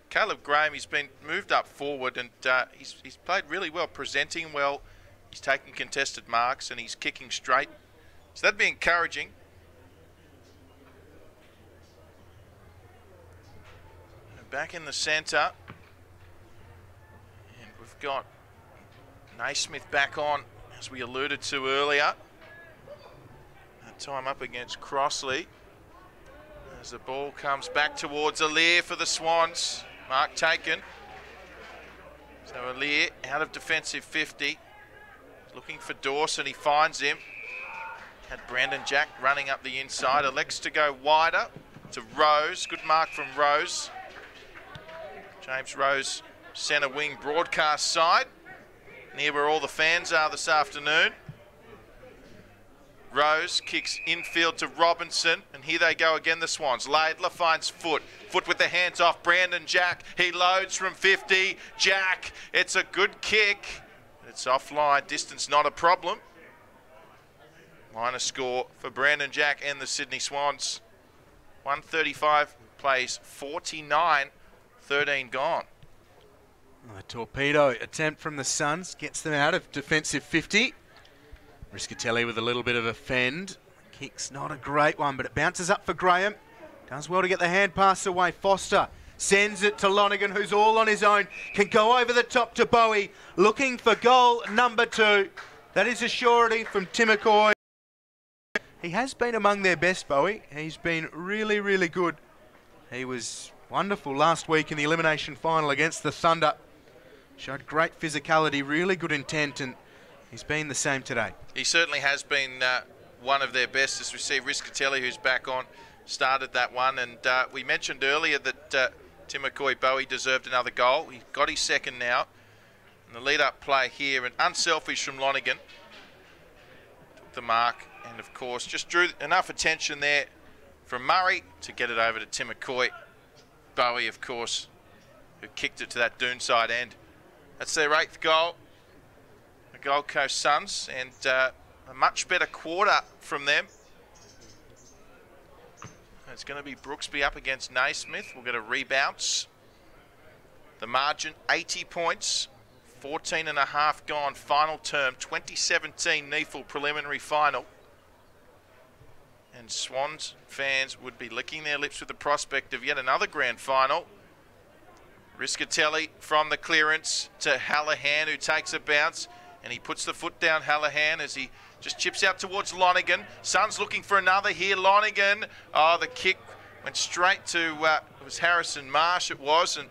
Caleb Graham, he's been moved up forward, and he's played really well, presenting well. He's taking contested marks and he's kicking straight. So that'd be encouraging. And back in the centre. And we've got Naismith back on, as we alluded to earlier. That time up against Crossley. As the ball comes back towards Alier for the Swans. Mark taken. So Alier out of defensive 50. Looking for Dawson, he finds him. Had Brandon Jack running up the inside. Elects to go wider to Rose. Good mark from Rose. James Rose, centre wing broadcast side. Near where all the fans are this afternoon. Rose kicks infield to Robinson, and here they go again, the Swans. Laidler finds Foot. Foot with the hands off Brandon Jack. He loads from 50. Jack, it's a good kick. It's offline, distance not a problem. Minor score for Brandon Jack and the Sydney Swans. 135 plays 49, 13 gone. A torpedo attempt from the Suns gets them out of defensive 50. Riscatelli with a little bit of a fend. Kick's not a great one, but it bounces up for Graham. Does well to get the hand pass away. Foster sends it to Lonergan, who's all on his own. Can go over the top to Bowie, looking for goal number 2. That is a surety from Timokoy. He has been among their best, Bowie. He's been really, really good. He was wonderful last week in the elimination final against the Thunder. Showed great physicality, really good intent, and he's been the same today. He certainly has been one of their best, as we see Riscatelli, who's back on, started that one. And we mentioned earlier that Timokoy Bowie deserved another goal. He got his second now. And the lead-up play here, and unselfish from Lonergan. Took the mark, and of course just drew enough attention there from Murray to get it over to Timokoy Bowie, of course, who kicked it to that Doonside end. That's their 8th goal. The Gold Coast Suns, and a much better quarter from them. It's going to be Brooksby up against Naismith. We'll get a rebounce. The margin, 80 points, 14.5 gone, final term, 2017 NEAFL preliminary final. And Swans fans would be licking their lips with the prospect of yet another grand final. Riscatelli from the clearance to Hallahan, who takes a bounce, and he puts the foot down, Hallahan, as he just chips out towards Lonergan. Suns looking for another here, Lonergan. Oh, the kick Went straight to, it was Harrison Marsh it was, and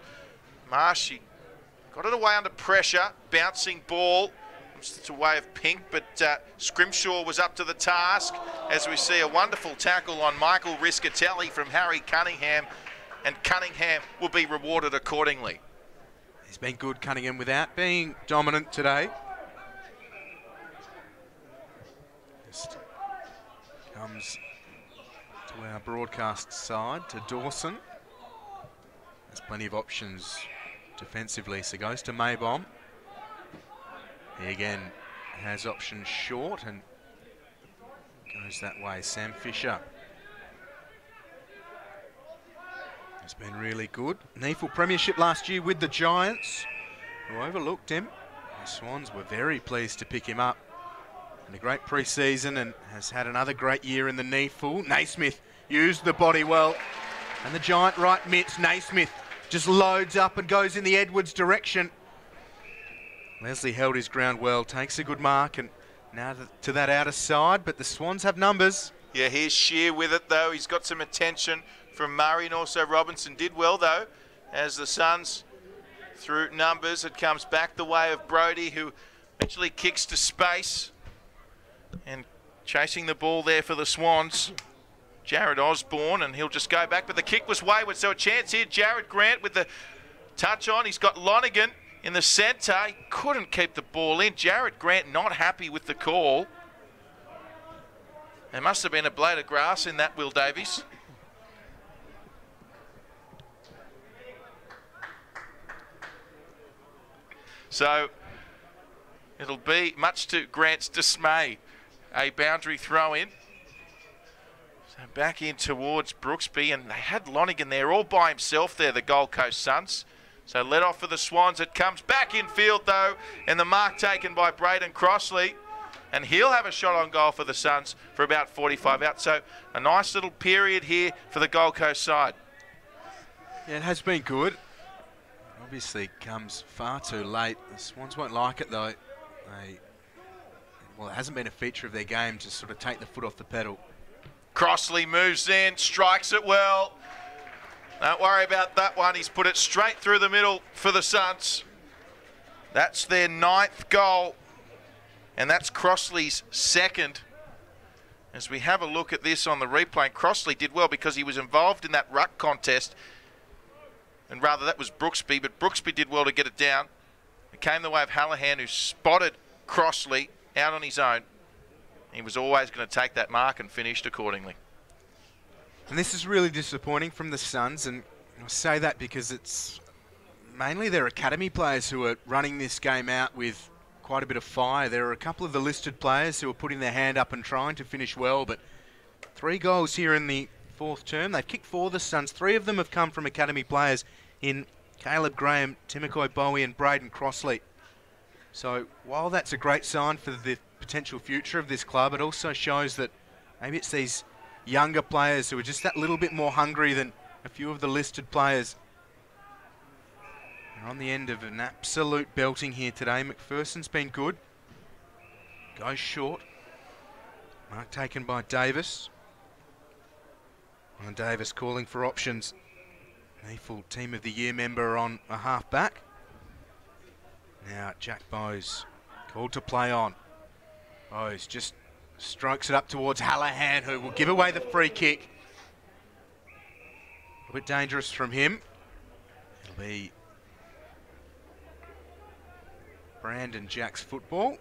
Marsh, he got it away under pressure, bouncing ball. It's a way of Pink, but Scrimshaw was up to the task as we see a wonderful tackle on Michael Riscatelli from Harry Cunningham, and Cunningham will be rewarded accordingly. He's been good, Cunningham, without being dominant today. Just comes to our broadcast side, to Dawson. There's plenty of options defensively, so goes to Maybom. He again has options short and goes that way. Sam Fisher has been really good. NEAFL Premiership last year with the Giants, who overlooked him. The Swans were very pleased to pick him up. And a great pre-season, and has had another great year in the NEAFL. Naismith used the body well. And the Giant right mitts, Naismith just loads up and goes in the Edwards direction. Leslie held his ground well, takes a good mark, and now to that outer side, but the Swans have numbers. Yeah, here's Shear with it though. He's got some attention from Murray, and also Robinson did well though, as the Suns through numbers. It comes back the way of Brodie, who eventually kicks to space, and chasing the ball there for the Swans, Jared Osborne, and he'll just go back, but the kick was wayward, so a chance here. Jared Grant with the touch on. He's got Lonergan in the centre. He couldn't keep the ball in. Jared Grant not happy with the call. There must have been a blade of grass in that, Will Davies. So it'll be, much to Grant's dismay, a boundary throw in. So back in towards Brooksby, and they had Lonergan there all by himself there, the Gold Coast Suns. So let off for the Swans. It comes back in field though, and the mark taken by Braden Crossley, and he'll have a shot on goal for the Suns for about 45 out. So a nice little period here for the Gold Coast side. Yeah, it has been good. Obviously comes far too late. The Swans won't like it though. Well, it hasn't been a feature of their game to sort of take the foot off the pedal. Crossley moves in, strikes it well. Don't worry about that one. He's put it straight through the middle for the Suns. That's their 9th goal, and that's Crossley's 2nd. As we have a look at this on the replay, Crossley did well because he was involved in that ruck contest, and rather that was Brooksby, but Brooksby did well to get it down. It came the way of Hallahan, who spotted Crossley out on his own. He was always going to take that mark and finished accordingly. And this is really disappointing from the Suns, and I say that because it's mainly their academy players who are running this game out with quite a bit of fire. There are a couple of the listed players who are putting their hand up and trying to finish well, but 3 goals here in the 4th term. They've kicked 4 the Suns. 3 of them have come from academy players in Caleb Graham, Timokoi Bowie and Braden Crossley. So while that's a great sign for the potential future of this club, it also shows that maybe it's these younger players who are just that little bit more hungry than a few of the listed players. They're on the end of an absolute belting here today. McPherson's been good. Goes short. Mark taken by Davis. And Davis calling for options. NEAFL Team of the Year member on a half-back. Now Jack Bowes called to play on. Bowes just strokes it up towards Hallahan, who will give away the free kick. A bit dangerous from him. It'll be Brandon Jack's football.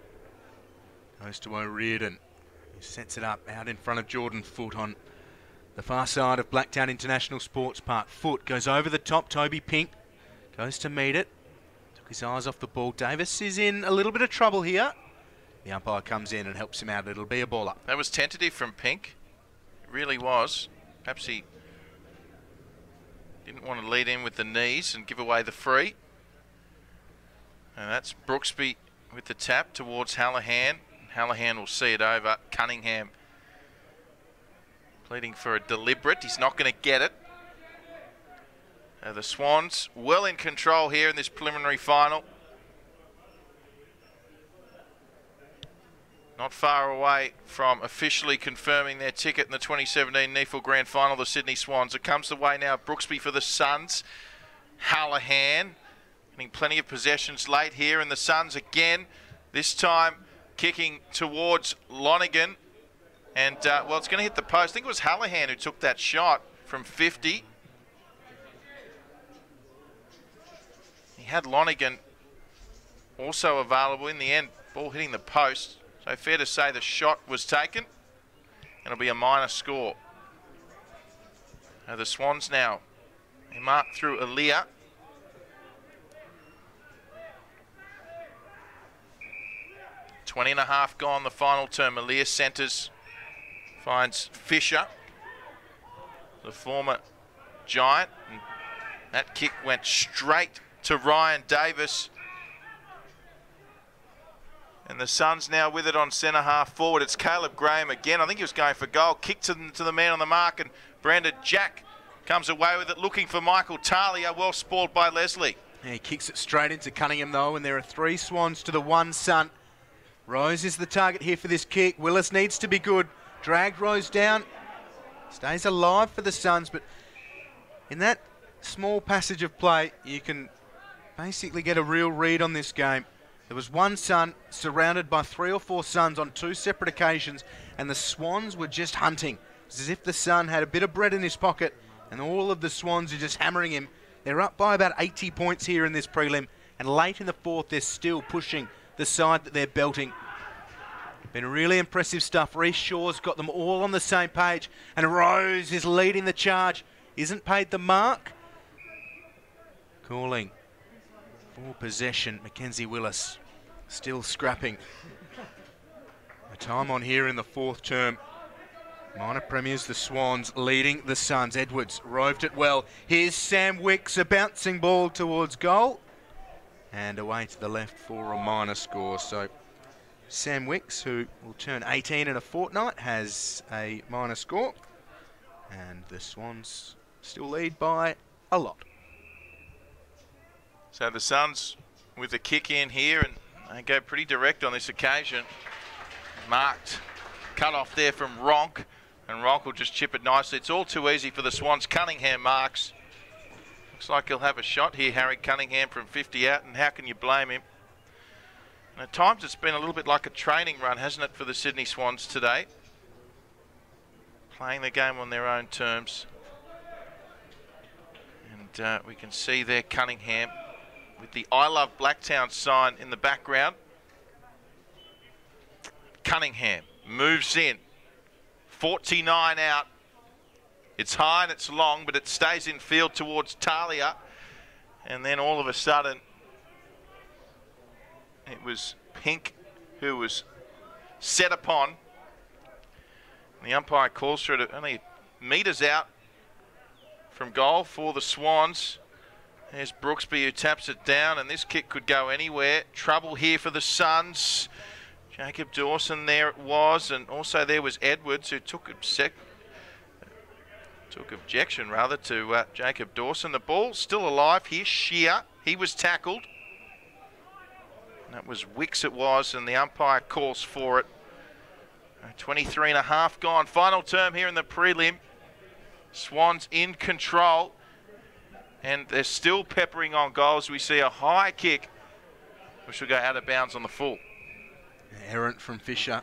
Goes to O'Riordan, who sets it up out in front of Jordan Foote on the far side of Blacktown International Sports Park. Foote goes over the top. Toby Pink goes to meet it. Took his eyes off the ball. Davis is in a little bit of trouble here. The umpire comes in and helps him out. It'll be a ball up. That was tentative from Pink. It really was. Perhaps he didn't want to lead in with the knees and give away the free. And that's Brooksby with the tap towards Hallahan. Hallahan will see it over. Cunningham pleading for a deliberate. He's not going to get it. The Swans well in control here in this preliminary final. not far away from officially confirming their ticket in the 2017 NEAFL Grand Final, the Sydney Swans. It comes the way now of Brooksby for the Suns. Hallahan getting plenty of possessions late here, and the Suns again, this time kicking towards Lonergan. And, well, it's going to hit the post. I think it was Hallahan who took that shot from 50. He had Lonergan also available in the end, ball hitting the post. So fair to say the shot was taken, and it'll be a minor score. Now the Swans now, they mark through Aaliyah. .20.5 gone the final term. Aaliyah centres, finds Fisher, the former Giant. And that kick went straight to Ryan Davis. And the Suns now with it on centre half forward. It's Caleb Graham again. I think he was going for goal. Kick to the man on the mark, and Brandon Jack comes away with it, looking for Michael Talia. Well spoiled by Leslie. Yeah, he kicks it straight into Cunningham though, and there are 3 Swans to the 1 Sun. Rose is the target here for this kick. Willis needs to be good. Dragged Rose down. Stays alive for the Suns, but in that small passage of play, you can basically get a real read on this game. There was 1 Sun surrounded by 3 or 4 Suns on 2 separate occasions, and the Swans were just hunting. It's as if the Sun had a bit of bread in his pocket, and all of the Swans are just hammering him. They're up by about 80 points here in this prelim, and late in the 4th, they're still pushing the side that they're belting. Been really impressive stuff. Reece Shaw's got them all on the same page, and Rose is leading the charge. Isn't paid the mark. Calling for possession, Mackenzie Willis still scrapping. A time on here in the 4th term. Minor premiers, the Swans leading the Suns. Edwards roved it well. Here's Sam Wicks, a bouncing ball towards goal. And away to the left for a minor score. So Sam Wicks, who will turn 18 in a fortnight, has a minor score. And the Swans still lead by a lot. So the Suns with the kick in here, and they go pretty direct on this occasion. Marked, cut off there from Ronk, and Ronk will just chip it nicely. It's all too easy for the Swans. Cunningham marks. Looks like he'll have a shot here, Harry Cunningham, from 50 out, and how can you blame him? And at times it's been a little bit like a training run, hasn't it, for the Sydney Swans today? Playing the game on their own terms. And we can see there Cunningham with the I Love Blacktown sign in the background. Cunningham moves in. 49 out. It's high and it's long, but it stays in field towards Talia. And then all of a sudden, it was Pink who was set upon. And the umpire calls for it only metres out from goal for the Swans. There's Brooksby who taps it down, and this kick could go anywhere. Trouble here for the Suns. Jacob Dawson there it was, and also there was Edwards who took objection rather to Jacob Dawson. The ball still alive here. Shear, he was tackled. And that was Wicks it was, and the umpire calls for it. 23.5 gone. Final term here in the prelim. Swans in control, and they're still peppering on goals. We see a high kick, which will go out of bounds on the full. Errant from Fisher.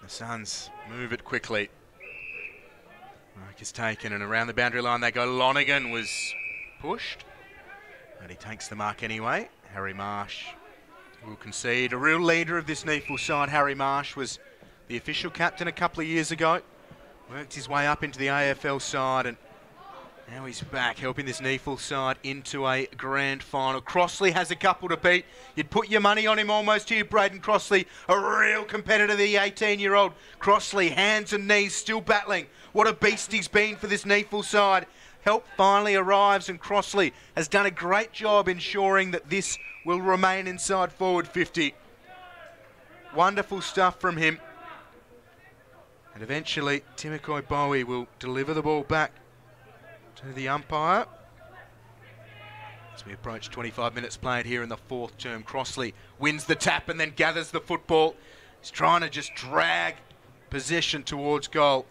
The Suns move it quickly. Mark is taken, and around the boundary line they go. Lonergan was pushed, but he takes the mark anyway. Harry Marsh will concede. A real leader of this NEAFL side. Harry Marsh was the official captain a couple of years ago. Worked his way up into the AFL side, and now he's back helping this NEAFL side into a grand final. Crossley has a couple to beat. You'd put your money on him almost here, Braden Crossley. A real competitor, the 18-year-old. Crossley, hands and knees, still battling. What a beast he's been for this NEAFL side. Help finally arrives, and Crossley has done a great job ensuring that this will remain inside forward 50. Wonderful stuff from him. And eventually, Timothy Bowie will deliver the ball back to the umpire. As we approach 25 minutes played here in the 4th term, Crossley wins the tap and then gathers the football. He's trying to just drag possession towards goal.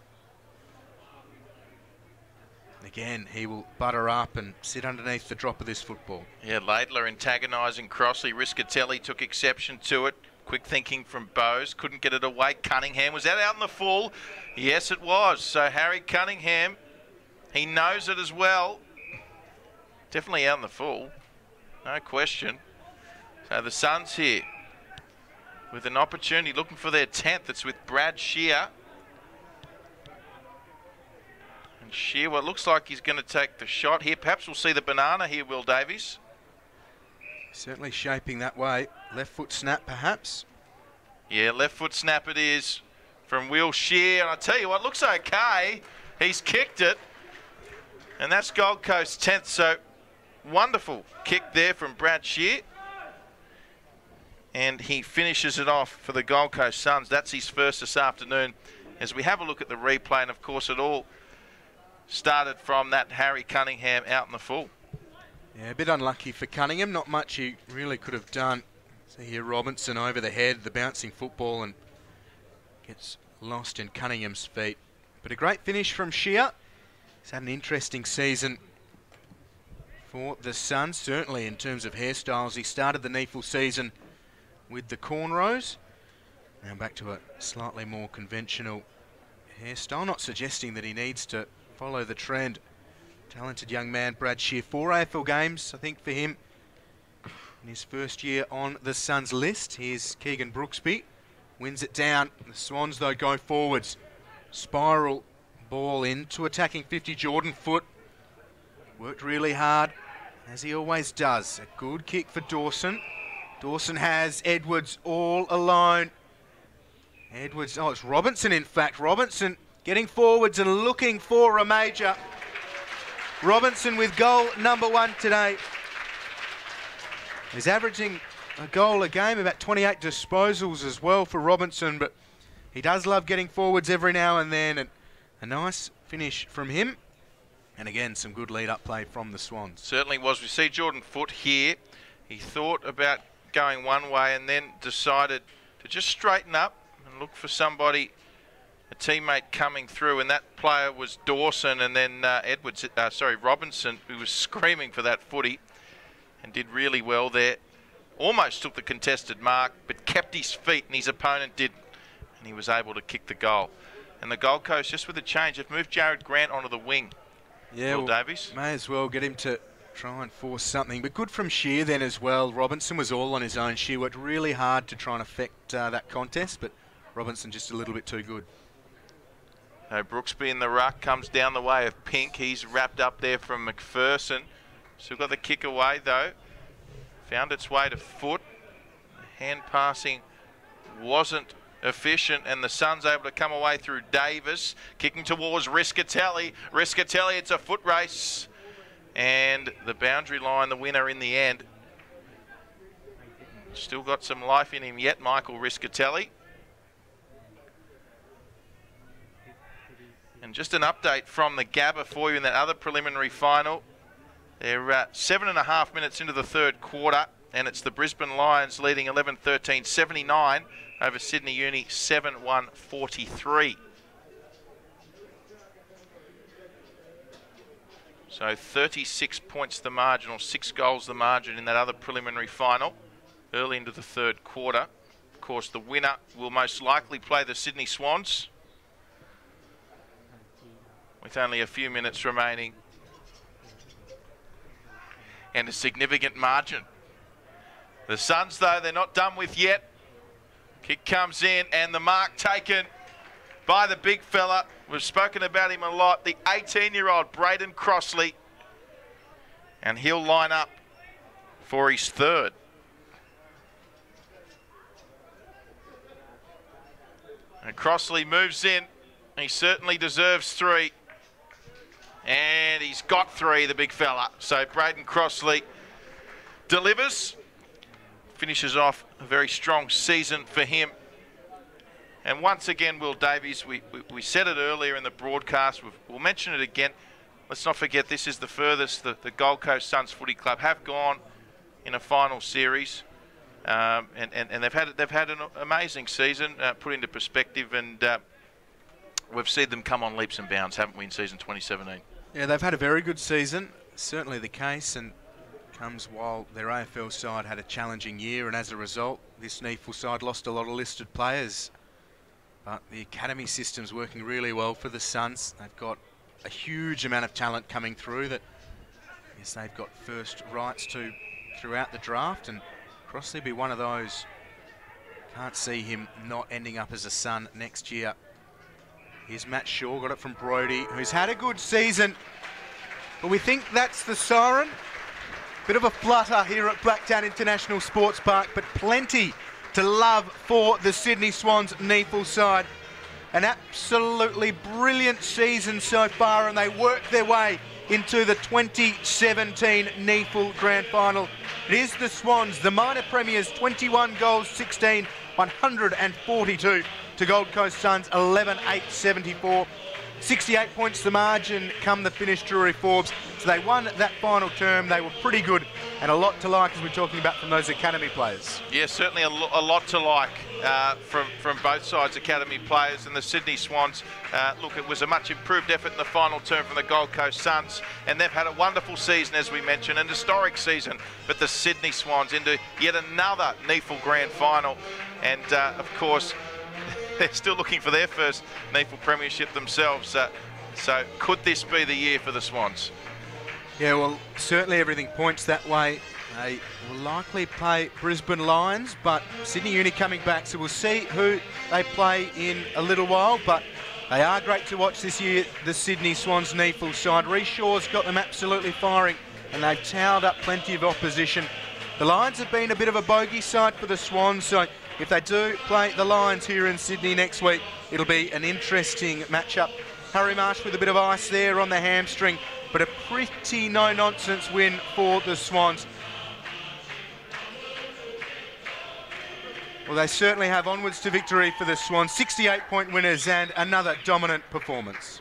Again, he will butter up and sit underneath the drop of this football. Yeah, Laidler antagonising Crossley. Riscatelli took exception to it. Quick thinking from Bowes. Couldn't get it away. Cunningham. Was that out in the full? Yes, it was. So Harry Cunningham, he knows it as well. Definitely out in the full. No question. So the Suns here with an opportunity looking for their 10th. It's with Brad Shear. And Shear, well, it looks like he's going to take the shot here. Perhaps we'll see the banana here, Will Davies. Certainly shaping that way. Left foot snap, perhaps. Yeah, left foot snap it is from Will Shear. And I tell you what, looks okay. He's kicked it. And that's Gold Coast's 10th. So wonderful kick there from Brad Shear. And he finishes it off for the Gold Coast Suns. That's his first this afternoon. As we have a look at the replay, and of course it all started from that Harry Cunningham out in the full. Yeah, a bit unlucky for Cunningham. Not much he really could have done. See here, Robinson over the head, the bouncing football, and gets lost in Cunningham's feet. But a great finish from Shear. He's had an interesting season for the Suns, certainly in terms of hairstyles. He started the NEAFL season with the cornrows. Now back to a slightly more conventional hairstyle. Not suggesting that he needs to follow the trend. Talented young man, Brad Shear. 4 AFL games, I think, for him in his first year on the Suns list. Here's Keegan Brooksby. Wins it down. The Swans, though, go forwards. Spiral ball into attacking 50. Jordan Foote worked really hard, as he always does. A good kick for Dawson. Dawson has Edwards all alone. Edwards, oh, it's Robinson, in fact. Robinson getting forwards and looking for a major. Robinson with goal number 1 today. He's averaging a goal a game, about 28 disposals as well for Robinson, but he does love getting forwards every now and then, and a nice finish from him. And again, some good lead-up play from the Swans. Certainly was. We see Jordan Foote here. He thought about going one way and then decided to just straighten up and look for somebody, a teammate coming through, and that player was Dawson, and then Robinson, who was screaming for that footy and did really well there. Almost took the contested mark, but kept his feet, and his opponent didn't, and he was able to kick the goal. And the Gold Coast, just with a change, have moved Jared Grant onto the wing. Yeah, Will Davies. May as well get him to try and force something, but good from Shear then as well. Robinson was all on his own. Shear worked really hard to try and affect that contest, but Robinson just a little bit too good. Brooksby in the ruck, comes down the way of Pink. He's wrapped up there from McPherson. Still got the kick away though. Found its way to Foote. Hand passing wasn't efficient, and the Suns able to come away through Davis. Kicking towards Riscatelli. Riscatelli, it's a foot race. And the boundary line, the winner in the end. Still got some life in him yet, Michael Riscatelli. And just an update from the Gabba for you in that other preliminary final. They're 7.5 minutes into the third quarter, and it's the Brisbane Lions leading 11-13, 79 over Sydney Uni, 7-1-43. So 36 points the margin, or 6 goals the margin in that other preliminary final, early into the third quarter. Of course, the winner will most likely play the Sydney Swans, with only a few minutes remaining and a significant margin. The Suns, though, they're not done with yet. Kick comes in, and the mark taken by the big fella. We've spoken about him a lot, the 18-year-old Braden Crossley, and he'll line up for his third. And Crossley moves in. He certainly deserves 3. And he's got 3, the big fella. So Braden Crossley delivers, finishes off a very strong season for him. And once again, Will Davies, we said it earlier in the broadcast, we'll mention it again. Let's not forget, this is the furthest the Gold Coast Suns Footy Club have gone in a final series. And they've had an amazing season, put into perspective, and we've seen them come on leaps and bounds, haven't we, in season 2017? Yeah, they've had a very good season, certainly the case, and comes while their AFL side had a challenging year, and as a result, this NEAFL side lost a lot of listed players. But the academy system's working really well for the Suns. They've got a huge amount of talent coming through that, yes, they've got first rights to throughout the draft, and Crossley be one of those. Can't see him not ending up as a Sun next year. Here's Matt Shaw, got it from Brodie, who's had a good season, but we think that's the siren. Bit of a flutter here at Blacktown International Sports Park, but plenty to love for the Sydney Swans NEAFL side. An absolutely brilliant season so far, and they work their way into the 2017 NEAFL Grand Final. It is the Swans, the minor premiers, 21 goals, 16, 142 to Gold Coast Suns, 11,874. 68 points the margin come the finish, Drury Forbes. So they won that final term. They were pretty good, and a lot to like as we're talking about from those academy players. Yeah, certainly a lot to like from both sides, academy players and the Sydney Swans. Look, it was a much improved effort in the final term from the Gold Coast Suns, and they've had a wonderful season, as we mentioned, an historic season. But the Sydney Swans into yet another NEAFL Grand Final, and of course, they're still looking for their first NEAFL premiership themselves. So could this be the year for the Swans? Yeah, well, certainly everything points that way. They will likely play Brisbane Lions, but Sydney Uni coming back, so we'll see who they play in a little while. But they are great to watch this year, the Sydney Swans NEAFL side. Rhys Shaw's got them absolutely firing, and they've towed up plenty of opposition. The Lions have been a bit of a bogey side for the Swans, so if they do play the Lions here in Sydney next week, it'll be an interesting matchup. Harry Marsh with a bit of ice there on the hamstring, but a pretty no-nonsense win for the Swans. Well, they certainly have onwards to victory for the Swans. 68-point winners and another dominant performance.